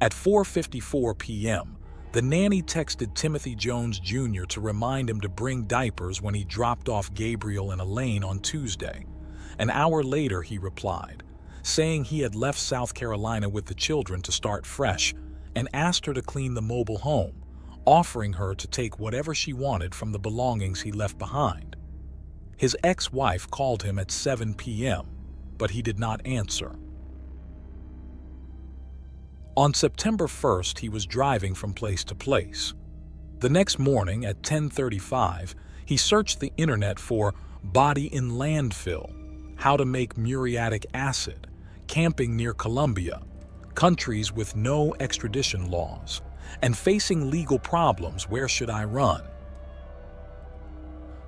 At 4:54 p.m., the nanny texted Timothy Jones Jr. to remind him to bring diapers when he dropped off Gabriel and Elaine on Tuesday. An hour later, he replied, saying he had left South Carolina with the children to start fresh and asked her to clean the mobile home, offering her to take whatever she wanted from the belongings he left behind. His ex-wife called him at 7 p.m., but he did not answer. On September 1st, he was driving from place to place. The next morning at 10:35, he searched the internet for body in landfill, how to make muriatic acid, camping near Colombia, countries with no extradition laws, and facing legal problems, where should I run?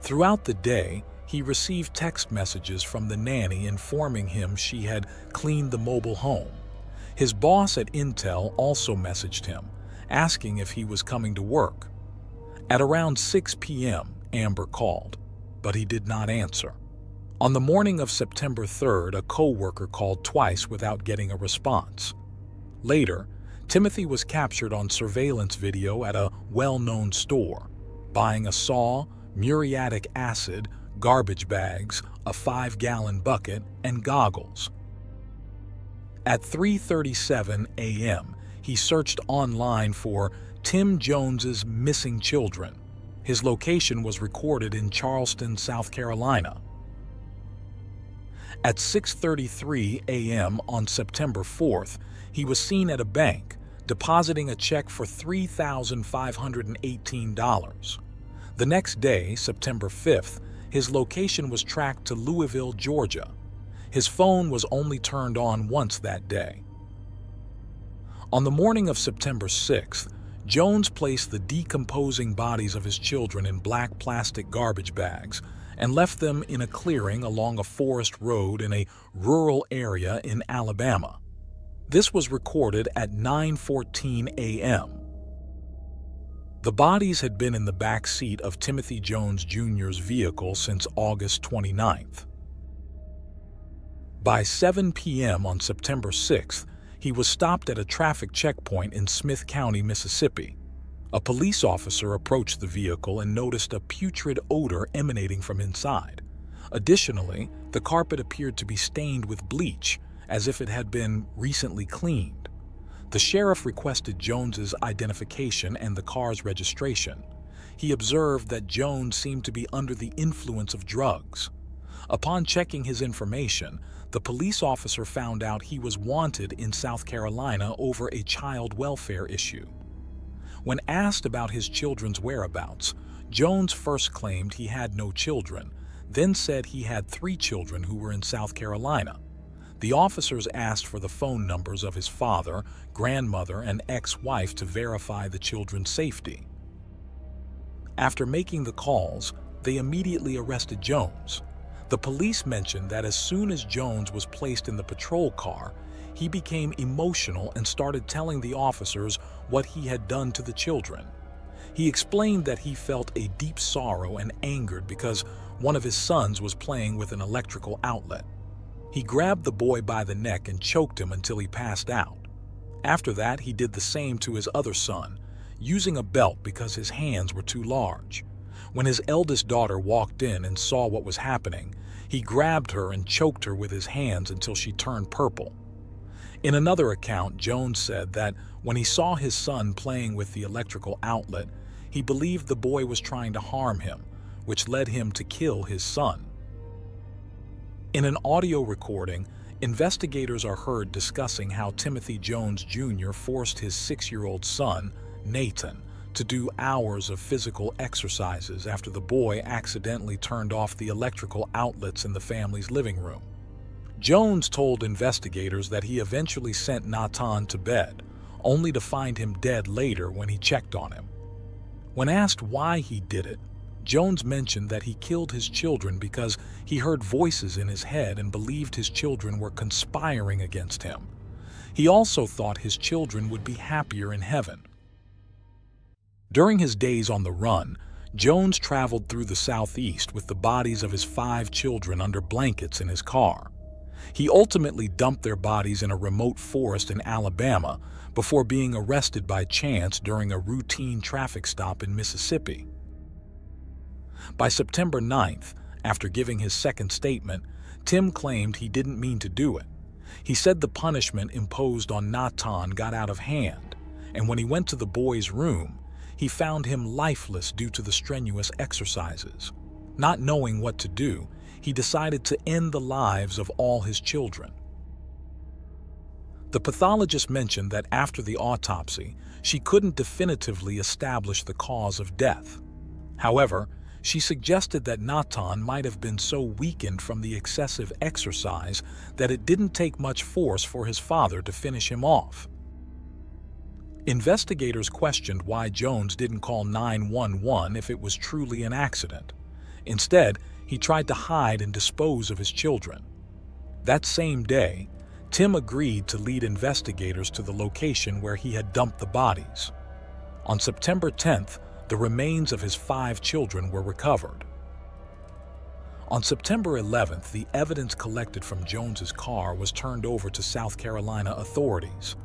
Throughout the day, he received text messages from the nanny informing him she had cleaned the mobile home. His boss at Intel also messaged him, asking if he was coming to work. At around 6 p.m., Amber called, but he did not answer. On the morning of September 3rd, a co-worker called twice without getting a response. Later, Timothy was captured on surveillance video at a well-known store, buying a saw, muriatic acid, garbage bags, a 5-gallon bucket, and goggles. At 3:37 a.m., he searched online for Tim Jones's missing children. His location was recorded in Charleston, South Carolina. At 6:33 a.m. on September 4th, he was seen at a bank, depositing a check for $3,518. The next day, September 5th, his location was tracked to Louisville, Georgia. His phone was only turned on once that day. On the morning of September 6th, Jones placed the decomposing bodies of his children in black plastic garbage bags and left them in a clearing along a forest road in a rural area in Alabama. This was recorded at 9:14 a.m. The bodies had been in the back seat of Timothy Jones Jr.'s vehicle since August 29th. By 7 p.m. on September 6th, he was stopped at a traffic checkpoint in Smith County, Mississippi. A police officer approached the vehicle and noticed a putrid odor emanating from inside. Additionally, the carpet appeared to be stained with bleach, as if it had been recently cleaned. The sheriff requested Jones's identification and the car's registration. He observed that Jones seemed to be under the influence of drugs. Upon checking his information, the police officer found out he was wanted in South Carolina over a child welfare issue. When asked about his children's whereabouts, Jones first claimed he had no children, then said he had 3 children who were in South Carolina. The officers asked for the phone numbers of his father, grandmother, and ex-wife to verify the children's safety. After making the calls, they immediately arrested Jones. The police mentioned that as soon as Jones was placed in the patrol car, he became emotional and started telling the officers what he had done to the children. He explained that he felt a deep sorrow and angered because one of his sons was playing with an electrical outlet. He grabbed the boy by the neck and choked him until he passed out. After that, he did the same to his other son, using a belt because his hands were too large. When his eldest daughter walked in and saw what was happening, he grabbed her and choked her with his hands until she turned purple. In another account, Jones said that when he saw his son playing with the electrical outlet, he believed the boy was trying to harm him, which led him to kill his son. In an audio recording, investigators are heard discussing how Timothy Jones Jr. forced his 6-year-old son, Nathan, to do hours of physical exercises after the boy accidentally turned off the electrical outlets in the family's living room. Jones told investigators that he eventually sent Nathan to bed, only to find him dead later when he checked on him. When asked why he did it, Jones mentioned that he killed his children because he heard voices in his head and believed his children were conspiring against him. He also thought his children would be happier in heaven. During his days on the run, Jones traveled through the Southeast with the bodies of his 5 children under blankets in his car. He ultimately dumped their bodies in a remote forest in Alabama before being arrested by chance during a routine traffic stop in Mississippi. By September 9th, after giving his second statement, Tim claimed he didn't mean to do it. He said the punishment imposed on Nathan got out of hand, and when he went to the boy's room, he found him lifeless due to the strenuous exercises. Not knowing what to do, he decided to end the lives of all his children. The pathologist mentioned that after the autopsy, she couldn't definitively establish the cause of death. However, she suggested that Nathan might have been so weakened from the excessive exercise that it didn't take much force for his father to finish him off. Investigators questioned why Jones didn't call 911 if it was truly an accident. Instead, he tried to hide and dispose of his children. That same day, Tim agreed to lead investigators to the location where he had dumped the bodies. On September 10th, the remains of his 5 children were recovered. On September 11th, the evidence collected from Jones's car was turned over to South Carolina authorities.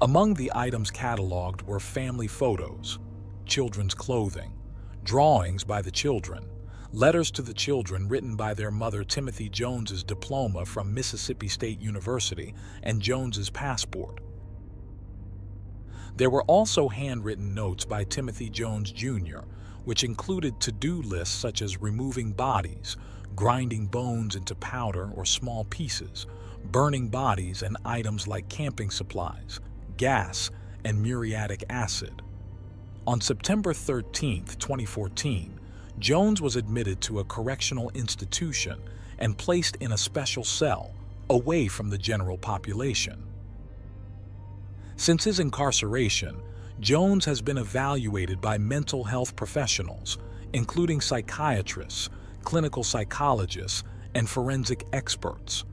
Among the items cataloged were family photos, children's clothing, drawings by the children, letters to the children written by their mother Timothy Jones's diploma from Mississippi State University, and Jones's passport. There were also handwritten notes by Timothy Jones Jr., which included to-do lists such as removing bodies, grinding bones into powder or small pieces, burning bodies, and items like camping supplies, gas, and muriatic acid. On September 13, 2014, Jones was admitted to a correctional institution and placed in a special cell, away from the general population. Since his incarceration, Jones has been evaluated by mental health professionals, including psychiatrists, clinical psychologists, and forensic experts.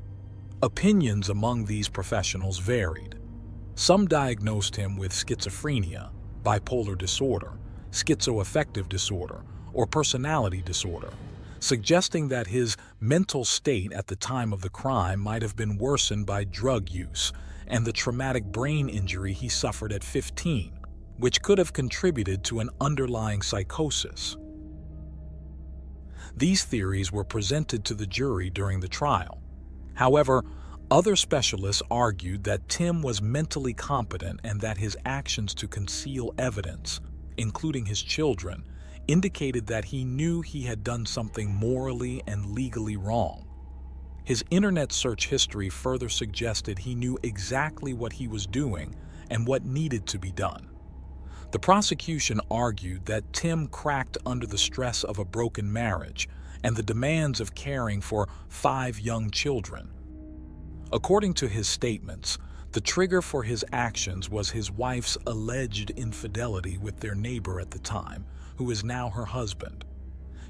Opinions among these professionals varied. Some diagnosed him with schizophrenia, bipolar disorder, schizoaffective disorder, or personality disorder, suggesting that his mental state at the time of the crime might have been worsened by drug use and the traumatic brain injury he suffered at 15, which could have contributed to an underlying psychosis. These theories were presented to the jury during the trial. However, other specialists argued that Tim was mentally competent and that his actions to conceal evidence, including his children, indicated that he knew he had done something morally and legally wrong. His internet search history further suggested he knew exactly what he was doing and what needed to be done. The prosecution argued that Tim cracked under the stress of a broken marriage and the demands of caring for 5 young children. According to his statements, the trigger for his actions was his wife's alleged infidelity with their neighbor at the time, who is now her husband.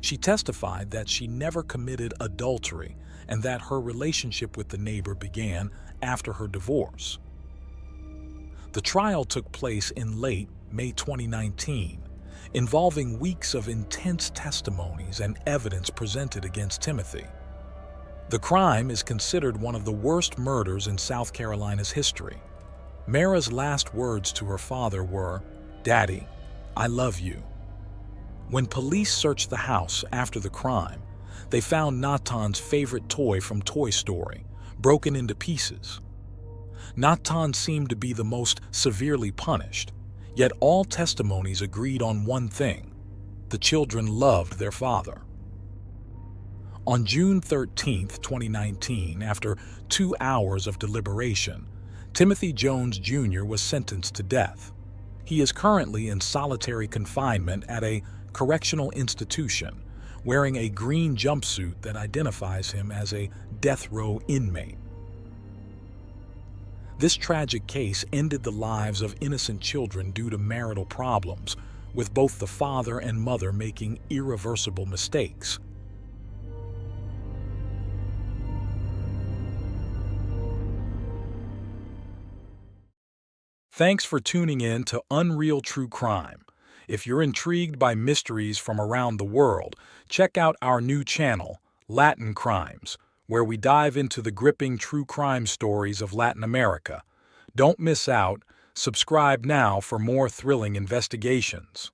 She testified that she never committed adultery and that her relationship with the neighbor began after her divorce. The trial took place in late May 2019, involving weeks of intense testimonies and evidence presented against Timothy. The crime is considered one of the worst murders in South Carolina's history. Mara's last words to her father were, "Daddy, I love you." When police searched the house after the crime, they found Natan's favorite toy from Toy Story, broken into pieces. Natan seemed to be the most severely punished, yet all testimonies agreed on one thing: the children loved their father. On June 13, 2019, after 2 hours of deliberation, Timothy Jones Jr. was sentenced to death. He is currently in solitary confinement at a correctional institution, wearing a green jumpsuit that identifies him as a death row inmate. This tragic case ended the lives of innocent children due to marital problems, with both the father and mother making irreversible mistakes. Thanks for tuning in to Unreal True Crime. If you're intrigued by mysteries from around the world, check out our new channel, Latin Crimes, where we dive into the gripping true crime stories of Latin America. Don't miss out. Subscribe now for more thrilling investigations.